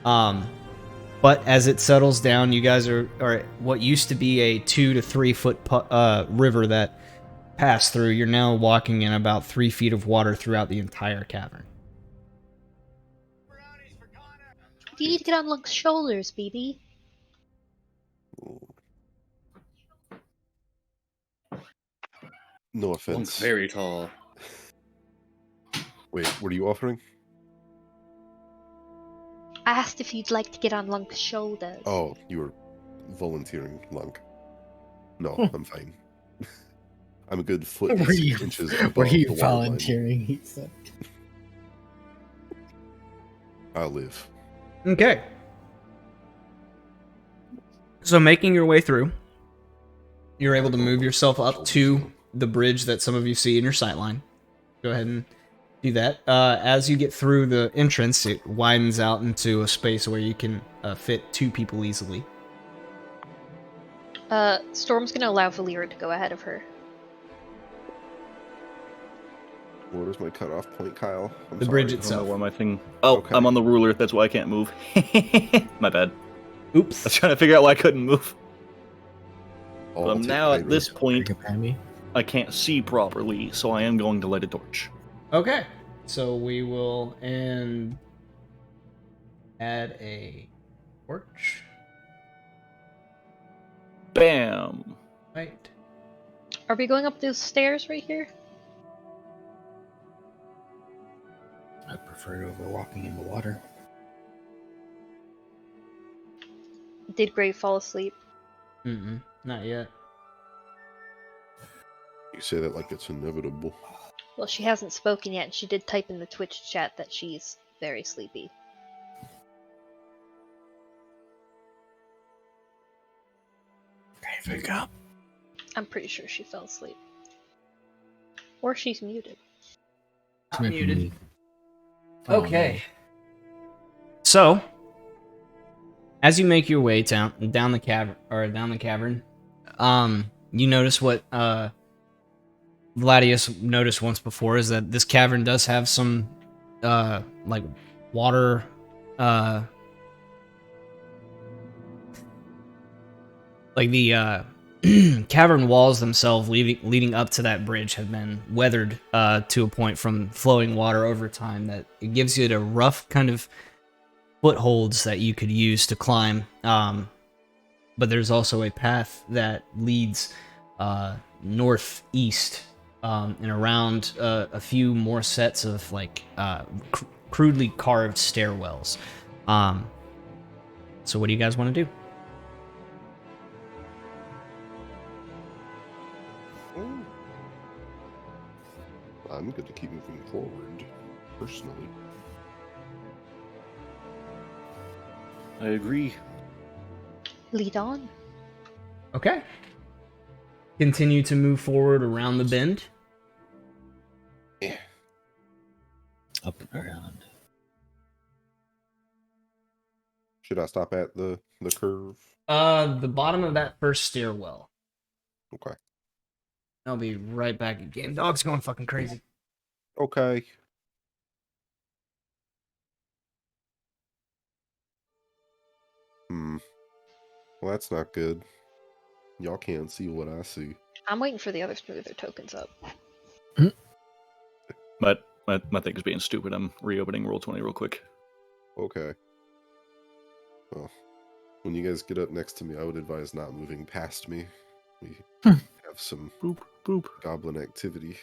Speaker 1: But as it settles down, you guys are at what used to be a 2 to 3 foot river that passed through. You're now walking in about 3 feet of water throughout the entire cavern.
Speaker 6: You need to get on Lunk's shoulders, BB.
Speaker 2: No
Speaker 9: One's
Speaker 2: offense.
Speaker 9: very tall.
Speaker 2: Wait, what are you offering?
Speaker 6: I asked if you'd like to get on Lunk's shoulders.
Speaker 2: Oh, you were volunteering, Lunk. No, I'm fine. I'm a good foot and
Speaker 3: Were
Speaker 2: 6
Speaker 3: you-
Speaker 2: inches above
Speaker 3: Were you
Speaker 2: the water line.
Speaker 3: volunteering? He said.
Speaker 2: I'll live.
Speaker 1: Okay. So making your way through, you're able to move yourself up to the bridge that some of you see in your sightline. Go ahead and do that. As you get through the entrance, it widens out into a space where you can fit 2 people easily.
Speaker 6: Storm's gonna allow Valyra to go ahead of her.
Speaker 2: Where's my cutoff point, Kyle? I'm
Speaker 1: The
Speaker 2: sorry.
Speaker 1: bridge
Speaker 5: I don't know
Speaker 1: itself.
Speaker 5: why my thing. Oh,
Speaker 2: Okay.
Speaker 5: I'm on the ruler. That's why I can't move. My bad. I
Speaker 1: Oops.
Speaker 5: was trying to figure out why I couldn't move.
Speaker 2: I'll
Speaker 5: But I'm
Speaker 2: take
Speaker 5: now
Speaker 2: the
Speaker 5: at
Speaker 2: high
Speaker 5: this
Speaker 2: road.
Speaker 5: point,
Speaker 3: Behind me.
Speaker 5: I can't see properly, so I am going to light a torch.
Speaker 1: Okay. So we will add a torch.
Speaker 5: Bam!
Speaker 1: Right.
Speaker 6: Are we going up those stairs right here?
Speaker 3: I prefer it over walking in the water.
Speaker 6: Did Gray fall asleep?
Speaker 1: Mm-mm. Not yet.
Speaker 2: You say that like it's inevitable.
Speaker 6: Well, she hasn't spoken yet, and she did type in the Twitch chat that she's very sleepy.
Speaker 3: Okay, wake up.
Speaker 6: I'm pretty sure she fell asleep. Or she's muted.
Speaker 1: Muted.
Speaker 3: Oh,
Speaker 1: Okay. So, as you make your way down the cavern, you notice what Vladius noticed once before, is that this cavern does have some like water like the cavern walls themselves leading up to that bridge have been weathered to a point from flowing water over time that it gives you a rough kind of footholds that you could use to climb. But there's also a path that leads northeast and around a few more sets of like crudely carved stairwells. So what do you guys want to do?
Speaker 2: I'm good to keep moving forward, personally.
Speaker 5: I agree.
Speaker 6: Lead on.
Speaker 1: Okay. Continue to move forward around the bend.
Speaker 2: Yeah.
Speaker 3: Up and around.
Speaker 2: Should I stop at the curve?
Speaker 1: The bottom of that first stairwell.
Speaker 2: Okay.
Speaker 1: I'll be right back again. Dog's going fucking crazy.
Speaker 2: Okay. Well, that's not good. Y'all can't see what I see.
Speaker 6: I'm waiting for the others to move their tokens up.
Speaker 5: But my thing is being stupid. I'm reopening Roll20 real quick.
Speaker 2: Okay. Well, when you guys get up next to me, I would advise not moving past me. We have some
Speaker 5: Boop, boop.
Speaker 2: goblin activity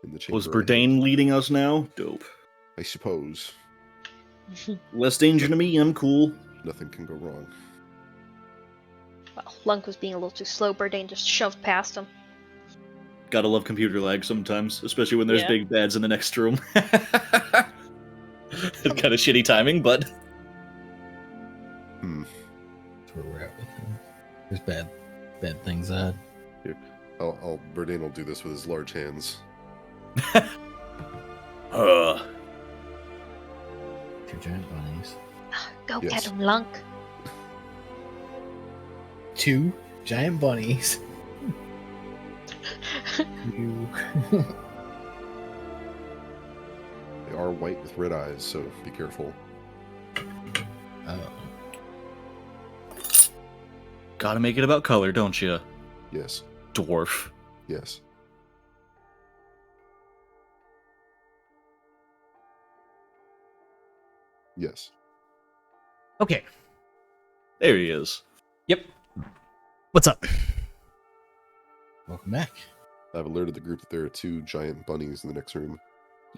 Speaker 2: in the chamber.
Speaker 5: Was Verdane leading us now? Dope.
Speaker 2: I suppose.
Speaker 5: Less danger to me, I'm cool.
Speaker 2: Nothing can go wrong.
Speaker 6: Well, Lunk was being a little too slow. Burdane just shoved past him.
Speaker 5: Gotta love computer lag sometimes, especially when there's
Speaker 6: Yeah.
Speaker 5: big bads in the next room. Kind of shitty timing, but...
Speaker 3: That's where we're at with him. There's bad things ahead.
Speaker 2: Verdane will do this with his large hands.
Speaker 5: Uh,
Speaker 3: Two giant bunnies.
Speaker 6: Go
Speaker 2: Yes.
Speaker 6: get him, Lunk.
Speaker 3: Two giant bunnies. You.
Speaker 2: They are white with red eyes, so be careful.
Speaker 3: Oh.
Speaker 5: gotta make it about color, don't you?
Speaker 2: Yes.
Speaker 5: Dwarf.
Speaker 2: Yes. Yes.
Speaker 1: Okay.
Speaker 5: There he is.
Speaker 1: Yep. What's up?
Speaker 3: Welcome back.
Speaker 2: I've alerted the group that there are two giant bunnies in the next room.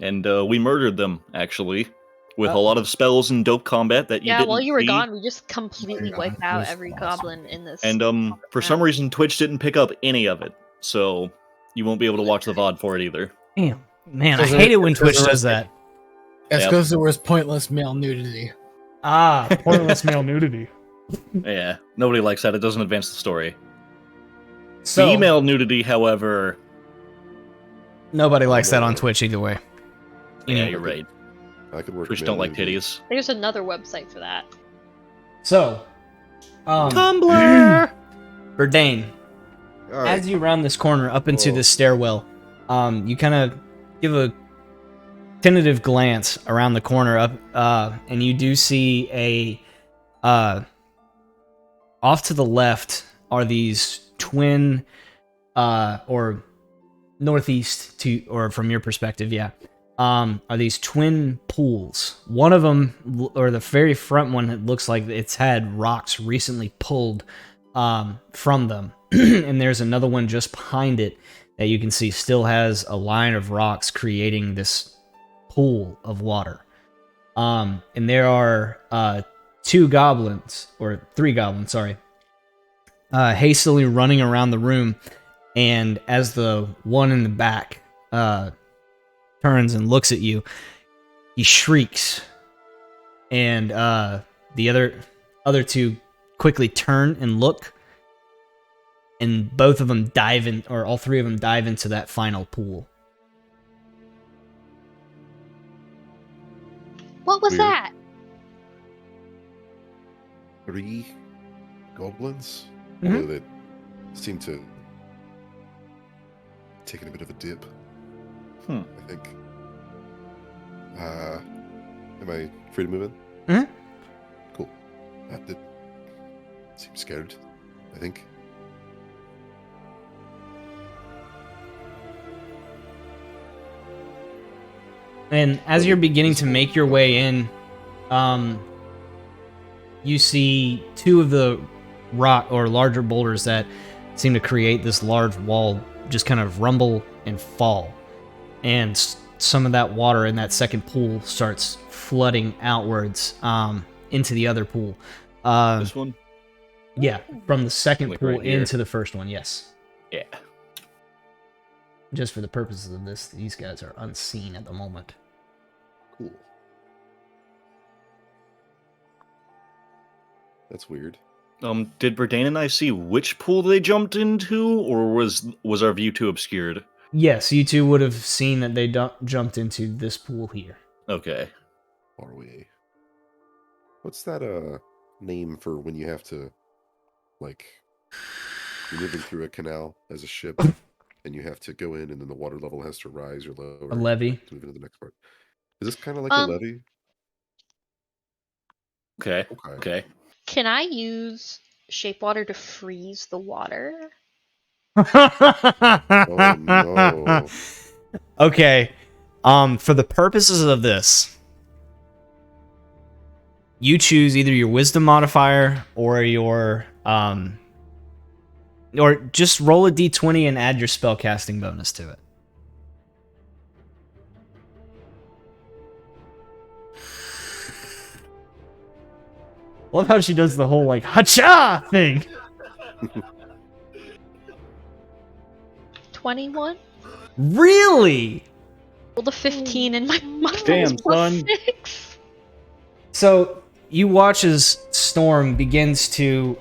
Speaker 5: And we murdered them, actually. With a lot of spells and dope combat that you
Speaker 6: Yeah,
Speaker 5: didn't
Speaker 6: while you were
Speaker 5: see.
Speaker 6: gone, we just completely
Speaker 3: Yeah,
Speaker 6: wiped
Speaker 3: it
Speaker 6: out
Speaker 3: was
Speaker 6: every
Speaker 3: awesome.
Speaker 6: goblin in this.
Speaker 5: And for some reason, Twitch didn't pick up any of it. So you won't be able to watch the VOD for it either.
Speaker 1: Damn. Man, I
Speaker 3: So
Speaker 1: hate it when
Speaker 3: so
Speaker 1: Twitch
Speaker 3: there
Speaker 1: does
Speaker 3: was-
Speaker 1: that.
Speaker 3: It's
Speaker 5: Yep.
Speaker 3: because there was pointless male nudity.
Speaker 1: Ah, pointless male nudity.
Speaker 5: Yeah, nobody likes that. It doesn't advance the story.
Speaker 1: So,
Speaker 5: Female nudity, however...
Speaker 1: nobody likes that on Twitch either way.
Speaker 5: Yeah, you're right.
Speaker 2: I could work.
Speaker 5: Twitch
Speaker 2: male
Speaker 5: don't like
Speaker 2: nudity.
Speaker 5: titties.
Speaker 6: There's another website for that.
Speaker 1: So,
Speaker 5: Tumblr!
Speaker 1: Verdane,
Speaker 2: All right.
Speaker 1: as you round this corner up into
Speaker 2: Whoa.
Speaker 1: this stairwell, you kind of give a tentative glance around the corner up, and you do see a off to the left are these twin, or northeast to, or from your perspective, yeah, are these twin pools. One of them, or the very front one, it looks like it's had rocks recently pulled from them. And there's another one just behind it that you can see still has a line of rocks creating this pool of water. And there are three goblins, sorry, hastily running around the room. And as the one in the back turns and looks at you, he shrieks, and the other two quickly turn and look, and both of them dive in, or all three of them dive into that final pool.
Speaker 6: What was
Speaker 2: Weird.
Speaker 6: that?
Speaker 2: 3 goblins.
Speaker 1: Mhm.
Speaker 2: Although they seem to taking a bit of a dip. I think. Am I free to move in?
Speaker 1: Mhm.
Speaker 2: Cool. That seems scared, I think.
Speaker 1: And as you're beginning to make your way in, you see two of the rock or larger boulders that seem to create this large wall just kind of rumble and fall. And some of that water in that second pool starts flooding outwards into the other pool.
Speaker 5: This one?
Speaker 1: Yeah, from the second
Speaker 5: Like
Speaker 1: pool
Speaker 5: right here.
Speaker 1: into the first one, yes.
Speaker 5: Yeah.
Speaker 1: Just for the purposes of this, these guys are unseen at the moment.
Speaker 2: Cool. That's weird.
Speaker 5: Did Verdane and I see which pool they jumped into, or was our view too obscured?
Speaker 1: Yes, you two would have seen that they jumped into this pool here.
Speaker 5: Okay.
Speaker 2: Are we? What's that name for when you have to, like, you're moving through a canal as a ship, and you have to go in, and then the water level has to rise or lower
Speaker 1: A levee.
Speaker 2: to move into the next part? Is this kind of like a levee?
Speaker 5: Okay.
Speaker 6: Can I use shape water to freeze the water?
Speaker 2: Oh no!
Speaker 1: Okay. For the purposes of this, you choose either your wisdom modifier or your or just roll a d20 and add your spellcasting bonus to it. Love how she does the whole like hacha thing.
Speaker 6: 21?
Speaker 1: Really?
Speaker 6: Rolled a 15 and my
Speaker 5: Damn,
Speaker 6: plus
Speaker 5: son.
Speaker 6: 6.
Speaker 1: So you watch as Storm begins to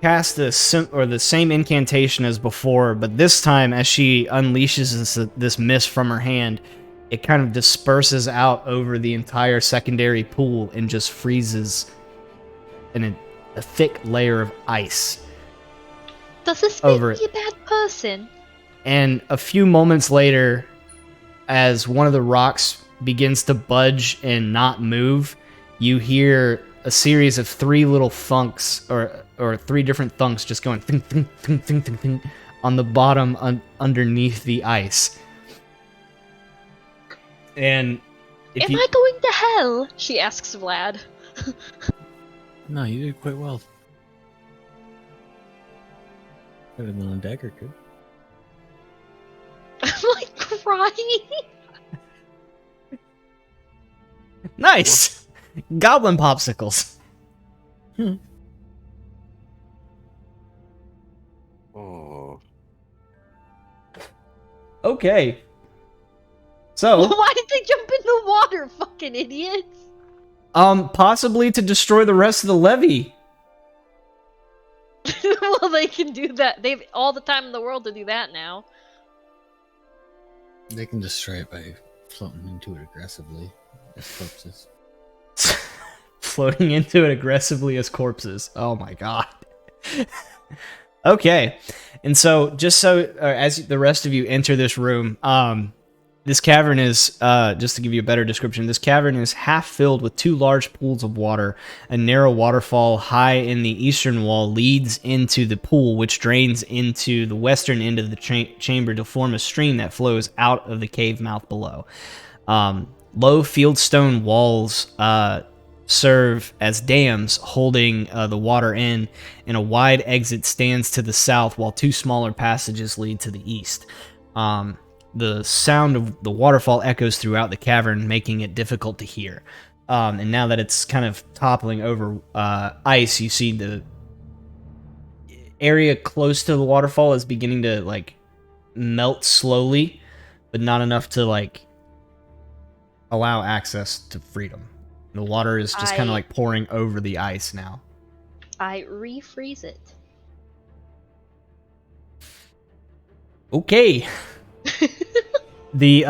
Speaker 1: cast the same incantation as before, but this time as she unleashes this mist from her hand, it kind of disperses out over the entire secondary pool and just freezes in a thick layer of ice.
Speaker 6: Does this
Speaker 1: Over
Speaker 6: make me a bad person?
Speaker 1: And a few moments later, as one of the rocks begins to budge and not move, you hear a series of three little thunks, or three different thunks just going thunk, thunk, thunk, thunk, thunk, thunk, on the bottom underneath the ice. And
Speaker 6: Am I going to hell? She asks Vlad.
Speaker 3: No, you did quite well. Better than a dagger could.
Speaker 6: I'm like crying.
Speaker 1: Nice! Goblin popsicles.
Speaker 2: Oh.
Speaker 1: Okay. So,
Speaker 6: Why did they jump in the water, fucking idiots?
Speaker 1: possibly to destroy the rest of the levee.
Speaker 6: Well, they can do that. They've all the time in the world to do that now.
Speaker 3: They can destroy it by floating into it aggressively as corpses.
Speaker 1: Floating into it aggressively as corpses. Oh my god. Okay. And so, as the rest of you enter this room, this cavern is, just to give you a better description, this cavern is half filled with two large pools of water. A narrow waterfall high in the eastern wall leads into the pool, which drains into the western end of the chamber to form a stream that flows out of the cave mouth below. Low fieldstone walls serve as dams holding the water in, and a wide exit stands to the south, while two smaller passages lead to the east. The sound of the waterfall echoes throughout the cavern, making it difficult to hear. And now that it's kind of toppling over ice, you see the area close to the waterfall is beginning to, like, melt slowly, but not enough to, like, allow access to freedom. The water is just kind of, like, pouring over the ice now.
Speaker 6: I refreeze it.
Speaker 1: Okay. With the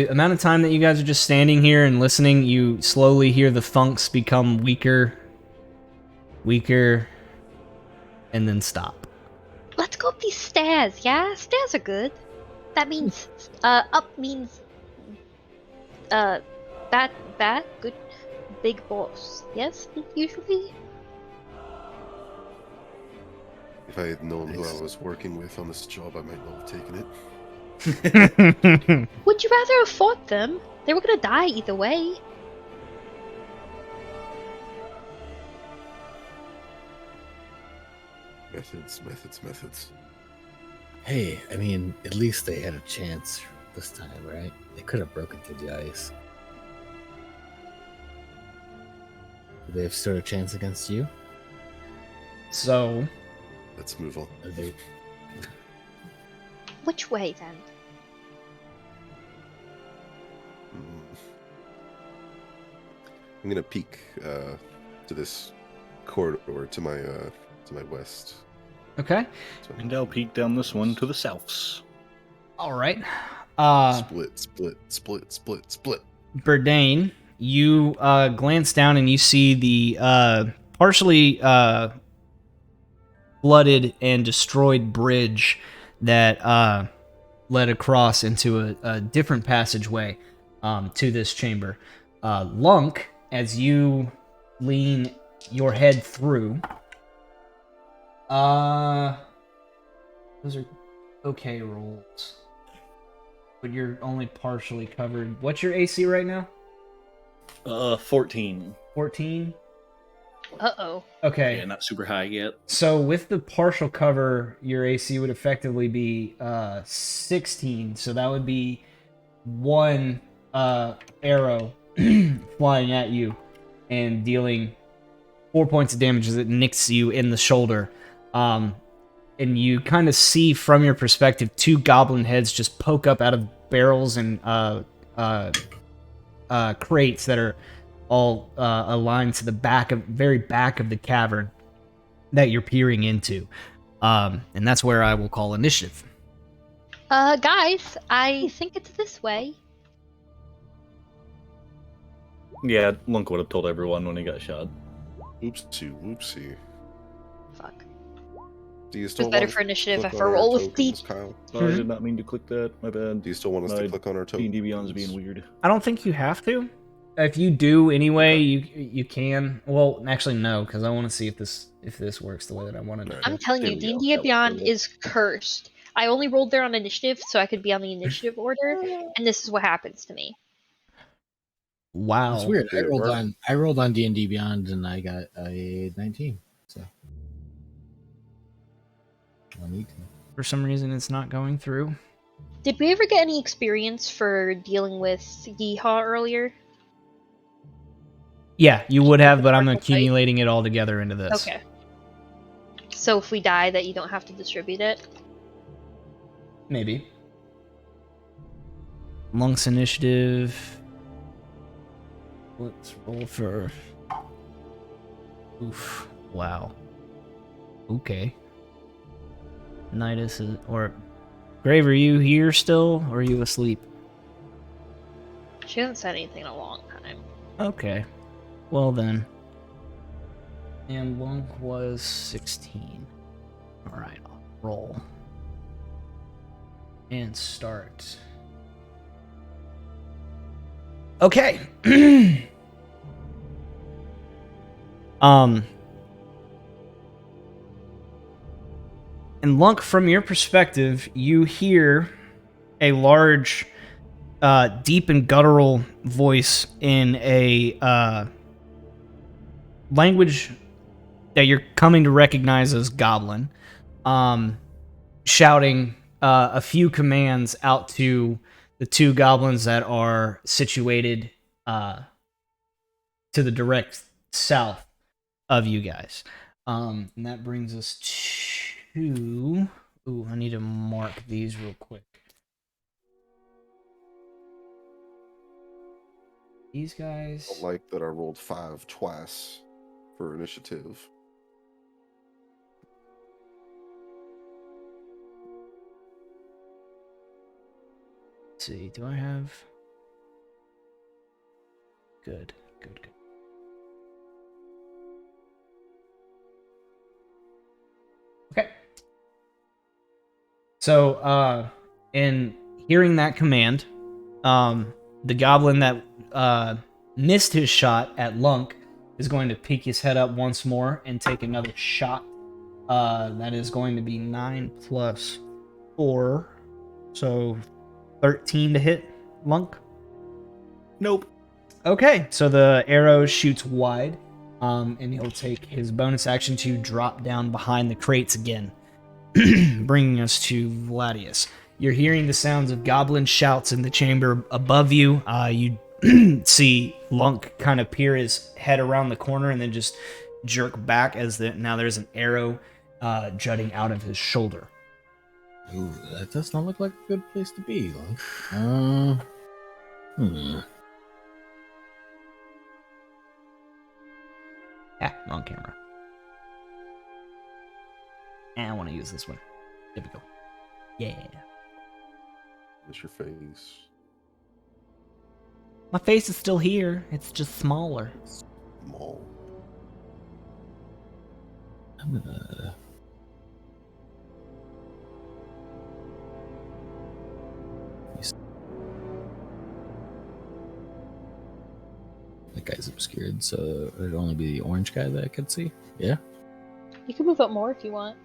Speaker 1: amount of time that you guys are just standing here and listening, you slowly hear the thunks become weaker, and then stop.
Speaker 6: Let's go up these stairs, yeah? Stairs are good. That means, up means, bad, good, big boss. Yes, usually?
Speaker 2: If I had known who I was working with on this job, I might not have taken it.
Speaker 6: Would you rather have fought them? They were gonna die either way.
Speaker 2: Methods.
Speaker 3: Hey, I mean, at least they had a chance this time, right? They could have broken through the ice. Do they have stood a chance against you?
Speaker 1: So,
Speaker 2: Let's move on.
Speaker 3: Are they...
Speaker 6: Which way then?
Speaker 2: I'm gonna peek to this corridor to my west.
Speaker 1: Okay.
Speaker 2: So,
Speaker 5: And I'll peek down this one to the souths.
Speaker 1: All right.
Speaker 2: split.
Speaker 1: Burdane, you glance down and you see the partially flooded and destroyed bridge that led across into a different passageway to this chamber. Lunk, as you lean your head through, those are okay rolls, but you're only partially covered. What's your AC right now?
Speaker 5: 14.
Speaker 1: 14?
Speaker 6: Uh-oh.
Speaker 1: Okay.
Speaker 5: Yeah, not super high yet.
Speaker 1: So with the partial cover, your AC would effectively be 16. So that would be one arrow flying at you and dealing 4 points of damage as it nicks you in the shoulder. And you kind of see from your perspective 2 goblin heads just poke up out of barrels and crates that are all aligned to the very back of the cavern that you're peering into. And that's where I will call initiative.
Speaker 6: Guys, I think it's this way.
Speaker 5: Yeah, Lunk would have told everyone when he got shot.
Speaker 2: Whoopsie.
Speaker 6: Fuck.
Speaker 2: Do you still
Speaker 6: It's better
Speaker 2: want
Speaker 6: for initiative
Speaker 2: click
Speaker 6: if
Speaker 2: on
Speaker 6: I
Speaker 2: our
Speaker 6: roll with
Speaker 2: tokens,
Speaker 6: deep.
Speaker 2: Kyle?
Speaker 5: I did not mean to click that. My bad.
Speaker 2: Do you still want us to
Speaker 5: My
Speaker 2: click on our tokens?
Speaker 5: D&D Beyond's being weird.
Speaker 1: I don't think you have to. If you do anyway,
Speaker 2: Okay.
Speaker 1: you can. Well, actually no, because I want to see if this works the way that I want it to.
Speaker 6: I'm telling
Speaker 5: There
Speaker 6: you,
Speaker 5: we go.
Speaker 6: D&D
Speaker 5: That
Speaker 6: Beyond
Speaker 5: looks good.
Speaker 6: is cursed. I only rolled there on initiative, so I could be on the initiative order, and this is what happens to me.
Speaker 1: Wow.
Speaker 3: It's weird.
Speaker 2: Did it work?
Speaker 3: I rolled on D&D Beyond and I got a 19. So I'll need to.
Speaker 1: For some reason, it's not going through.
Speaker 6: Did we ever get any experience for dealing with Yeehaw earlier?
Speaker 1: Yeah, you would have, but I'm
Speaker 6: Partial fight?
Speaker 1: accumulating it all together into this.
Speaker 6: Okay. So if we die, that you don't have to distribute it?
Speaker 1: Maybe. Lunk's initiative. Let's roll for... Oof. Wow. Okay. Nidus is... Or... Grave, are you here still? Or are you asleep?
Speaker 6: She hasn't said anything in a long time.
Speaker 1: Okay. Well then. And Lunk was 16. Alright, I'll roll. And start. Okay. And Lunk, from your perspective, you hear a large, deep and guttural voice in a language that you're coming to recognize as Goblin, shouting a few commands out to the 2 goblins that are situated to the direct south of you guys. And that brings us to... Ooh, I need to mark these real quick. These guys...
Speaker 2: I like that I rolled 5 twice for initiative.
Speaker 1: Let's see, do I have... Good. Okay. So, in hearing that command, the goblin that missed his shot at Lunk is going to peek his head up once more and take another shot. That is going to be 9 plus 4, so 13 to hit Lunk.
Speaker 5: Nope.
Speaker 1: Okay, so the arrow shoots wide, and he'll take his bonus action to drop down behind the crates again, bringing us to Vladius. You're hearing the sounds of goblin shouts in the chamber above you. You see Lunk kind of peer his head around the corner and then just jerk back as now there's an arrow jutting out of his shoulder.
Speaker 3: Ooh, that does not look like a good place to be, Lunk.
Speaker 1: Ah, wrong camera. I want to use this one. There we go. Yeah.
Speaker 2: What's your face?
Speaker 1: My face is still here. It's just smaller.
Speaker 2: Small.
Speaker 3: I'm gonna. That guy's obscured, so it'd only be the orange guy that I could see. Yeah.
Speaker 6: You can move up more if you want.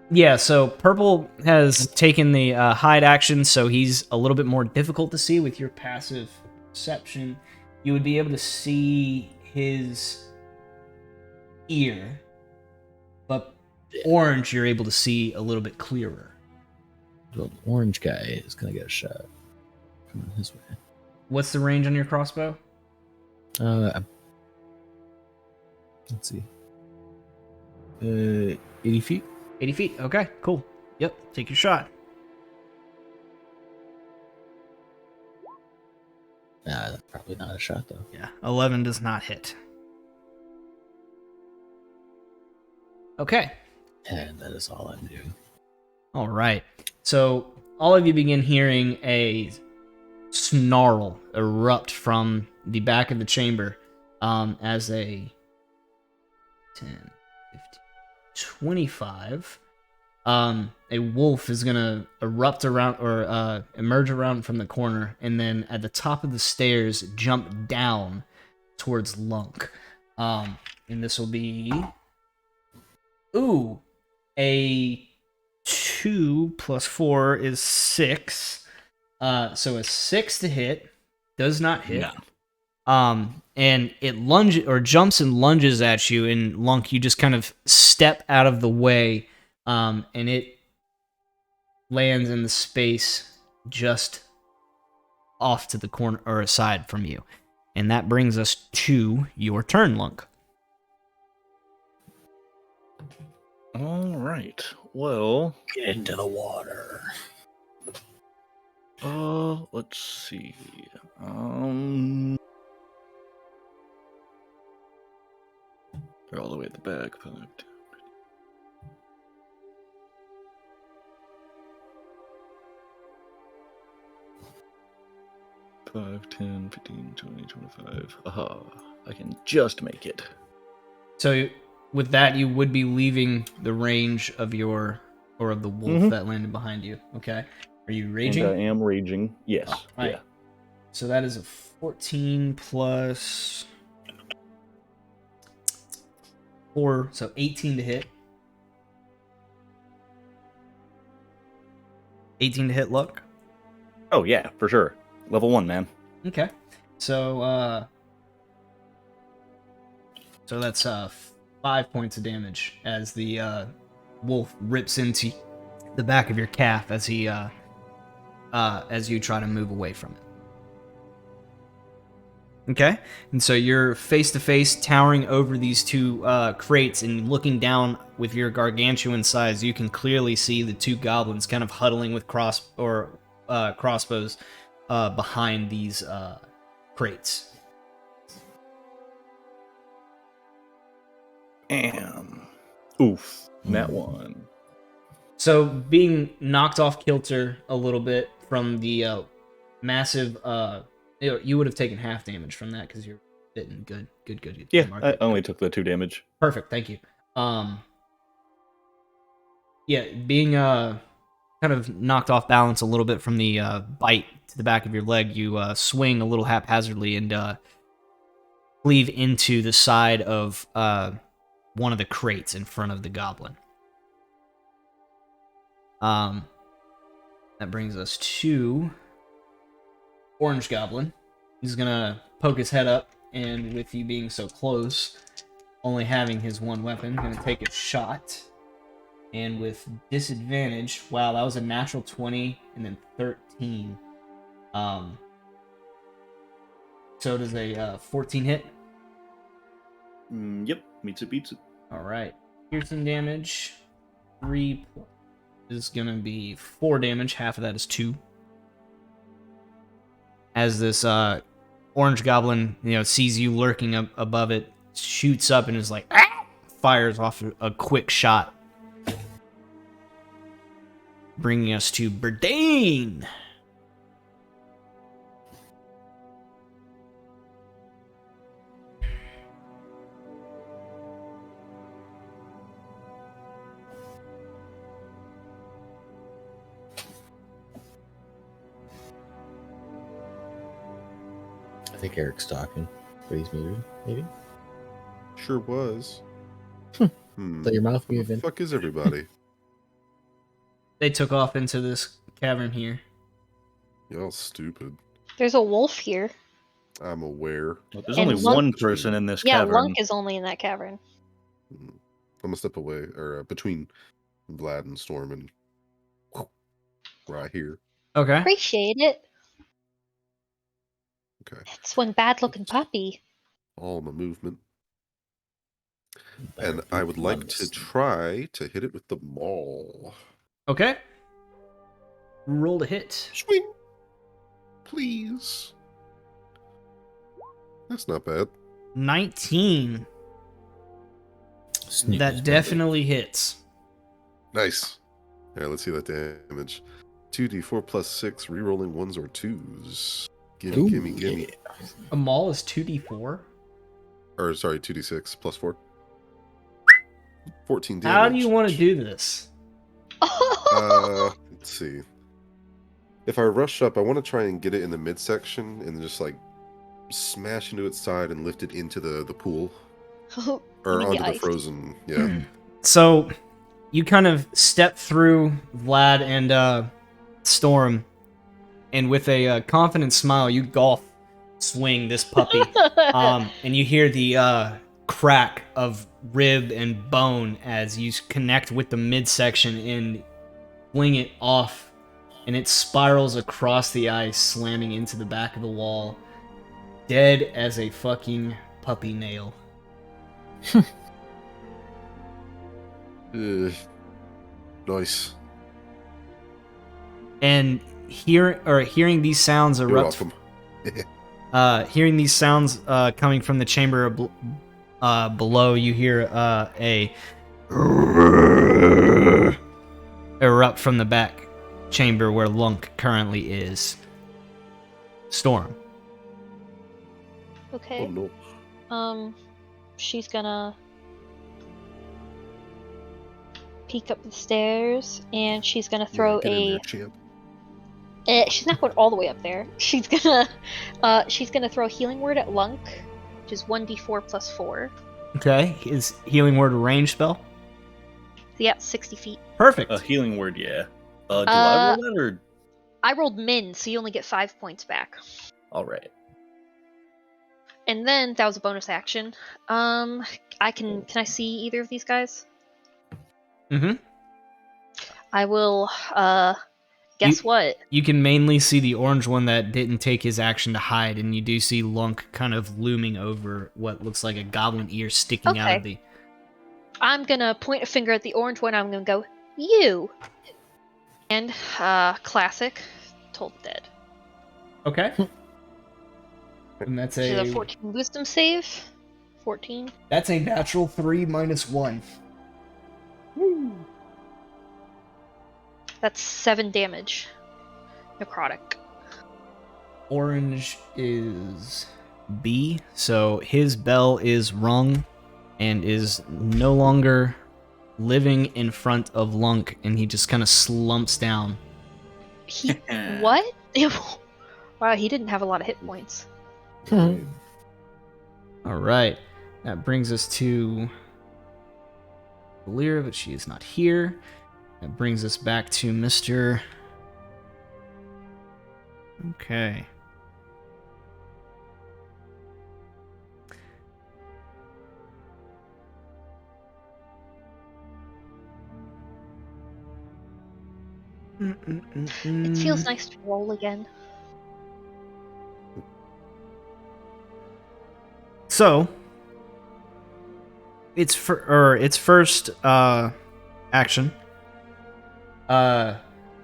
Speaker 1: Yeah, so purple has taken the hide action, so he's a little bit more difficult to see with your passive perception. You would be able to see his ear, but orange you're able to see a little bit clearer.
Speaker 3: Well, the orange guy is gonna get a shot coming his way.
Speaker 1: What's the range on your crossbow?
Speaker 3: Let's see. 80 feet.
Speaker 1: 80 feet. Okay, cool. Yep, take your shot.
Speaker 3: That's probably not a shot though.
Speaker 1: Yeah, 11 does not hit. Okay.
Speaker 3: And that is all I'm doing.
Speaker 1: All right. So all of you begin hearing a snarl erupt from the back of the chamber as a 10, 15, 25. A wolf is going to erupt around or emerge around from the corner and then at the top of the stairs jump down towards Lunk. And this will be... Ooh, a 2 plus 4 is 6. So a 6 to hit does not hit.
Speaker 5: No.
Speaker 1: And it lunges or jumps and lunges at you, and Lunk, you just kind of step out of the way, and it lands in the space just off to the corner or aside from you. And that brings us to your turn, Lunk.
Speaker 5: All right. Well,
Speaker 3: Get into the water.
Speaker 5: let's see. They're all the way at the back. 5, 10, 15, 20, 25. Aha, I can just make it.
Speaker 1: So with that, you would be leaving the range of your or of the wolf that landed behind you. Okay, are you raging?
Speaker 5: And I am raging. Yes.
Speaker 1: Right.
Speaker 5: Yeah.
Speaker 1: So that is a 14 plus 4, so 18 to hit. 18 to hit, Luck.
Speaker 5: Oh yeah, for sure. Level 1, man.
Speaker 1: Okay, so that's 5 points of damage as the wolf rips into the back of your calf as he as you try to move away from it. Okay, and so you're face to face, towering over these two crates, and looking down with your gargantuan size, you can clearly see the two goblins kind of huddling with crossbows behind these crates.
Speaker 5: Oof, that one.
Speaker 1: So being knocked off kilter a little bit from the massive, you would have taken half damage from that because you're bitten. Good.
Speaker 5: Yeah,
Speaker 1: Mark.
Speaker 5: I only took the 2 damage.
Speaker 1: Perfect, thank you. Yeah, being kind of knocked off balance a little bit from the bite to the back of your leg, you swing a little haphazardly and cleave into the side of one of the crates in front of the goblin. That brings us to Orange Goblin. He's gonna poke his head up, and with you being so close, only having his one weapon, gonna take a shot. And with disadvantage, wow, that was a natural 20 and then 13. So does a 14 hit?
Speaker 5: Yep, meets it, beats it.
Speaker 1: All right. Piercing damage, 3 is gonna be 4 damage. Half of that is 2. As this orange goblin, sees you lurking above it, shoots up and is like, ah! Fires off a quick shot. Bringing us to Berdane.
Speaker 3: I think Eric's talking, but he's muted. Maybe.
Speaker 2: Sure was.
Speaker 3: Let your mouth
Speaker 2: Where
Speaker 3: move
Speaker 2: the
Speaker 3: in.
Speaker 2: fuck is everybody?
Speaker 1: They took off into this cavern here.
Speaker 2: Y'all stupid.
Speaker 6: There's a wolf here.
Speaker 2: I'm aware.
Speaker 5: Well, there's
Speaker 6: And
Speaker 5: only
Speaker 6: Lunk-
Speaker 5: one person in this
Speaker 6: Yeah,
Speaker 5: cavern.
Speaker 6: Lunk is only in that cavern.
Speaker 2: I'm gonna step away, or between Vlad and Storm, and right here.
Speaker 1: Okay.
Speaker 6: Appreciate it.
Speaker 2: Okay.
Speaker 6: It's one bad-looking puppy.
Speaker 2: All my movement. And I would like to try to hit it with the maul.
Speaker 1: Okay. Roll to hit.
Speaker 2: Swing! Please. That's not bad.
Speaker 1: 19.
Speaker 3: Sneak
Speaker 1: That
Speaker 3: is
Speaker 1: definitely hits.
Speaker 2: Nice. Alright, let's see that damage. 2d4 plus 6, rerolling 1s or 2s. Gimme,
Speaker 3: Ooh,
Speaker 2: gimme, gimme.
Speaker 3: yeah.
Speaker 1: A maul is 2d4.
Speaker 2: Or, sorry, 2d6 plus 4. 14 damage.
Speaker 1: How do you want to do this?
Speaker 2: Let's see. If I rush up, I want to try and get it in the midsection and just like smash into its side and lift it into the pool. Or
Speaker 6: mean
Speaker 2: onto
Speaker 6: the
Speaker 2: the
Speaker 6: ice?
Speaker 2: frozen. Yeah.
Speaker 1: So, you kind of step through Vlad and Storm, and with a confident smile, you golf swing this puppy. And you hear the crack of rib and bone as you connect with the midsection and fling it off, and it spirals across the ice, slamming into the back of the wall, dead as a fucking puppy nail.
Speaker 2: Nice.
Speaker 1: And hearing these sounds
Speaker 2: You're
Speaker 1: erupt,
Speaker 2: welcome.
Speaker 1: hearing these sounds coming from the chamber below, you hear a erupt from the back chamber where Lunk currently is. Storm.
Speaker 6: Okay.
Speaker 2: Oh no.
Speaker 6: She's gonna peek up the stairs, and she's gonna throw
Speaker 2: Get in
Speaker 6: a.
Speaker 2: there, champ.
Speaker 6: She's not going all the way up there. She's gonna throw a healing word at Lunk, which is 1d4 plus 4.
Speaker 1: Okay, is healing word a range spell?
Speaker 6: Yeah, 60 feet.
Speaker 1: Perfect.
Speaker 5: A healing word, yeah. Do I roll that or?
Speaker 6: I rolled min, so you only get 5 points back.
Speaker 5: All right.
Speaker 6: And then that was a bonus action. Can I see either of these guys?
Speaker 1: Mm-hmm.
Speaker 6: I will. Guess what?
Speaker 1: You can mainly see the orange one that didn't take his action to hide, and you do see Lunk kind of looming over what looks like a goblin ear sticking out of the.
Speaker 6: I'm gonna point a finger at the orange one. I'm gonna go, you. And classic, told dead.
Speaker 1: Okay. And that's
Speaker 6: She's a
Speaker 1: a
Speaker 6: 14 wisdom save. 14.
Speaker 1: That's a natural 3 minus 1.
Speaker 6: That's 7 damage. Necrotic.
Speaker 1: Orange is B, so his bell is rung and is no longer living in front of Lunk, and he just kind of slumps down.
Speaker 6: He what? Wow, he didn't have a lot of hit points.
Speaker 1: All right, that brings us to Valera, but she is not here. That brings us back to Mr. Okay.
Speaker 6: It feels nice to roll again.
Speaker 1: So, its first action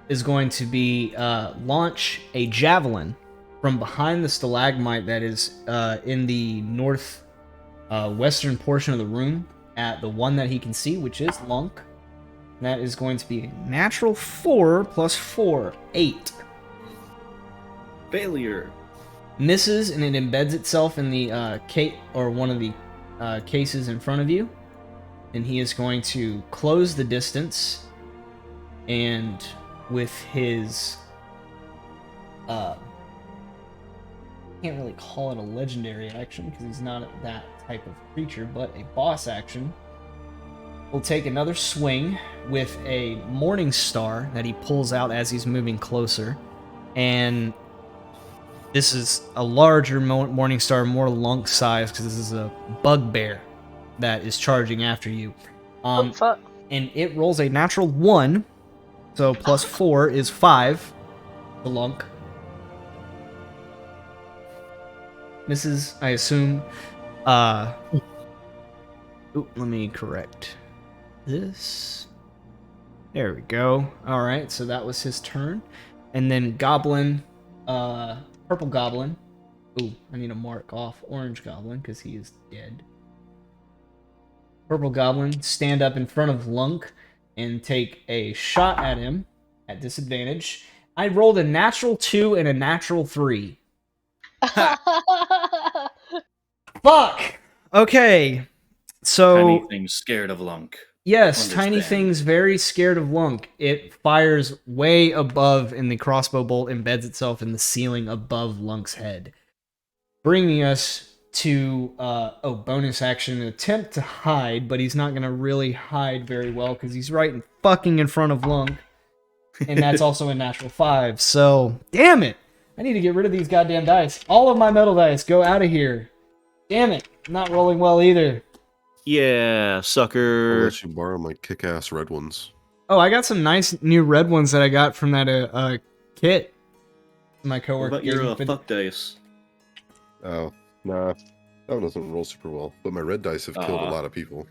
Speaker 1: is going to be launch a javelin from behind the stalagmite that is in the north western portion of the room at the one that he can see, which is Lunk. That is going to be a natural 4 plus 4, 8.
Speaker 5: Failure.
Speaker 1: Misses, and it embeds itself in the case or one of the cases in front of you. And he is going to close the distance, and with his can't really call it a legendary action because he's not that type of creature, but a boss action. Will take another swing with a Morning Star that he pulls out as he's moving closer, and this is a larger Morning Star, more Lunk size, because this is a bugbear that is charging after you.
Speaker 6: Oh, fuck.
Speaker 1: And it rolls a natural 1, so plus 4 is 5. The Lunk misses, I assume. Let me correct this. There we go. Alright, so that was his turn. And then Goblin, Purple Goblin. Ooh, I need to mark off Orange Goblin because he is dead. Purple Goblin, stand up in front of Lunk and take a shot at him at disadvantage. I rolled a natural 2 and a natural 3. Fuck! Okay, so...
Speaker 5: Tiny things scared of Lunk.
Speaker 1: Yes, Tiny
Speaker 5: Understand.
Speaker 1: Thing's very scared of Lunk. It fires way above, and the crossbow bolt embeds itself in the ceiling above Lunk's head. Bringing us to, bonus action, an attempt to hide, but he's not going to really hide very well because he's right fucking in front of Lunk. And that's also a natural 5, so, damn it! I need to get rid of these goddamn dice. All of my metal dice, go out of here. Damn it, not rolling well either.
Speaker 5: Yeah,
Speaker 2: I'll
Speaker 5: sucker.
Speaker 2: let you borrow my kick-ass red ones.
Speaker 1: Oh, I got some nice new red ones that I got from that kit. My
Speaker 5: What
Speaker 1: coworker.
Speaker 5: about your
Speaker 1: gave me.
Speaker 5: fuck dice?
Speaker 2: Oh, nah. That one doesn't roll super well. But my red dice have killed a
Speaker 5: Aw.
Speaker 2: lot of people.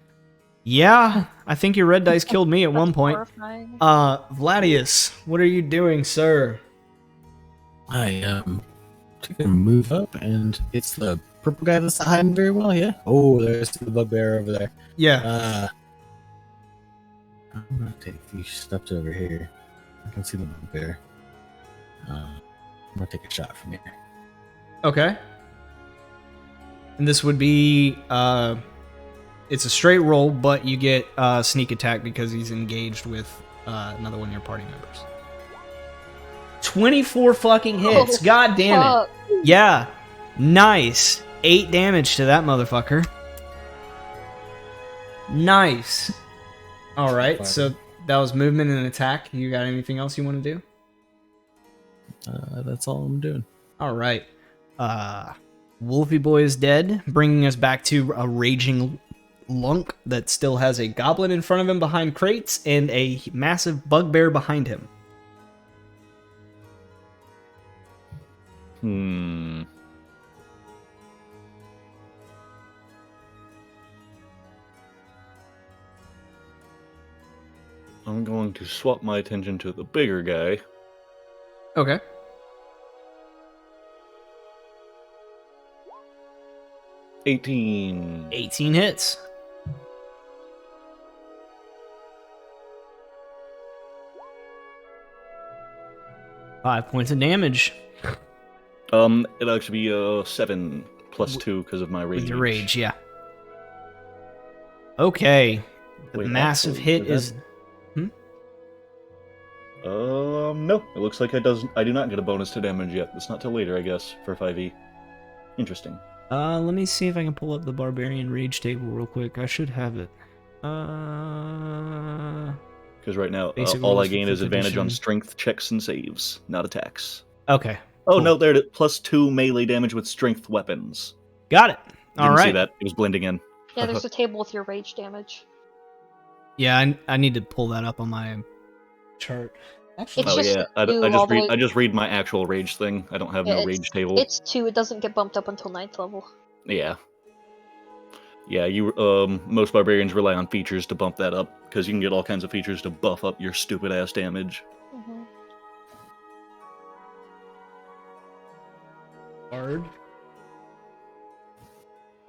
Speaker 1: Yeah, I think your red dice killed me at one
Speaker 6: That's
Speaker 1: point.
Speaker 6: horrifying.
Speaker 1: Vladius, what are you doing, sir?
Speaker 3: I am taking a move up, and it's the purple guy that's not hiding very well. Yeah. Oh, there's the bugbear over there.
Speaker 1: Yeah.
Speaker 3: I'm gonna take a few steps over here. I can see the bugbear. I'm gonna take a shot from here.
Speaker 1: Okay. And this would be it's a straight roll, but you get sneak attack because he's engaged with another one of your party members. 24 fucking hits.
Speaker 6: Oh,
Speaker 1: God damn
Speaker 6: fuck.
Speaker 1: it. Yeah. Nice. 8 damage to that motherfucker. Nice. Alright, so that was movement and attack. You got anything else you want to do?
Speaker 3: That's all I'm doing.
Speaker 1: Alright. Wolfie Boy is dead, bringing us back to a raging Lunk that still has a goblin in front of him behind crates and a massive bugbear behind him.
Speaker 5: I'm going to swap my attention to the bigger guy.
Speaker 1: Okay.
Speaker 5: $18.
Speaker 1: 18 hits. Five points of damage
Speaker 5: It'll actually be 7 plus 2 because of my rage.
Speaker 1: with your rage, yeah. Okay. The
Speaker 5: Wait,
Speaker 1: massive
Speaker 5: actually,
Speaker 1: hit
Speaker 5: is
Speaker 1: is...
Speaker 5: No. It looks like I do not get a bonus to damage yet. It's not till later, I guess, for 5e. Interesting.
Speaker 1: let me see if I can pull up the Barbarian Rage table real quick. I should have it.
Speaker 5: Because right now,
Speaker 1: Basic
Speaker 5: all I
Speaker 1: rules for
Speaker 5: gain is
Speaker 1: 5th
Speaker 5: advantage on
Speaker 1: edition.
Speaker 5: strength checks and saves, not attacks.
Speaker 1: Okay.
Speaker 5: Oh,
Speaker 1: Cool.
Speaker 5: no, there it is. Plus 2 melee damage with strength weapons.
Speaker 1: Got it. All
Speaker 5: Didn't see
Speaker 1: right.
Speaker 5: that. It was blending in.
Speaker 6: Yeah, there's a table with your rage damage.
Speaker 1: Yeah, I need to pull that up on my chart. Actually,
Speaker 6: It's
Speaker 5: Oh
Speaker 6: just
Speaker 5: yeah,
Speaker 6: two
Speaker 5: I just read my actual rage thing. I don't have
Speaker 6: Yeah,
Speaker 5: no
Speaker 6: it's-
Speaker 5: rage table.
Speaker 6: It's 2, it doesn't get bumped up until 9th level.
Speaker 5: Yeah. Yeah, most barbarians rely on features to bump that up, because you can get all kinds of features to buff up your stupid ass damage.
Speaker 6: Mm-hmm.
Speaker 1: Bard.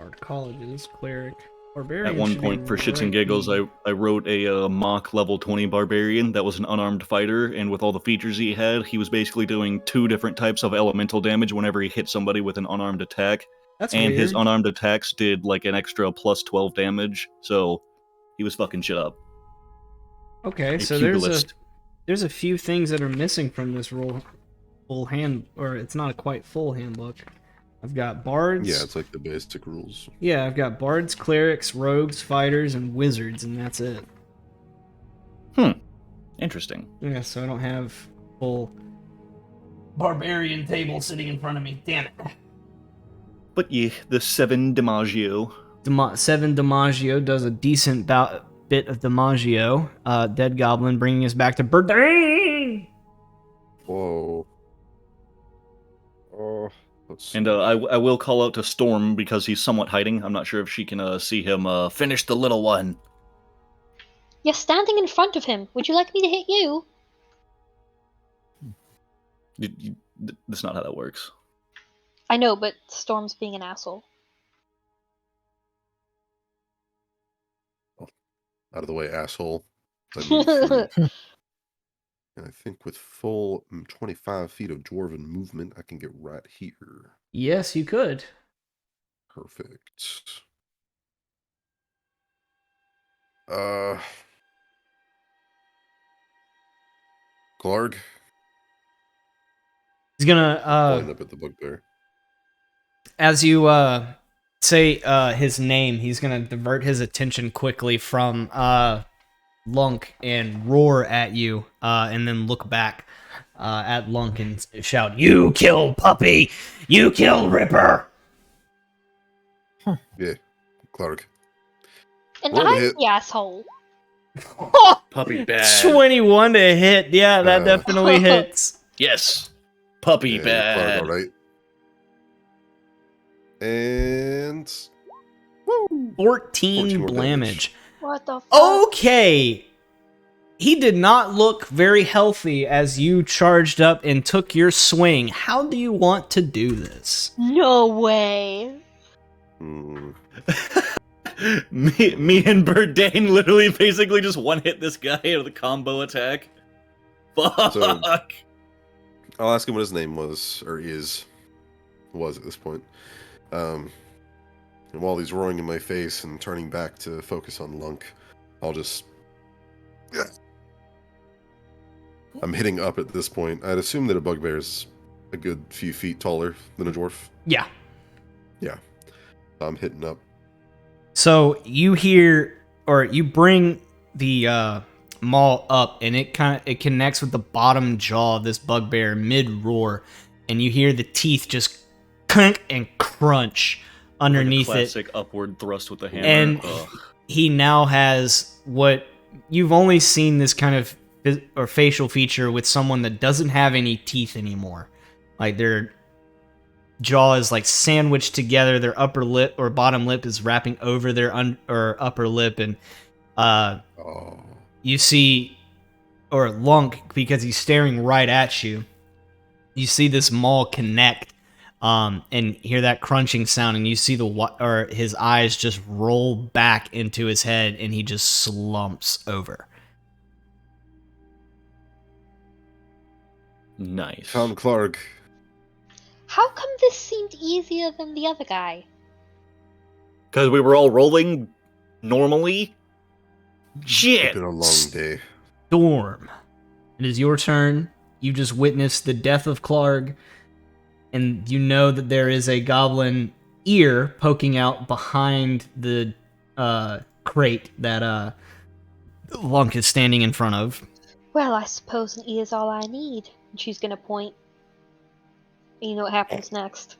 Speaker 1: Art colleges, cleric, barbarian.
Speaker 5: At one
Speaker 1: should be
Speaker 5: point, for shits
Speaker 1: right
Speaker 5: and giggles,
Speaker 1: here.
Speaker 5: I wrote a mock level 20 barbarian that was an unarmed fighter, and with all the features he had, he was basically doing 2 different types of elemental damage whenever he hit somebody with an unarmed attack.
Speaker 1: That's
Speaker 5: And
Speaker 1: weird.
Speaker 5: his unarmed attacks did like an extra plus 12 damage, so he was fucking shit up.
Speaker 1: Okay,
Speaker 5: A
Speaker 1: so
Speaker 5: pugilist.
Speaker 1: there's a few things that are missing from this full hand, or it's not a quite full handbook. I've got bards.
Speaker 2: Yeah, it's like the basic rules.
Speaker 1: Yeah, I've got bards, clerics, rogues, fighters, and wizards, and that's it.
Speaker 5: Interesting.
Speaker 1: Yeah, so I don't have full barbarian table sitting in front of me. Damn it.
Speaker 5: But yeah, the 7 Dimaggio.
Speaker 1: 7 Dimaggio does a decent bit of Dimaggio. Dead Goblin bringing us back to Burdane!
Speaker 2: Whoa. Oh, let's
Speaker 5: And I will call out to Storm because he's somewhat hiding. I'm not sure if she can see him finish the little one.
Speaker 6: You're standing in front of him. Would you like me to hit you?
Speaker 5: That's not how that works.
Speaker 6: I know, but Storm's being an asshole.
Speaker 2: out of the way, asshole. I move through. And I think with full 25 feet of dwarven movement, I can get right here.
Speaker 1: Yes, you could.
Speaker 2: Perfect. Clark.
Speaker 1: He's gonna
Speaker 2: Pointing up at the bugbear.
Speaker 1: as you say his name, he's gonna divert his attention quickly from Lunk and roar at you, and then look back at Lunk and shout, "You kill Puppy! You kill Ripper!"
Speaker 2: Yeah, Clark.
Speaker 6: And
Speaker 2: Roll
Speaker 6: I'm
Speaker 2: hit.
Speaker 6: the asshole.
Speaker 5: Puppy bad.
Speaker 1: 21 to hit. Yeah, that definitely hits.
Speaker 5: Yes. Puppy
Speaker 2: Yeah,
Speaker 5: bad.
Speaker 2: Clark, all right. And
Speaker 1: 14
Speaker 2: 14 more
Speaker 1: blamage.
Speaker 6: What the fuck?
Speaker 1: Okay. He did not look very healthy as you charged up and took your swing. How do you want to do this?
Speaker 6: No way.
Speaker 5: me and Burdane literally basically just one hit this guy out of the combo attack. Fuck.
Speaker 2: So- I'll ask him what his name was at this point. And while he's roaring in my face and turning back to focus on Lunk, I'll just. I'm hitting up at this point. I'd assume that a bugbear's a good few feet taller than a dwarf.
Speaker 1: Yeah.
Speaker 2: I'm hitting up.
Speaker 1: So you hear, or you bring the maul up, and it connects with the bottom jaw of this bugbear mid roar, and you hear the teeth just clunk and crunch underneath
Speaker 5: like a
Speaker 1: it.
Speaker 5: classic upward thrust with the hammer.
Speaker 1: And
Speaker 5: Ugh.
Speaker 1: he now has what you've only seen this kind of or facial feature with someone that doesn't have any teeth anymore. Like their jaw is like sandwiched together, their upper lip or bottom lip is wrapping over their or upper lip, and you see, or Lunk, because he's staring right at you, you see this maul connect, and hear that crunching sound, and you see his eyes just roll back into his head, and he just slumps over.
Speaker 5: Nice.
Speaker 2: Found Clark.
Speaker 6: How come this seemed easier than the other guy?
Speaker 5: Because we were all rolling normally?
Speaker 2: It's
Speaker 5: Shit!
Speaker 2: been a long day.
Speaker 1: Storm, it is your turn. You just witnessed the death of Clark, and you know that there is a goblin ear poking out behind the crate that Lunk is standing in front of.
Speaker 6: Well, I suppose an ear's all I need. And she's gonna point. And you know what happens next.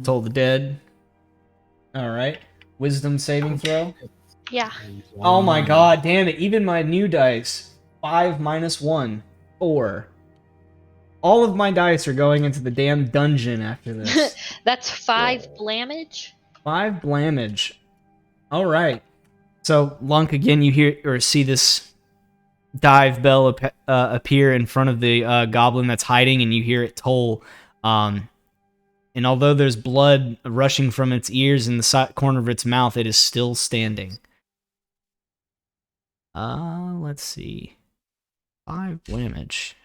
Speaker 1: Toll the dead. Alright. Wisdom saving throw.
Speaker 6: Yeah.
Speaker 1: Oh my god, damn it. Even my new dice. 5 minus 1. 4. All of my dice are going into the damn dungeon after this.
Speaker 6: That's 5 blamage.
Speaker 1: 5 blamage. Alright. So, Lunk, again, you hear or see this dive bell appear in front of the goblin that's hiding, and you hear it toll And although there's blood rushing from its ears and the corner of its mouth, it is still standing. Let's see. 5 damage.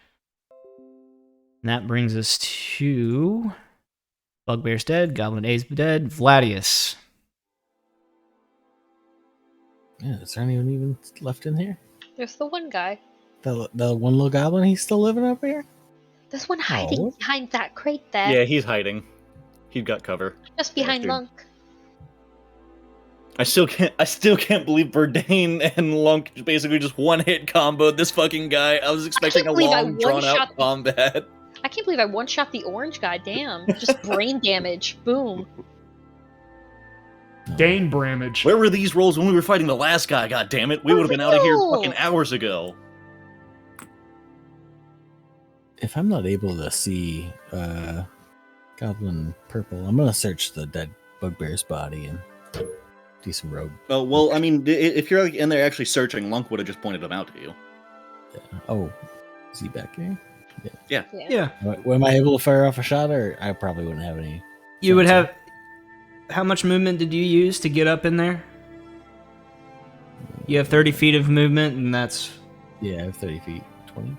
Speaker 1: And that brings us to Bugbear's dead, Goblin A's dead, Vladius.
Speaker 3: Yeah, is there anyone even left in here?
Speaker 6: There's the one guy.
Speaker 3: The one little goblin, he's still living up here?
Speaker 6: There's one hiding
Speaker 3: Oh.
Speaker 6: behind that crate there.
Speaker 5: Yeah, he's hiding. He's got cover.
Speaker 6: Just behind
Speaker 5: dude.
Speaker 6: Lunk.
Speaker 5: I still can't believe Verdane and Lunk basically just one-hit comboed this fucking guy. I was expecting a long, drawn-out combat.
Speaker 6: I can't believe I one-shot the orange guy, damn. Just brain damage. Boom.
Speaker 9: Dane Bramage.
Speaker 5: Where were these rolls when we were fighting the last guy? God damn it! We would have been out of here fucking hours ago.
Speaker 3: If I'm not able to see Goblin Purple, I'm gonna search the dead bugbear's body and do some rogue.
Speaker 5: Oh well, I mean, if you're like in there actually searching, Lunk would have just pointed them out to you.
Speaker 3: Yeah. Oh, is he back here?
Speaker 5: Yeah.
Speaker 3: Am I able to fire off a shot, or I probably wouldn't have any?
Speaker 1: You would have... How much movement did you use to get up in there? You have 30 feet of movement, and that's...
Speaker 3: Yeah, I have 30 feet. 20?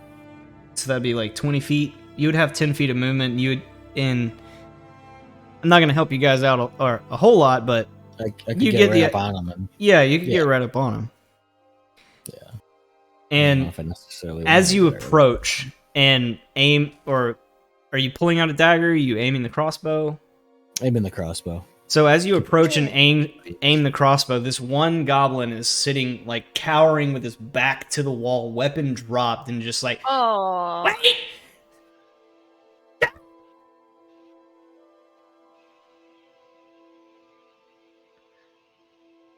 Speaker 1: So that'd be like 20 feet. You would have 10 feet of movement, and you would... I'm not going to help you guys out a whole lot, but...
Speaker 3: I could get right up on him.
Speaker 1: Yeah, you could get right up on him.
Speaker 3: Yeah.
Speaker 1: And as you approach and aim... Or are you pulling out a dagger? Are you aiming the crossbow?
Speaker 3: Aiming the crossbow.
Speaker 1: So as you approach and aim the crossbow, this one goblin is sitting, like, cowering with his back to the wall, weapon dropped, and just like,
Speaker 6: Oh.
Speaker 1: wait!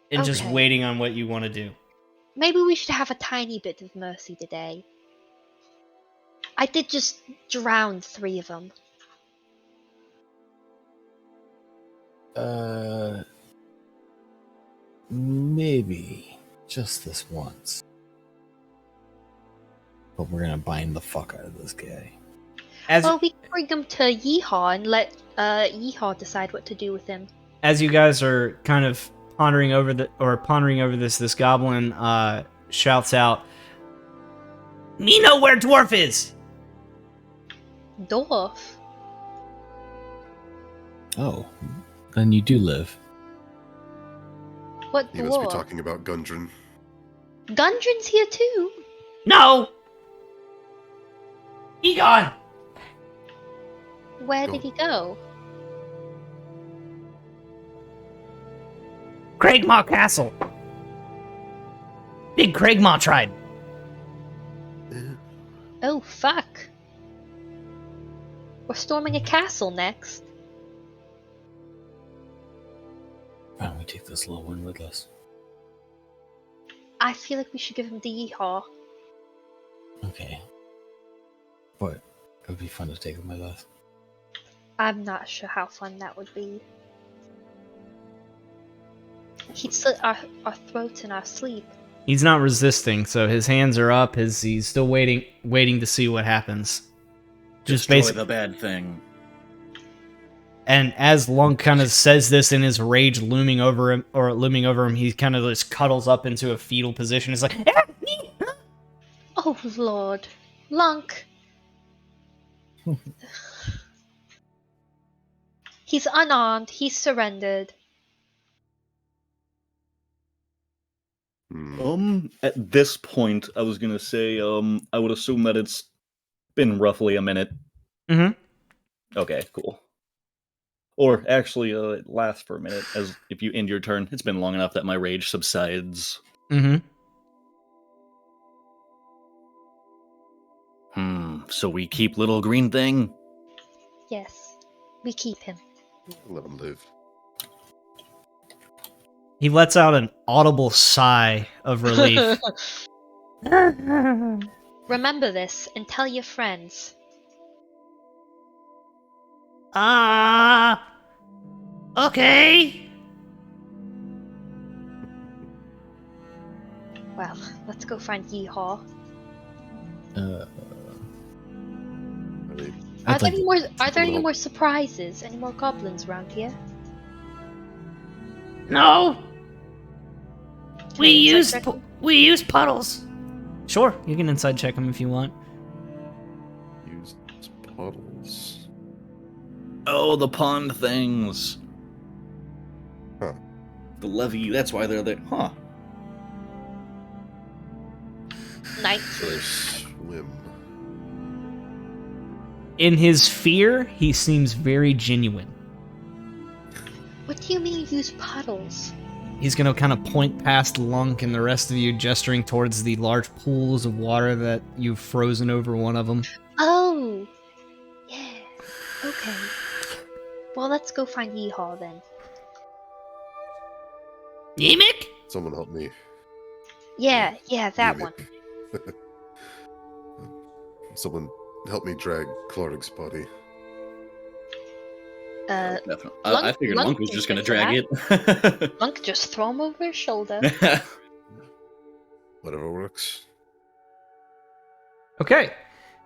Speaker 1: And just
Speaker 6: Okay.
Speaker 1: waiting on what you want to do.
Speaker 6: Maybe we should have a tiny bit of mercy today. I did just drown 3 of them.
Speaker 3: Maybe just this once. But we're gonna bind the fuck out of this guy.
Speaker 6: Well, we can bring him to Yeehaw and let Yeehaw decide what to do with him.
Speaker 1: As you guys are kind of pondering over this goblin shouts out, "Me know where dwarf is."
Speaker 6: Dwarf?
Speaker 3: Oh, then you do live.
Speaker 6: What
Speaker 2: He must be
Speaker 6: dwarf?
Speaker 2: talking about Gundren.
Speaker 6: Gundren's here too.
Speaker 1: No! Egon!
Speaker 6: Where did he go?
Speaker 1: Craigmaw Castle. Big Craigmaw tribe.
Speaker 6: Oh, fuck. We're storming a castle next.
Speaker 3: Why don't we take this little one with us?
Speaker 6: I feel like we should give him the Yeehaw.
Speaker 3: Okay. But it would be fun to take him with us.
Speaker 6: I'm not sure how fun that would be. He'd slit our throats in our sleep.
Speaker 1: He's not resisting, so his hands are up. He's still waiting to see what happens. Just
Speaker 5: Destroy
Speaker 1: basically
Speaker 5: the bad thing.
Speaker 1: And as Lunk kind of says this in his rage looming over him, he kind of just cuddles up into a fetal position. It's like,
Speaker 6: Oh, Lord. Lunk. He's unarmed. He's surrendered.
Speaker 5: At this point, I was gonna say, I would assume that it's been roughly a minute.
Speaker 1: Mm-hmm.
Speaker 5: Okay, cool. Or actually, it lasts for a minute, as if you end your turn. It's been long enough that my rage subsides.
Speaker 1: Mm-hmm.
Speaker 5: So we keep little green thing?
Speaker 6: Yes. We keep him.
Speaker 2: Let him live.
Speaker 1: He lets out an audible sigh of relief.
Speaker 6: Remember this and tell your friends.
Speaker 1: Okay.
Speaker 6: Well, let's go find Yeehaw.
Speaker 2: I mean,
Speaker 6: Are there
Speaker 3: like
Speaker 6: any more? Are there any
Speaker 2: Well-
Speaker 6: more surprises? Any more goblins around here?
Speaker 9: No,
Speaker 6: Can I insight check?
Speaker 9: we use puddles.
Speaker 1: Sure, you can inside check them if you want.
Speaker 2: Use puddles.
Speaker 5: Oh, the pond things.
Speaker 2: Huh.
Speaker 5: The levee, that's why they're there. Huh.
Speaker 6: 19.
Speaker 2: So swim.
Speaker 1: In his fear, he seems very genuine.
Speaker 6: What do you mean use puddles?
Speaker 1: He's gonna kind of point past Lunk and the rest of you, gesturing towards the large pools of water that you've frozen over one of them.
Speaker 6: Oh! Yeah. Okay. Well, let's go find Yeehaw then.
Speaker 9: Yemek?
Speaker 2: Someone help me.
Speaker 6: Yeah, that one.
Speaker 2: Someone help me drag Clark's body.
Speaker 5: Definitely. I
Speaker 6: Lunk-
Speaker 5: figured
Speaker 6: Lunk
Speaker 5: Lunk was
Speaker 6: can
Speaker 5: just gonna
Speaker 6: fix
Speaker 5: drag it.
Speaker 6: Lunk, just throw him over his shoulder.
Speaker 2: Whatever works.
Speaker 1: Okay,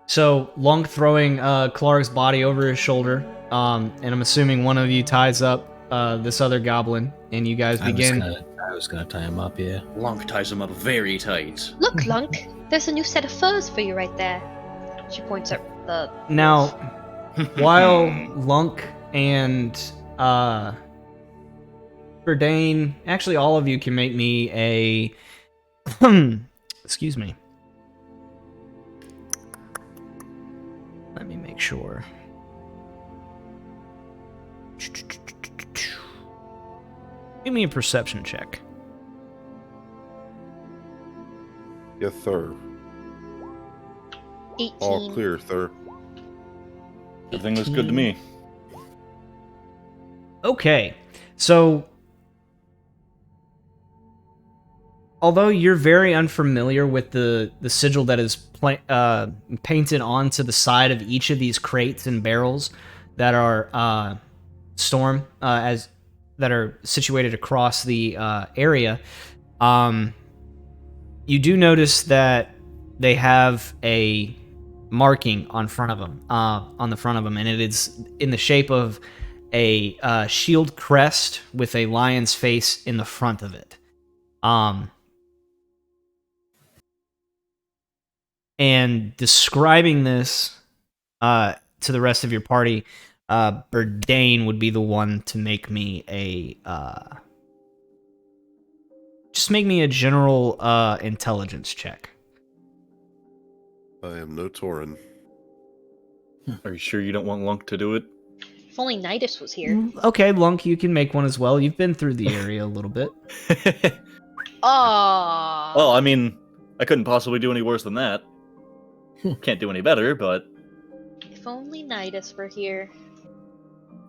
Speaker 1: so Lunk throwing Clark's body over his shoulder, and I'm assuming one of you ties up this other goblin, and you guys begin.
Speaker 3: I was gonna tie him up, yeah.
Speaker 5: Lunk ties him up very tight.
Speaker 6: Look, Lunk, there's a new set of furs for you right there. She points at the.
Speaker 1: Now, while Lunk and Verdane, actually all of you can make me a excuse me. Let me make sure. Give me a perception check.
Speaker 2: Yeah, Thur.
Speaker 6: 18.
Speaker 2: All clear, Thur.
Speaker 5: Everything looks good to me.
Speaker 1: Okay, so although you're very unfamiliar with the sigil that is painted onto the side of each of these crates and barrels that are that are situated across the area, you do notice that they have a marking on front of them, on the front of them, and it is in the shape of a shield crest with a lion's face in the front of it. And describing this to the rest of your party, Berdane would be the one to make me a just make me a general intelligence check.
Speaker 2: I am no Tauren.
Speaker 5: Are you sure you don't want Lunk to do it?
Speaker 6: If only Nidus was here.
Speaker 1: Okay, Lunk, you can make one as well. You've been through the area a little bit.
Speaker 6: Aww.
Speaker 5: Well, I mean, I couldn't possibly do any worse than that. Can't do any better, but
Speaker 6: If only Nidus were here.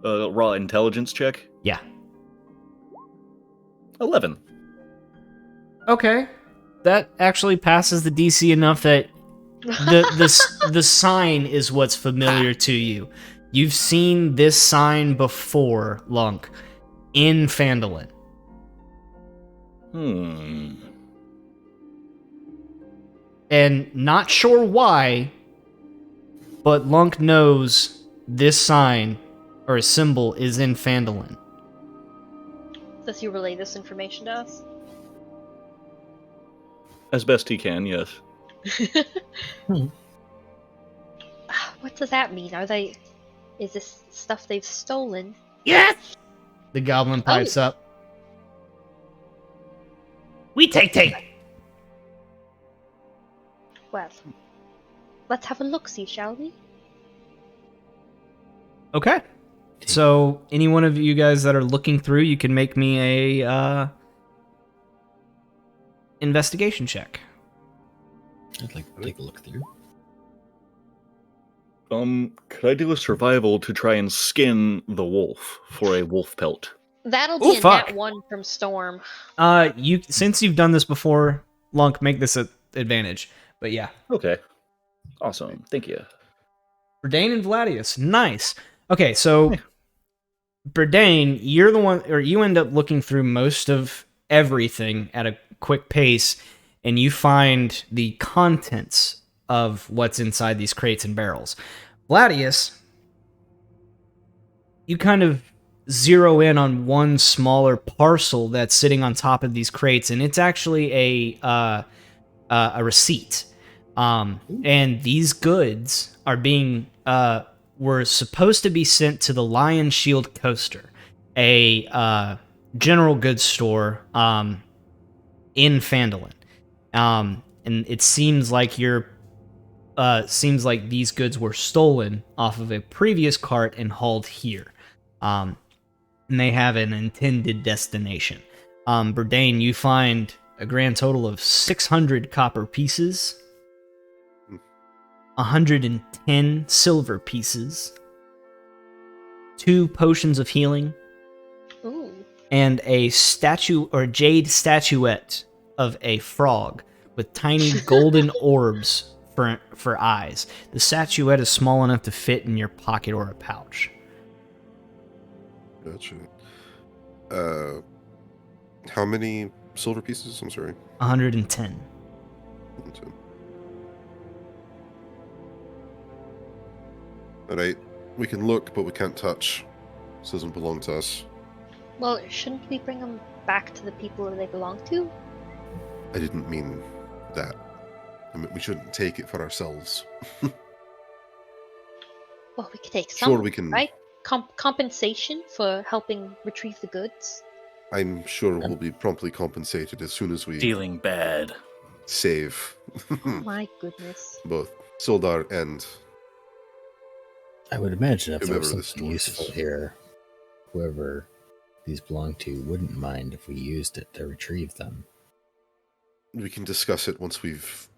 Speaker 5: raw intelligence check.
Speaker 1: Yeah.
Speaker 5: 11.
Speaker 1: Okay. That actually passes the DC enough that the sign is what's familiar to you. You've seen this sign before, Lunk, in Phandelver. And not sure why, but Lunk knows this sign or a symbol is in Phandelver.
Speaker 6: Does he relay this information to us?
Speaker 5: As best he can, yes.
Speaker 6: What does that mean? Is this stuff they've stolen?
Speaker 9: Yes,
Speaker 1: The goblin pipes up.
Speaker 9: we take.
Speaker 6: Well, let's have a look-see, shall we?
Speaker 1: Okay. So, any one of you guys that are looking through, you can make me a investigation check.
Speaker 3: I'd like to take a look through.
Speaker 5: Could I do a survival to try and skin the wolf for a wolf pelt?
Speaker 6: That'll
Speaker 1: Ooh,
Speaker 6: be a
Speaker 1: fuck.
Speaker 6: nat 1 from Storm.
Speaker 1: Since you've done this before, Lunk, make this an advantage. But yeah,
Speaker 5: Okay. Awesome. Thank you.
Speaker 1: Berdane and Vladius, nice. Okay, so Berdane, you're the one, or you end up looking through most of everything at a quick pace, and you find the contents of what's inside these crates and barrels. Vladius, you kind of zero in on one smaller parcel that's sitting on top of these crates, and it's actually a receipt. And these goods are being were supposed to be sent to the Lion Shield Coaster, a general goods store in Phandelver. And it seems like these goods were stolen off of a previous cart and hauled here. And they have an intended destination. Burdane, you find a grand total of 600 copper pieces, 110 silver pieces, 2 potions of healing,
Speaker 6: Ooh.
Speaker 1: and a statue or jade statuette of a frog with tiny golden orbs for eyes. The statuette is small enough to fit in your pocket or a pouch.
Speaker 2: Gotcha. How many silver pieces? I'm sorry.
Speaker 1: 110.
Speaker 2: Alright, we can look, but we can't touch. This doesn't belong to us.
Speaker 6: Well, shouldn't we bring them back to the people that they belong to?
Speaker 2: I didn't mean that. I mean, we shouldn't take it for ourselves.
Speaker 6: Well, we could take some,
Speaker 2: Sure, we can.
Speaker 6: right? Compensation for helping retrieve the goods.
Speaker 2: I'm sure we'll be promptly compensated as soon as we
Speaker 5: Dealing bad.
Speaker 2: save
Speaker 6: My goodness.
Speaker 2: both Sildar and
Speaker 3: I would imagine if there was
Speaker 2: whomever this
Speaker 3: something
Speaker 2: dwarf
Speaker 3: useful
Speaker 2: is.
Speaker 3: here, whoever these belong to wouldn't mind if we used it to retrieve them.
Speaker 2: We can discuss it once we've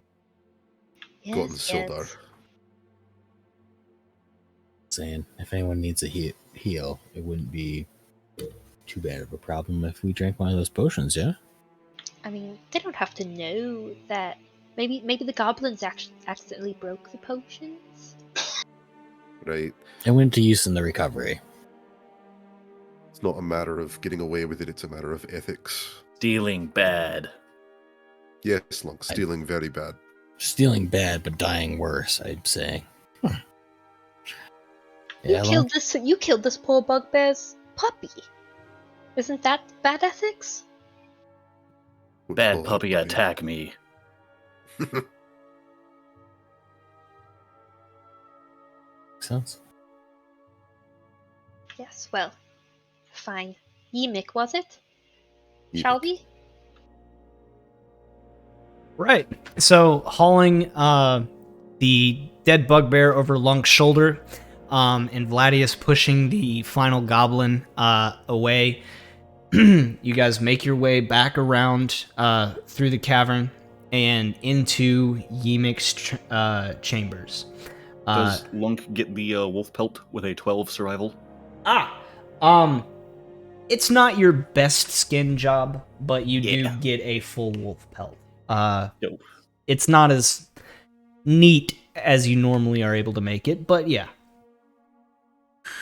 Speaker 2: gotten Sildar.
Speaker 3: Saying if anyone needs a heal, it wouldn't be too bad of a problem if we drank one of those potions, yeah?
Speaker 6: I mean, they don't have to know that. Maybe the goblins accidentally broke the potions.
Speaker 2: Right?
Speaker 3: It went to use in the recovery.
Speaker 2: It's not a matter of getting away with it, it's a matter of ethics.
Speaker 5: Dealing bad.
Speaker 2: Yes, Lunk, stealing very bad.
Speaker 3: Stealing bad, but dying worse, I'd say.
Speaker 6: You killed this poor bugbear's puppy. Isn't that bad ethics?
Speaker 2: Wouldn't
Speaker 5: Bad
Speaker 2: call it
Speaker 5: puppy
Speaker 2: puppy.
Speaker 5: attack me.
Speaker 3: Makes sense.
Speaker 6: Yes, well, fine. Yimik, was it? Shall we?
Speaker 1: Right. So hauling the dead bugbear over Lunk's shoulder, and Vladius pushing the final goblin away. You guys make your way back around through the cavern and into Yimik's chambers.
Speaker 5: Does Lunk get the wolf pelt with a 12 survival?
Speaker 1: It's not your best skin job, but you do
Speaker 5: Yeah.
Speaker 1: get a full wolf pelt.
Speaker 5: Yo.
Speaker 1: It's not as neat as you normally are able to make it, but yeah.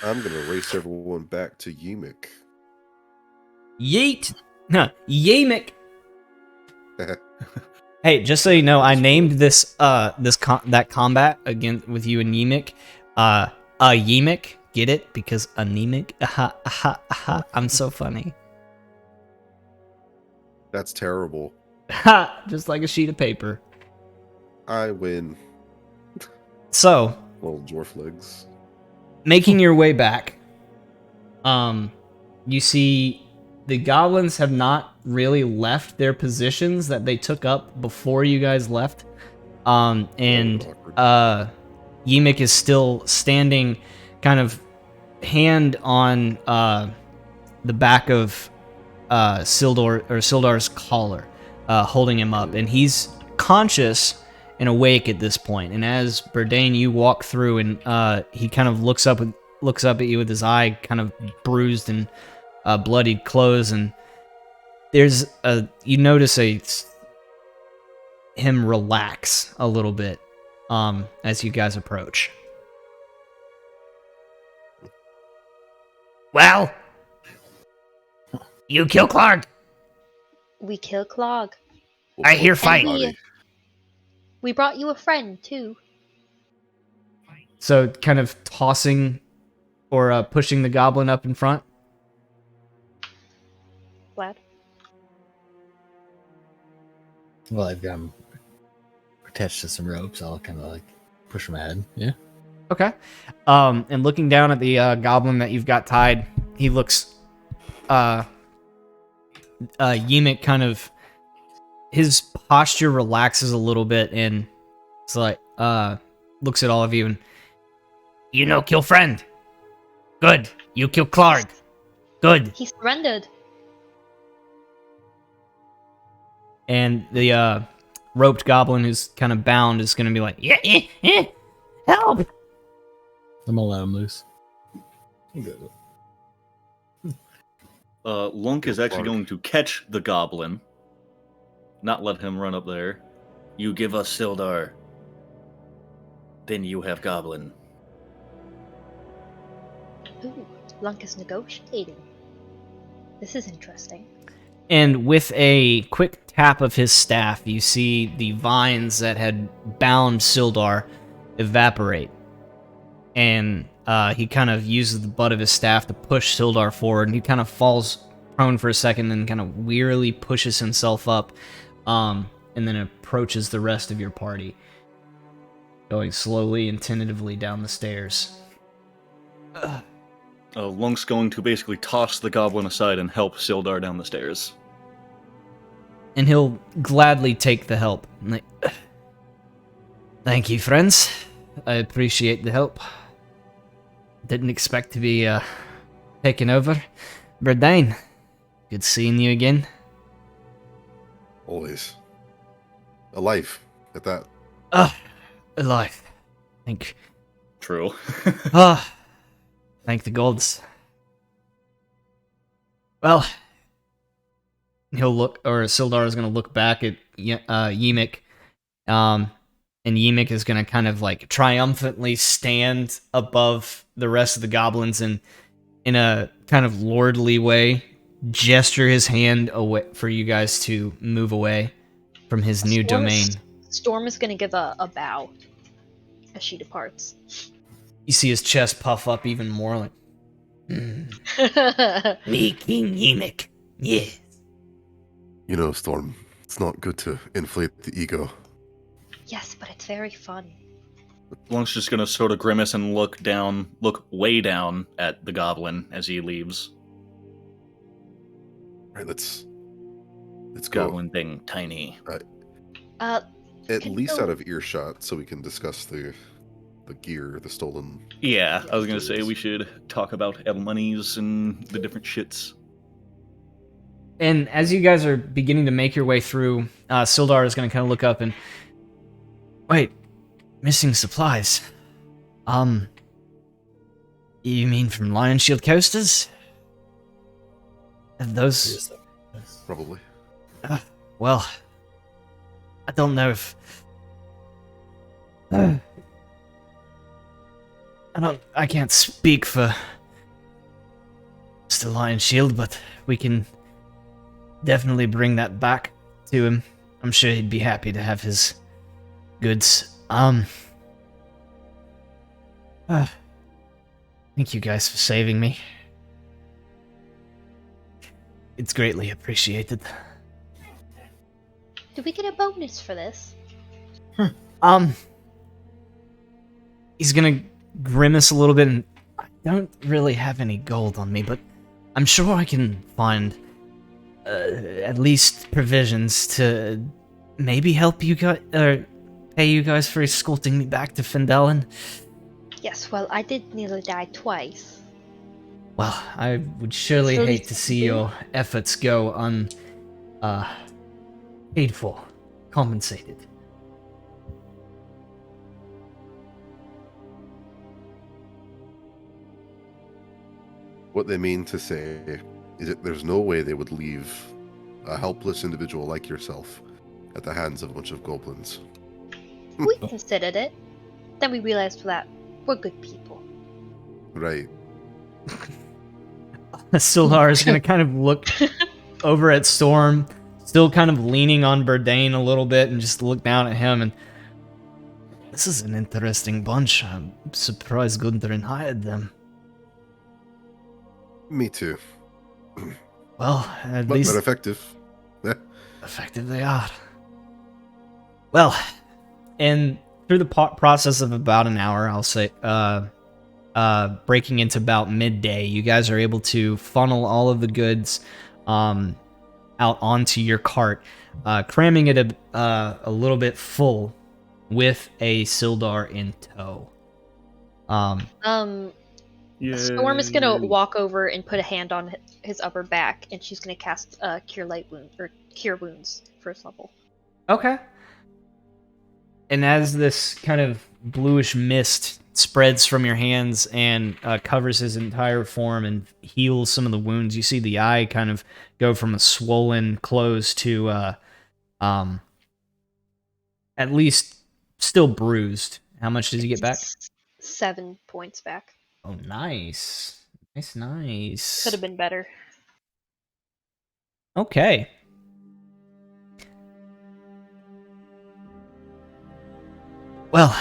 Speaker 2: I'm gonna race everyone back to Yimik.
Speaker 1: Yeet! Yamik! Hey, just so you know, I named that combat again with you and Yimik, Yimik. Get it? Because anemic. Aha, aha, aha. I'm so funny.
Speaker 2: That's terrible.
Speaker 1: Ha! Just like a sheet of paper.
Speaker 2: I win.
Speaker 1: So,
Speaker 2: Little dwarf legs.
Speaker 1: making your way back, you see the goblins have not really left their positions that they took up before you guys left. And Yimik is still standing, kind of hand on the back of Sildar's collar, holding him up, and he's conscious and awake at this point. And as Burdane, you walk through, and he kind of looks up at you with his eye kind of bruised and bloodied clothes, and you notice him relax a little bit as you guys approach.
Speaker 9: Well, you kill Clark.
Speaker 6: We kill Clog.
Speaker 9: I hear fight.
Speaker 6: And we brought you a friend, too.
Speaker 1: So kind of tossing or pushing the goblin up in front?
Speaker 6: Glad.
Speaker 3: Well, I've got him attached to some ropes. I'll kind of like push him ahead. Yeah.
Speaker 1: Okay. And looking down at the goblin that you've got tied, he looks. Yemek kind of. His posture relaxes a little bit, and it's like looks at all of you and.
Speaker 9: You know, kill friend. Good. You kill Clark. Good.
Speaker 6: He surrendered.
Speaker 1: And the roped goblin who's kind of bound is going to be like,
Speaker 9: Yeah, help.
Speaker 3: I'm gonna let him loose.
Speaker 5: Lunk is actually going to catch the goblin, not let him run up there. You give us Sildar, then you have goblin.
Speaker 6: Ooh, Lunk is negotiating. This is interesting.
Speaker 1: and with a quick tap of his staff, you see the vines that had bound Sildar evaporate. And he kind of uses the butt of his staff to push Sildar forward, and he kind of falls prone for a second, then kind of wearily pushes himself up, and then approaches the rest of your party, going slowly and tentatively down the stairs.
Speaker 5: Lunk's going to basically toss the goblin aside and help Sildar down the stairs.
Speaker 1: And he'll gladly take the help. Like, thank you, friends. I appreciate the help. Didn't expect to be taken over. Berdane, good seeing you again.
Speaker 2: Always. Alive at that.
Speaker 1: Alive. Thank.
Speaker 5: True.
Speaker 1: Thank the gods. Well, he'll look, or Sildar is going to look back at Yemek, and Yemek is going to kind of like triumphantly stand above the rest of the goblins and, in a kind of lordly way, gesture his hand away for you guys to move away from his new domain.
Speaker 6: Storm is going to give a bow as she departs.
Speaker 1: You see his chest puff up even more, like,
Speaker 9: Me, King Yemek. Yes.
Speaker 2: You know, Storm, it's not good to inflate the ego.
Speaker 6: Yes, but it's very fun.
Speaker 5: Lunk's just gonna sort of grimace and look way down at the goblin as he leaves.
Speaker 2: Right, let's go.
Speaker 5: Goblin thing, tiny.
Speaker 2: At
Speaker 6: Can
Speaker 2: least
Speaker 6: go-
Speaker 2: out of earshot, so we can discuss the gear, the stolen.
Speaker 5: Yeah, I was gonna say
Speaker 2: Yes.
Speaker 5: we should talk about El monies and the different shits.
Speaker 1: And as you guys are beginning to make your way through, Sildar is going to kind of look up and... Wait, missing supplies. You mean from Lion Shield Coasters? Have those...
Speaker 2: Probably.
Speaker 1: Well, I don't know if... I can't speak for Mr. Lion Shield, but we can definitely bring that back to him. I'm sure he'd be happy to have his goods. Thank you guys for saving me. It's greatly appreciated.
Speaker 6: Do we get a bonus for this?
Speaker 1: He's gonna grimace a little bit, and I don't really have any gold on me, but I'm sure I can find at least provisions to maybe help you guys, or pay you guys for escorting me back to Phandelver.
Speaker 6: Yes, well, I did nearly die twice.
Speaker 1: Well, I would surely
Speaker 6: So
Speaker 1: hate to see your efforts go paid for, compensated.
Speaker 2: What they mean to say is that there's no way they would leave a helpless individual like yourself at the hands of a bunch of goblins.
Speaker 6: We considered it. Then we realized that we're good people.
Speaker 2: Right.
Speaker 1: Sildar is going to kind of look over at Storm, still kind of leaning on Berdane a little bit, and just look down at him. And this is an interesting bunch. I'm surprised Gundren hired them.
Speaker 2: Me too.
Speaker 1: Well, at
Speaker 2: But
Speaker 1: least
Speaker 2: they're effective.
Speaker 1: effective they are. Well, and through the process of about an hour, I'll say, breaking into about midday, you guys are able to funnel all of the goods out onto your cart, cramming it a little bit full with a Sildar in tow.
Speaker 6: Storm is gonna
Speaker 5: Yay.
Speaker 6: walk over and put a hand on his upper back, and she's gonna cast Cure Light Wounds or Cure Wounds, first level.
Speaker 1: Okay. And as this kind of bluish mist spreads from your hands and covers his entire form and heals some of the wounds, you see the eye kind of go from a swollen close to at least still bruised. How much does he get back?
Speaker 6: 7 points back.
Speaker 1: Oh, nice. Nice.
Speaker 6: Could have been better.
Speaker 1: Okay. Well,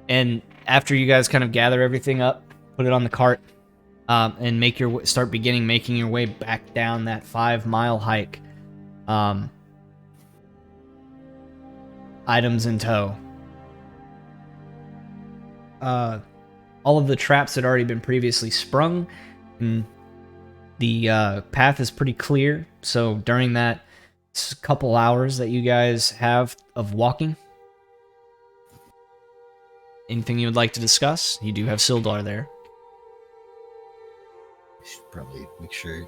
Speaker 1: and after you guys kind of gather everything up, put it on the cart, and start making your way back down that 5-mile hike, items in tow. All of the traps had already been previously sprung, and the path is pretty clear. So during that couple hours that you guys have of walking, anything you would like to discuss? You do have Sildar there.
Speaker 3: We should probably make sure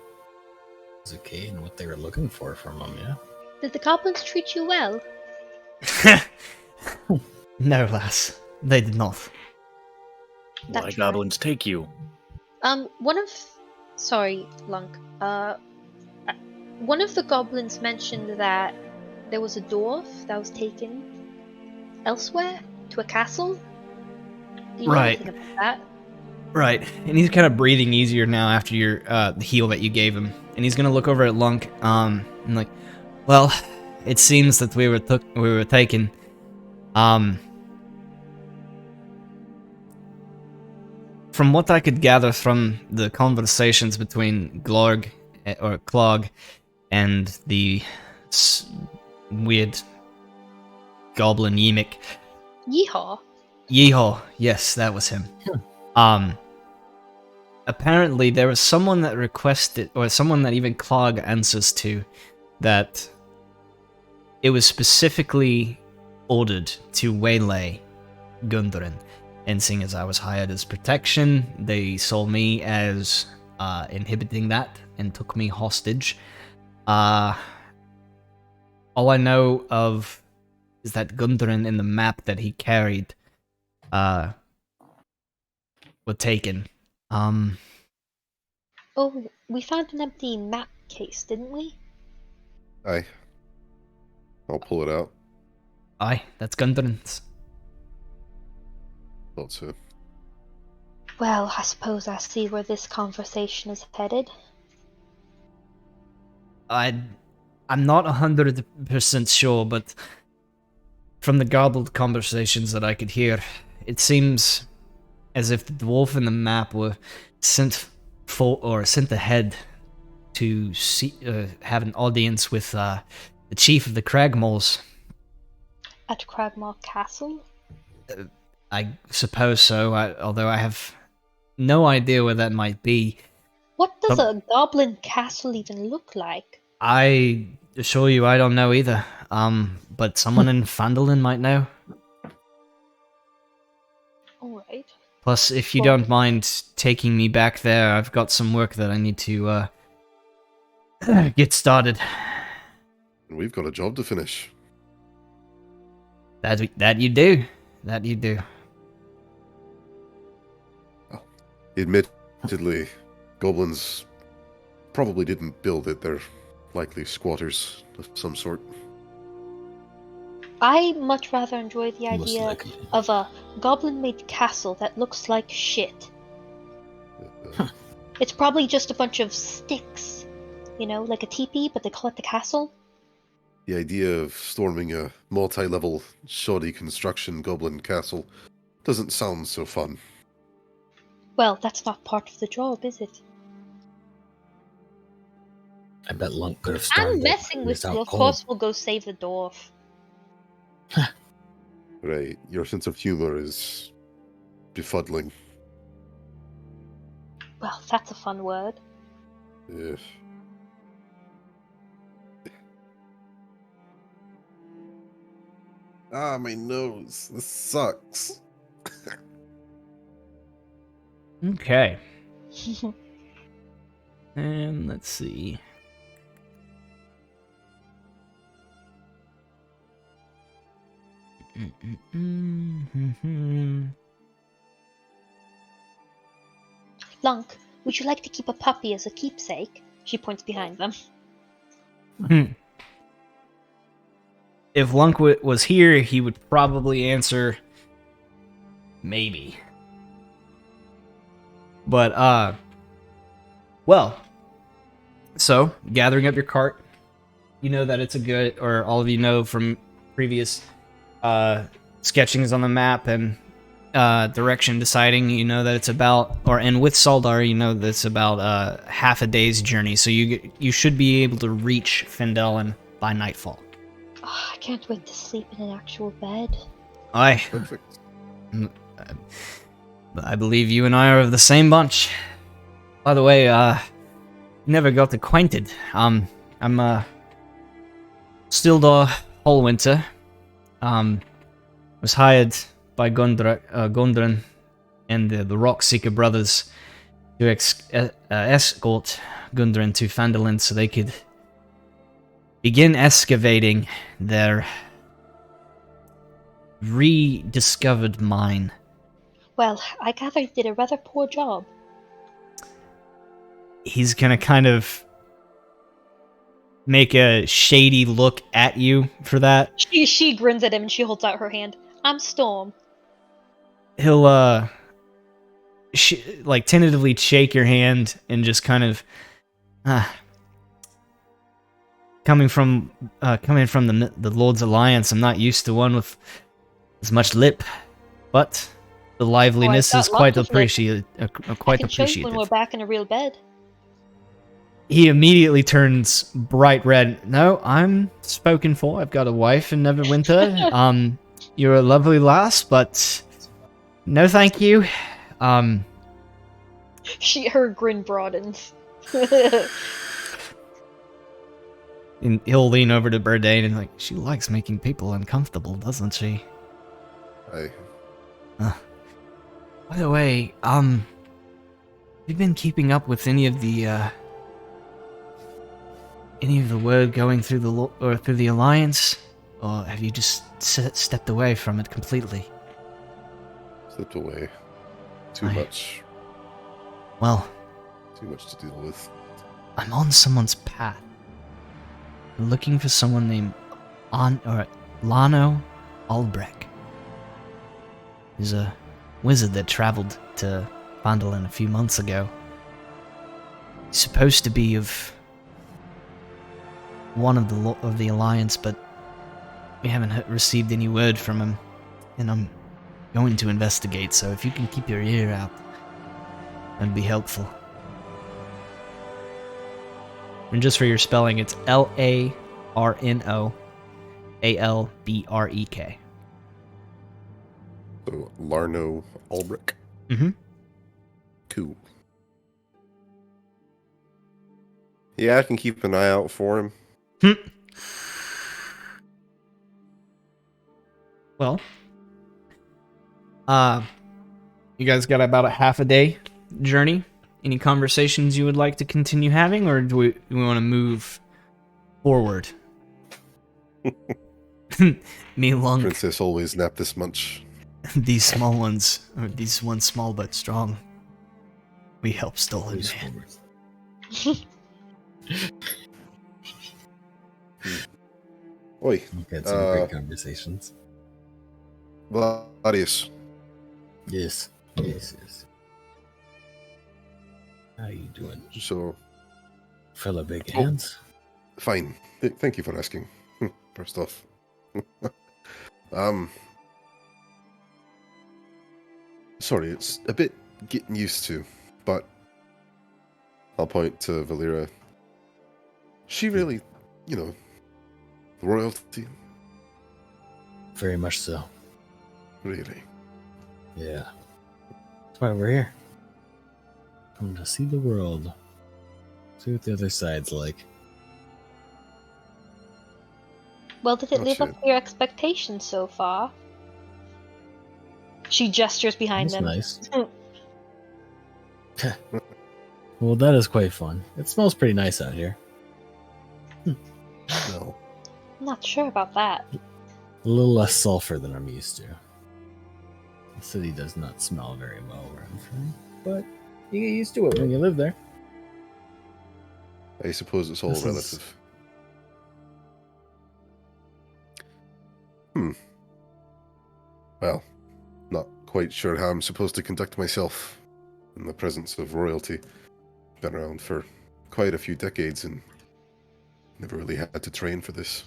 Speaker 3: it's okay and what they were looking for from him, yeah?
Speaker 6: Did the goblins treat you well?
Speaker 1: No, lass. They did not.
Speaker 5: Why
Speaker 6: That's
Speaker 5: goblins take you?
Speaker 6: Sorry, Lunk. One of the goblins mentioned that there was a dwarf that was taken elsewhere to a castle. Do you know
Speaker 1: Right.
Speaker 6: anything about that?
Speaker 1: Right, and he's kind of breathing easier now after your the heal that you gave him, and he's gonna look over at Lunk, and like, well, it seems that we were taken. From what I could gather from the conversations between Glorg or Clog and the weird goblin Yimik.
Speaker 6: Yeehaw.
Speaker 1: Yeehaw, yes, that was him. Apparently there was someone that requested, or someone that even Clog answers to, that it was specifically ordered to waylay Gundren. And seeing as I was hired as protection, they saw me as inhibiting that and took me hostage. All I know of is that Gundren in the map that he carried were taken.
Speaker 6: Oh, we found an empty map case, didn't we?
Speaker 2: I'll pull it out.
Speaker 1: Aye, that's Gundren's.
Speaker 2: Thought so.
Speaker 6: Well, I suppose I see where this conversation is headed.
Speaker 1: I'm not 100% sure, but from the garbled conversations that I could hear, it seems as if the dwarf in the map were sent ahead to have an audience with the chief of the Cragmoors.
Speaker 6: At Cragmaw Castle?
Speaker 1: I suppose so, although I have no idea where that might be.
Speaker 6: What does a goblin castle even look like?
Speaker 1: I assure you I don't know either. But someone in Phandelver might know.
Speaker 6: Alright.
Speaker 1: Plus, if you don't mind taking me back there, I've got some work that I need to get started.
Speaker 2: We've got a job to finish.
Speaker 1: That you do. That you do.
Speaker 2: Admittedly, goblins probably didn't build it. They're likely squatters of some sort.
Speaker 6: I much rather enjoy the
Speaker 3: Most
Speaker 6: idea
Speaker 3: likely.
Speaker 6: of a goblin-made castle that looks like shit. It's probably just a bunch of sticks, like a teepee, but they call it the castle.
Speaker 2: The idea of storming a multi-level, shoddy construction goblin castle doesn't sound so fun.
Speaker 6: Well, that's not part of the job, is it?
Speaker 3: I bet Lunk could have started.
Speaker 6: I'm messing with you. Of
Speaker 3: cold.
Speaker 6: course, we'll go save the dwarf.
Speaker 2: Right. Your sense of humor is befuddling.
Speaker 6: Well, that's a fun word.
Speaker 2: Yeah. Ah, my nose. This sucks.
Speaker 1: Okay. And let's see.
Speaker 6: Lunk, would you like to keep a puppy as a keepsake? She points behind them.
Speaker 1: If Lunk was here, he would probably answer maybe. But, well, so, gathering up your cart, you know that it's a good, or all of you know from previous sketchings on the map and direction deciding, you know that it's about, and with Saldar, you know that it's about half a day's journey, so you should be able to reach Phandelver by nightfall.
Speaker 6: Oh, I can't wait to sleep in an actual bed.
Speaker 2: Perfect.
Speaker 1: I believe you and I are of the same bunch. By the way, never got acquainted. I'm Stildar Hallwinter. Was hired by Gondran and the Rockseeker brothers to escort Gundren to Phandelver so they could begin excavating their rediscovered mine.
Speaker 6: Well, I gather you did a rather poor job.
Speaker 1: He's gonna kind of make a shady look at you for that.
Speaker 6: She grins at him and she holds out her hand. I'm Storm.
Speaker 1: He'll like tentatively shake your hand and just kind of coming from the Lord's Alliance. I'm not used to one with as much lip, but the liveliness is quite appreciated.
Speaker 6: I can show you when we're back in a real bed.
Speaker 1: He immediately turns bright red. No, I'm spoken for. I've got a wife in Neverwinter. You're a lovely lass, but no thank you.
Speaker 6: Her grin broadens.
Speaker 1: And he'll lean over to Burdane and she likes making people uncomfortable, doesn't she? By the way, have you been keeping up with any of the word going through the Alliance, or have you just stepped away from it completely?
Speaker 2: Stepped away. Too much.
Speaker 1: Well,
Speaker 2: too much to deal with.
Speaker 1: I'm on someone's path. I'm looking for someone named Lano Albrecht. He's a wizard that traveled to Phandelver a few months ago. He's supposed to be of one of the Alliance, but we haven't received any word from him, and I'm going to investigate, so if you can keep your ear out, that'd be helpful. And just for your spelling, it's Larno Albrek.
Speaker 2: So, Larno Albrecht?
Speaker 1: Mm-hmm.
Speaker 2: Cool. Yeah, I can keep an eye out for him.
Speaker 1: Well, you guys got about a half a day journey. Any conversations you would like to continue having, or do we want to move forward? Me, Lunk.
Speaker 2: Princess always nap this much.
Speaker 1: These small ones, or these ones small but strong. We help stolen man.
Speaker 2: Oi.
Speaker 3: We've had some great conversations.
Speaker 2: Gladius.
Speaker 3: Yes. How you doing?
Speaker 2: So,
Speaker 3: fella big hands?
Speaker 2: Fine. Thank you for asking. First off. Sorry, it's a bit getting used to, but I'll point to Valera. She really, royalty.
Speaker 3: Very much so.
Speaker 2: Really.
Speaker 3: Yeah. That's why we're here. Come to see the world. See what the other side's like.
Speaker 6: Well, did it live
Speaker 2: Gotcha.
Speaker 6: up to your expectations so far? She gestures behind
Speaker 3: That's
Speaker 6: them.
Speaker 3: nice. Well, that is quite fun. It smells pretty nice out here.
Speaker 2: No.
Speaker 6: I'm not sure about that.
Speaker 3: A little less sulfur than I'm used to. The city does not smell very well where I'm from, but you get used to it when you live there.
Speaker 2: I suppose it's all
Speaker 3: This is-
Speaker 2: relative. Well, not quite sure how I'm supposed to conduct myself in the presence of royalty. Been around for quite a few decades and never really had to train for this.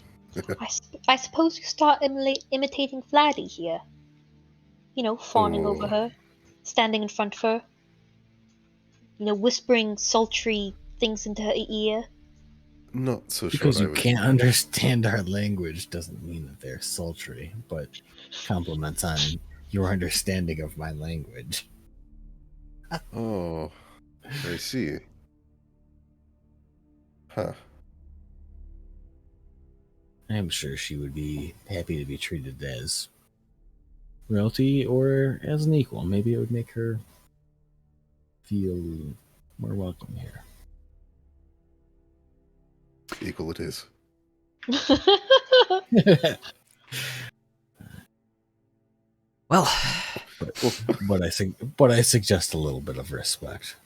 Speaker 6: I suppose you start imitating Vladdy here. You know, fawning over
Speaker 2: Oh.
Speaker 6: her, standing in front of her. You know, whispering sultry things into her ear.
Speaker 2: Not so
Speaker 3: Because
Speaker 2: sure
Speaker 3: you
Speaker 2: I would.
Speaker 3: can't understand our language doesn't mean that they're sultry, but compliments on your understanding of my language.
Speaker 2: Oh, I see. Huh.
Speaker 3: I'm sure she would be happy to be treated as royalty or as an equal. Maybe it would make her feel more welcome here.
Speaker 2: Equal it is.
Speaker 1: Well,
Speaker 3: But I suggest a little bit of respect.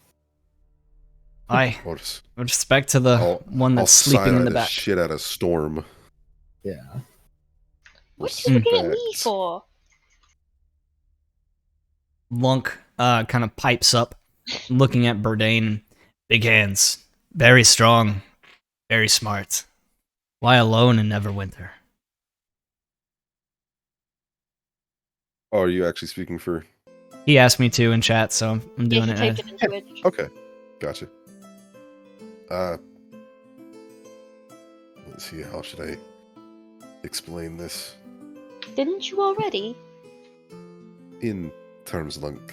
Speaker 1: I
Speaker 2: I'll just,
Speaker 1: with respect to the one
Speaker 2: I'll
Speaker 1: that's sleeping in the
Speaker 2: silence
Speaker 1: back.
Speaker 2: shit out of Storm.
Speaker 3: Yeah.
Speaker 6: What you looking at me
Speaker 2: Respect.
Speaker 6: for?
Speaker 1: Lunk kind of pipes up, looking at Bourdain. Big hands, very strong, very smart. Why alone in Neverwinter?
Speaker 2: Oh, are you actually speaking for?
Speaker 1: He asked me to in chat, so I'm
Speaker 6: Yeah,
Speaker 1: doing
Speaker 6: he
Speaker 1: it.
Speaker 6: typed it in Twitch.
Speaker 2: Okay, gotcha. Let's see. How should I explain this
Speaker 6: Didn't you already?
Speaker 2: in terms Lunk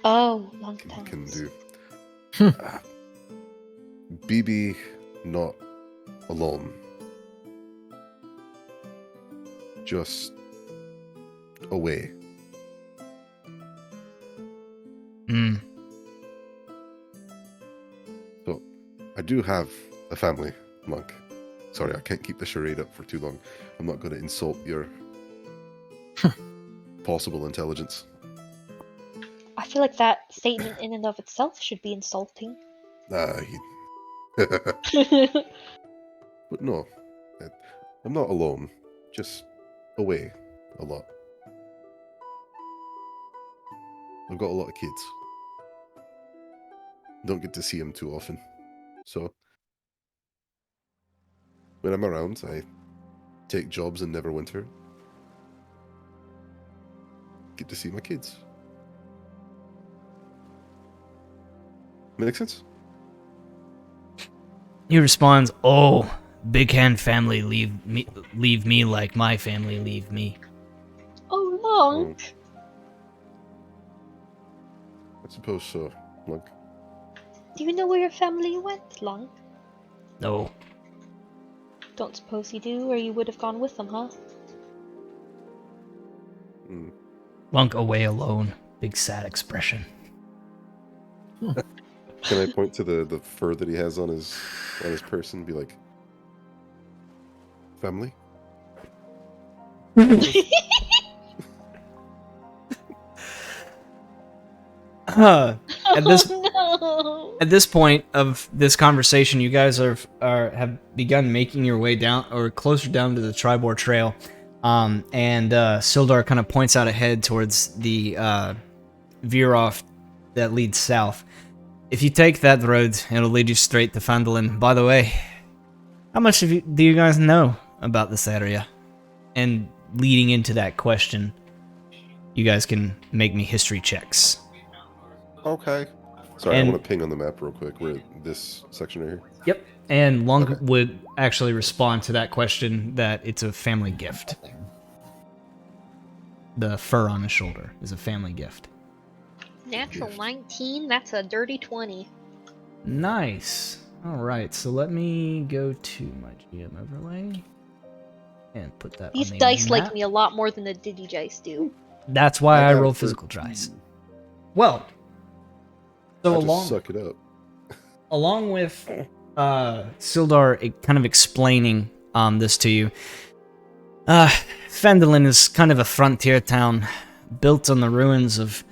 Speaker 6: Oh, long time.
Speaker 2: can do? BB not alone. Just away.
Speaker 1: Mm.
Speaker 2: So, I do have a family, Monk. Sorry, I can't keep the charade up for too long. I'm not going to insult your possible intelligence.
Speaker 6: I feel like that statement in and of itself should be insulting.
Speaker 2: But no, I'm not alone. Just away a lot. I've got a lot of kids. Don't get to see them too often. So, when I'm around, I take jobs in Neverwinter. Get to see my kids. Make sense?
Speaker 1: He responds, "Oh, big hand family, leave me like my family leave me."
Speaker 6: Oh, long.
Speaker 2: I suppose so, Lunk.
Speaker 6: Do you know where your family went, Long?
Speaker 1: No,
Speaker 6: Don't suppose you do, or you would have gone with them, huh?
Speaker 1: Lunk away alone. Big sad expression.
Speaker 2: Can I point to the fur that he has on his person and be like, family?
Speaker 1: At this
Speaker 6: No.
Speaker 1: At this point of this conversation, you guys have begun making your way down or closer down to the Tribor Trail, and Sildar kind of points out ahead towards the veer off that leads south. If you take that road, it'll lead you straight to Phandelver. By the way, how much do you guys know about this area? And leading into that question, you guys can make me history checks.
Speaker 2: Okay. Sorry, I
Speaker 1: And-
Speaker 2: want to ping on the map real quick. We're this section right here.
Speaker 1: Yep. And Long would actually respond to that question that it's a family gift. The fur on his shoulder is a family gift.
Speaker 6: Natural 19? That's a dirty 20.
Speaker 1: Nice. All right, so let me go to my GM overlay and put that
Speaker 6: These
Speaker 1: on the
Speaker 6: dice
Speaker 1: map.
Speaker 6: like me a lot more than the Digidice do.
Speaker 1: That's why I
Speaker 2: got
Speaker 1: roll
Speaker 2: a
Speaker 1: physical
Speaker 2: 13.
Speaker 1: dice. Well, so
Speaker 2: I just suck it up.
Speaker 1: along with Sildar kind of explaining this to you, Phandelver is kind of a frontier town built on the ruins of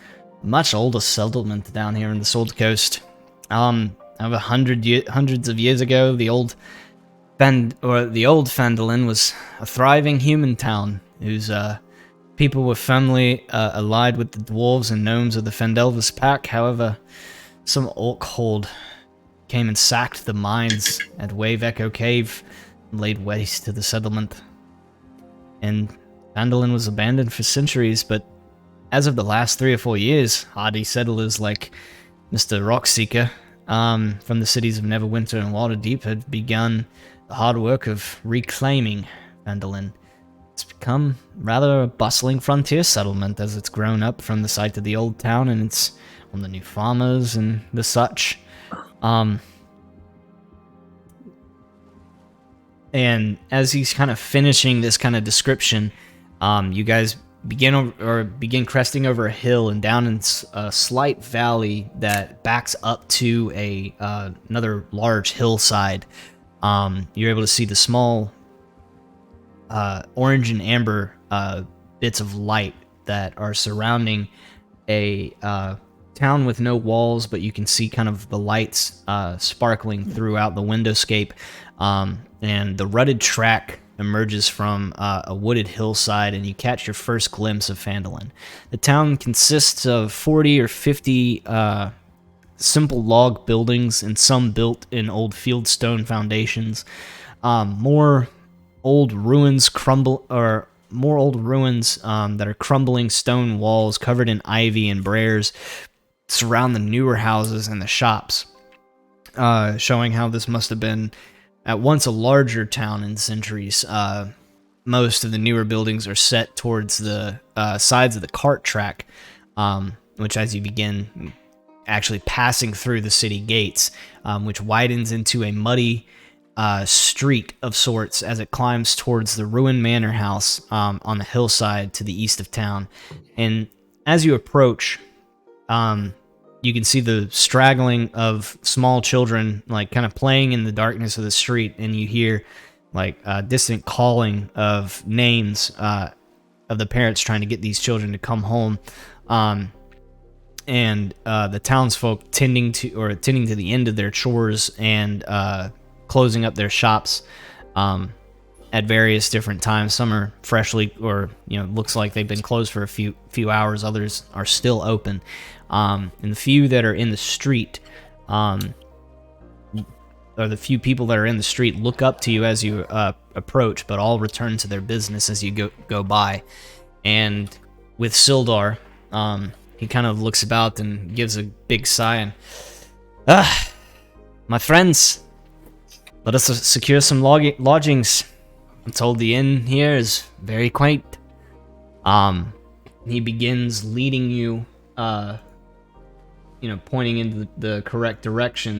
Speaker 1: a much older settlement down here in the Sword Coast. Over hundreds of years ago, the old Phandelver was a thriving human town whose people were firmly allied with the dwarves and gnomes of the Phandelver's pack. However, some orc horde came and sacked the mines at Wave Echo Cave and laid waste to the settlement. And Phandelver was abandoned for centuries, but as of the last 3 or 4 years, hardy settlers like Mr. Rockseeker from the cities of Neverwinter and Waterdeep had begun the hard work of reclaiming Phandelver. It's become rather a bustling frontier settlement as it's grown up from the site of the old town and it's on the new farmers and the such. And as he's kind of finishing this kind of description, you guys begin cresting over a hill and down in a slight valley that backs up to another large hillside. You're able to see the small orange and amber bits of light that are surrounding a town with no walls, but you can see kind of the lights sparkling throughout the windowscape. And the rutted track emerges from a wooded hillside, and you catch your first glimpse of Phandelver. The town consists of 40 or 50 simple log buildings, and some built in old fieldstone foundations. More old ruins that are crumbling stone walls covered in ivy and briars surround the newer houses and the shops, showing how this must have been at once a larger town in centuries. Most of the newer buildings are set towards the sides of the cart track, which as you begin actually passing through the city gates, which widens into a muddy street of sorts as it climbs towards the ruined manor house on the hillside to the east of town. And as you approach, you can see the straggling of small children, like kind of playing in the darkness of the street, and you hear like distant calling of names of the parents trying to get these children to come home. And the townsfolk tending to the end of their chores and closing up their shops at various different times. Some are freshly, or looks like they've been closed for a few hours. Others are still open. And the few that are in the street, or the few people that are in the street, look up to you as you approach, but all return to their business as you go by. And with Sildar, he kind of looks about and gives a big sigh and, my friends, let us secure some lodgings. I'm told the inn here is very quaint. He begins leading you, pointing in the correct direction